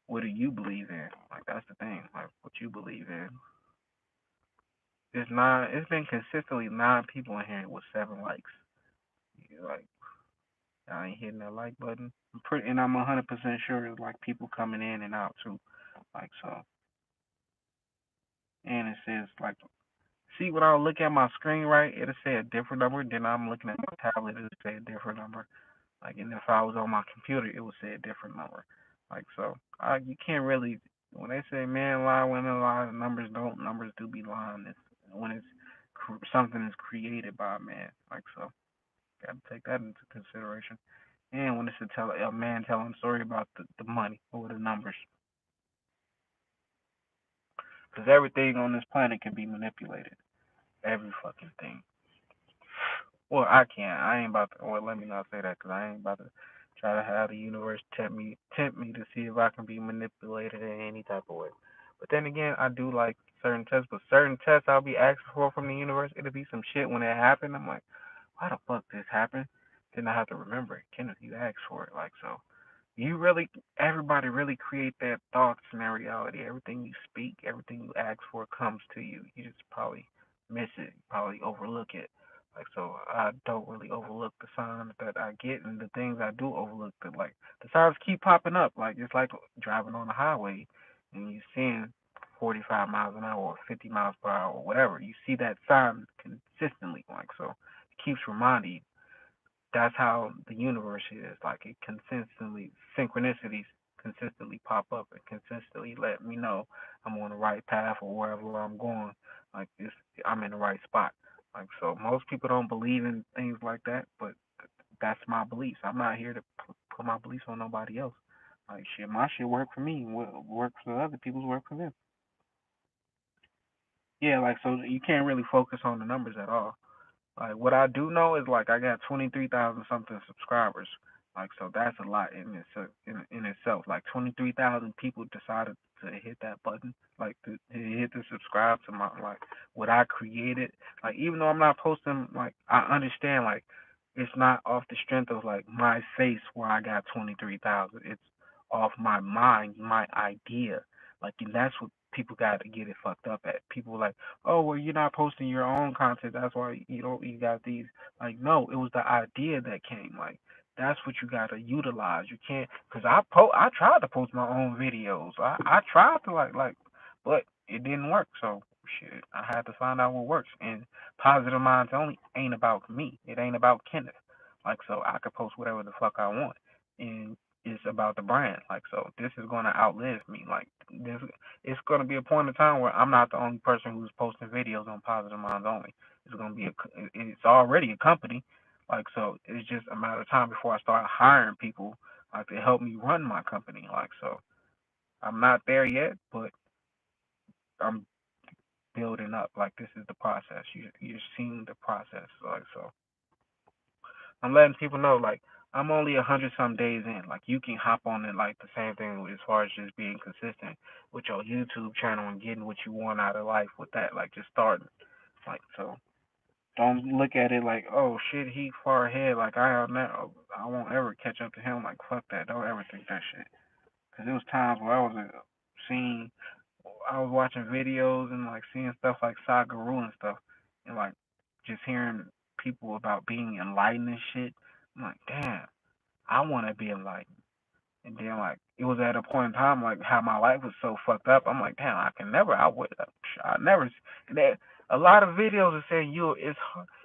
what do you believe in? Like that's the thing. Like what you believe in. It's nine. It's been consistently 9 people in here with 7 likes. Like I ain't hitting that like button. And I'm 100% sure it's like people coming in and out too. Like so, and it says like see, when I look at my screen, right, it'll say a different number. Then I'm looking at my tablet, it'll say a different number. Like, and if I was on my computer, it would say a different number. Like, so you can't really. When they say man lie, women lie, numbers don't. Numbers do be lying. It's when something is created by a man. Like, so gotta take that into consideration. And when it's a man telling a story about the money or the numbers, because everything on this planet can be manipulated. Every fucking thing. Well, I can't. I ain't about to. Well, let me not say that because I ain't about to try to have the universe tempt me to see if I can be manipulated in any type of way. But then again, I do like certain tests. But certain tests I'll be asking for from the universe, it'll be some shit when it happened. I'm like, why the fuck this happened? Then I have to remember it. Kenneth, you asked for it. Like so, everybody really create their thoughts in their reality. Everything you speak, everything you ask for comes to you. You just probably miss it, probably overlook it. Like so, I don't really overlook the signs that I get, and the things I do overlook. That like the signs keep popping up. Like it's like driving on the highway, and you seeing 45 miles an hour or 50 miles per hour or whatever. You see that sign consistently. Like so, it keeps reminding you that's how the universe is. Like it consistently synchronicities consistently pop up and consistently let me know I'm on the right path or wherever I'm going. Like this, I'm in the right spot. Like so, most people don't believe in things like that, but that's my beliefs. I'm not here to put my beliefs on nobody else. Like shit, my shit work for me. What works for other people's work for them. Yeah, like so you can't really focus on the numbers at all. Like what I do know is like I got 23,000 something subscribers. Like so that's a lot in itself. Like 23,000 people decided to hit that button, like to hit the subscribe to my like what I created. Like even though I'm not posting, like I understand like it's not off the strength of like my face where I got 23,000. It's off my mind, my idea. Like and that's what people got to get it fucked up at. People like, oh well, you're not posting your own content, that's why you got these. Like no, it was the idea that came. Like that's what you got to utilize. You can't, because I tried to post my own videos. I tried to but it didn't work. So shit, I had to find out what works. And Positive Minds Only ain't about me. It ain't about Kenneth. Like so I could post whatever the fuck I want. And it's about the brand. Like so this is gonna outlive me. Like this, it's going to be a point in time where I'm not the only person who's posting videos on Positive Minds Only. It's going to be it's already a company, like so. It's just a matter of time before I start hiring people like to help me run my company, like so. I'm not there yet, but I'm building up. Like this is the process. You're seeing the process, like so. I'm letting people know like I'm only 100 some days in. Like you can hop on it like the same thing as far as just being consistent with your YouTube channel and getting what you want out of life with that. Like just starting. Like so. Don't look at it like, oh shit, he far ahead. Like I won't ever catch up to him. Like fuck that. Don't ever think that shit. Cause there was times where I was seeing, I was watching videos and like seeing stuff like Sagaru and stuff, and like just hearing people about being enlightened and shit. I'm like, damn, I want to be enlightened. And then like it was at a point in time like how my life was so fucked up. I'm like, damn, I can never. I never. That a lot of videos are saying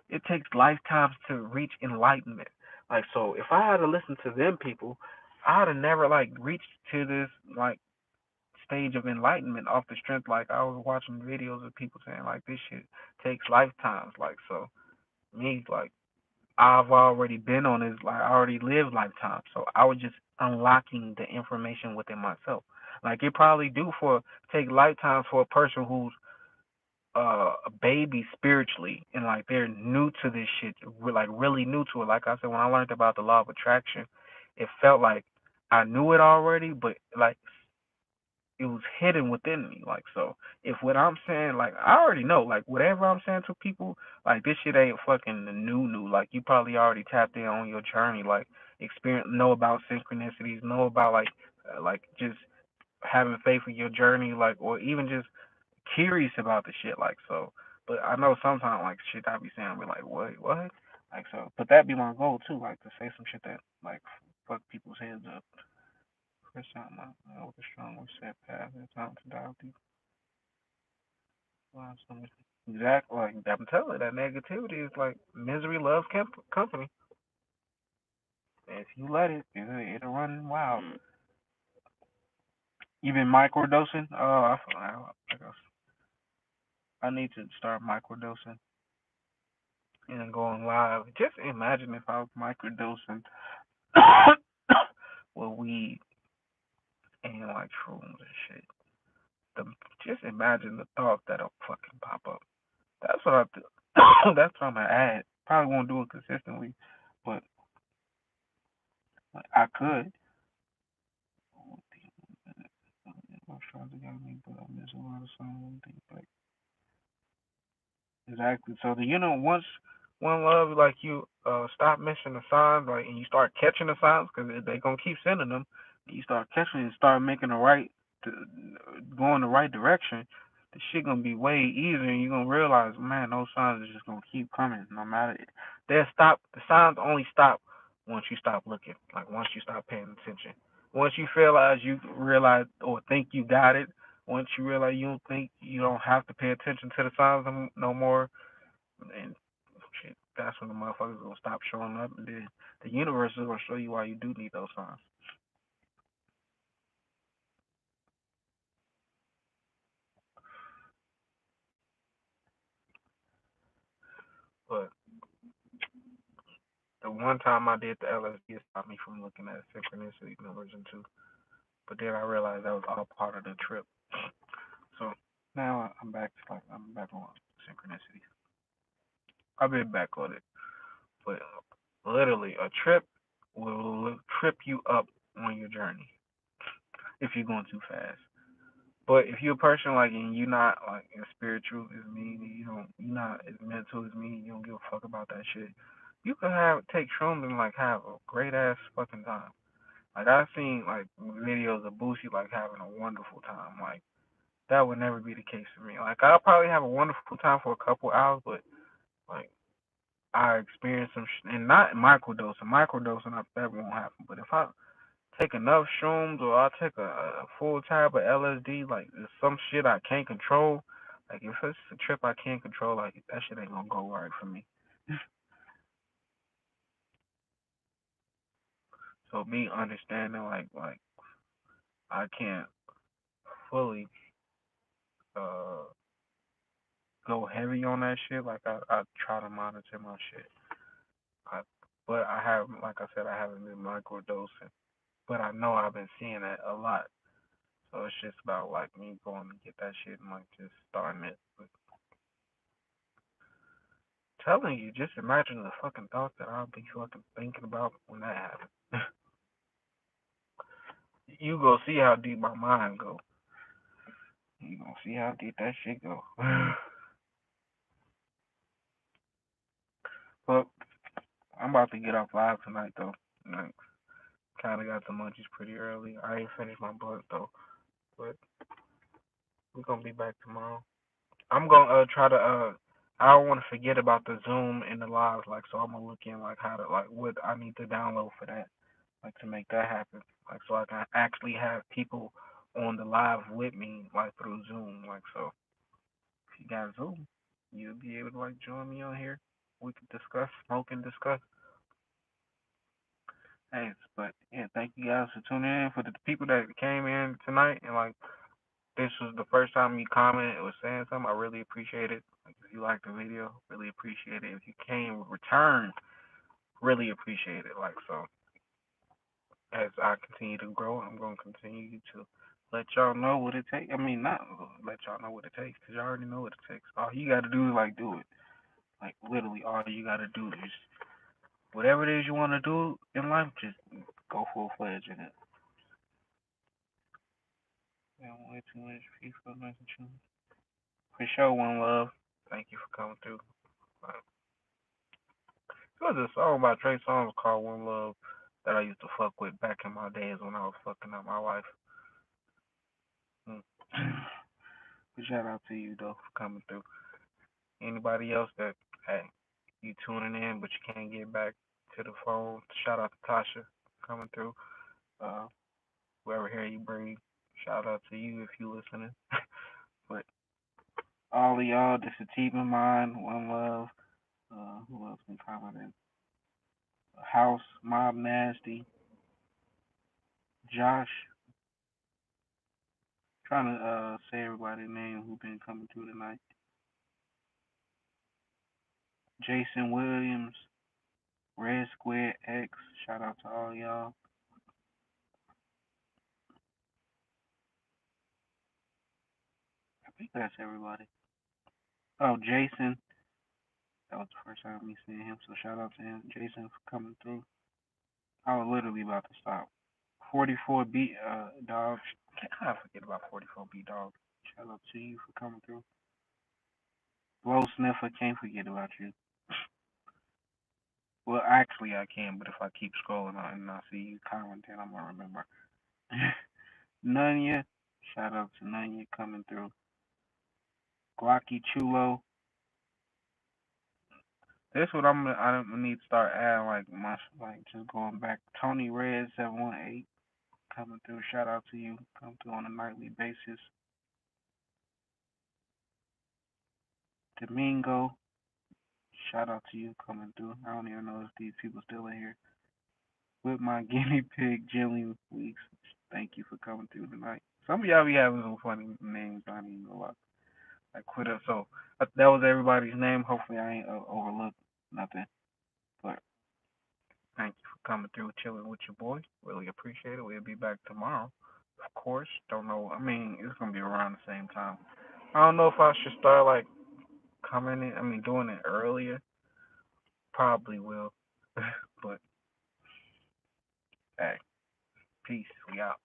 it takes lifetimes to reach enlightenment. Like so, if I had to listen to them people, I'd have never like reached to this like stage of enlightenment off the strength. Like I was watching videos of people saying like this shit takes lifetimes. Like so, me like I've already been on this, like I already lived lifetime, so I was just unlocking the information within myself. Like it probably do for take lifetimes for a person who's a baby spiritually and like they're new to this shit, like really new to it. Like I said, when I learned about the law of attraction, it felt like I knew it already, but like it was hidden within me. Like so, if what I'm saying, like I already know, like whatever I'm saying to people, like this shit ain't fucking new. Like you probably already tapped in on your journey, like experience, know about synchronicities, know about like just having faith in your journey, like or even just curious about the shit, like so. But I know sometimes like shit I be saying, I be like, what? Like so, but that be my goal too, like to say some shit that like fuck people's heads up. Chris out my with a strong set path. It's time to dive deep. Exactly. Like I'm telling you, that negativity is like misery loves company. If you let it, it'll run wild. You been microdosing? Oh, I need to start microdosing and going live. Just imagine if I was microdosing with weed and like shrooms and shit. The, just imagine the thoughts that'll fucking pop up. That's what I do. That's what I'm gonna add. Probably won't do it consistently, but like, I could. Exactly. So the once one love like you stop missing the signs like and you start catching the signs because they gonna keep sending them. You start catching and start making the right to going the right direction. The shit gonna be way easier and you're gonna realize, man, those signs are just gonna keep coming no matter. They'll stop. The signs only stop once you stop looking. Like once you stop paying attention. Once you realize or think you got it, once you realize you don't think you don't have to pay attention to the signs no more, and shit, that's when the motherfuckers gonna stop showing up, and then the universe is gonna show you why you do need those signs. But the one time I did the LSD, it stopped me from looking at synchronicity numbers and two. But then I realized that was all part of the trip. So now I'm back on synchronicity. I've been back on it, but literally a trip will trip you up on your journey if you're going too fast. But if you're a person like and you're not like as spiritual as me, you're not as mental as me, you don't give a fuck about that shit. You can take shrooms and like have a great ass fucking time. Like I've seen like videos of Boosie like having a wonderful time. Like that would never be the case for me. Like I'll probably have a wonderful time for a couple hours, but like I experience some and not microdosing. Microdosing that won't happen. But if I take enough shrooms or I take a full tab of LSD, like there's some shit I can't control. Like if it's a trip I can't control, like that shit ain't gonna go right for me. So me understanding like I can't fully uh go heavy on that shit. Like I try to monitor my shit. I, but I have, like I said, I haven't been microdosing. But I know I've been seeing it a lot. So it's just about like me going to get that shit and like just starting it. But telling you, just imagine the fucking thoughts that I'll be fucking thinking about when that happens. You go see how deep my mind go. You gonna see how deep that shit go. But I'm about to get off live tonight though. Like, kind of got the munchies pretty early. I ain't finished my blunt though, but we're gonna be back tomorrow. I'm gonna try to I don't want to forget about the Zoom and the lives, like so I'm gonna look in like how to like what I need to download for that, like to make that happen, like so I can actually have people on the live with me like through Zoom, like so if you got Zoom, you'll be able to like join me on here. We can discuss, smoke and discuss. Hey, but yeah, thank you guys for tuning in. For the people that came in tonight and like this was the first time you commented or saying something, I really appreciate it. Like, if you liked the video, really appreciate it. If you came return, really appreciate it. Like so, as I continue to grow, I'm gonna continue to let y'all know what it takes. I mean, not let y'all know what it takes, cause y'all already know what it takes. All you gotta do is like do it. Like literally, all you gotta do is whatever it is you wanna do in life, just go full fledged in it. Yeah, way too much peaceful messaging. For sure, one love. Thank you for coming through. There was a song by Trey Songz called One Love that I used to fuck with back in my days when I was fucking up my life. Mm. But shout out to you though for coming through. Anybody else that hey, you tuning in but you can't get back to the phone, shout out to Tasha coming through. Uh whoever here you bring, shout out to you if you listening. But all of y'all, this is Team in Mind, One Love, who else been commenting? House, Mob Nasty, Josh, trying to say everybody's name who been coming through tonight. Jason Williams, Red Square X, shout out to all y'all. I think that's everybody. Oh, Jason, that was the first time me seeing him, so shout out to him, Jason, for coming through. I was literally about to stop. 44 B dog. How I forget about 44 B dog? Shout out to you for coming through. Blow Sniffer, can't forget about you. Well, actually, I can, but if I keep scrolling on and I see you commenting, I'm gonna remember. Nunya, shout out to Nunya coming through. Glocky Chulo. This what I need to start adding like just going back. Tony Red 718 coming through. Shout out to you. Come through on a nightly basis. Domingo. Shout out to you coming through. I don't even know if these people still in here. With my guinea pig Jilly Weeks. Thank you for coming through tonight. Some of y'all be having some funny names. I don't even know what. I quit up. So that was everybody's name. Hopefully, I ain't overlooked nothing. But thank you for coming through, chilling with your boy. Really appreciate it. We'll be back tomorrow. Of course, don't know. I mean, it's gonna be around the same time. I don't know if I should start like coming in. I mean, doing it earlier. Probably will. But hey, peace. We out.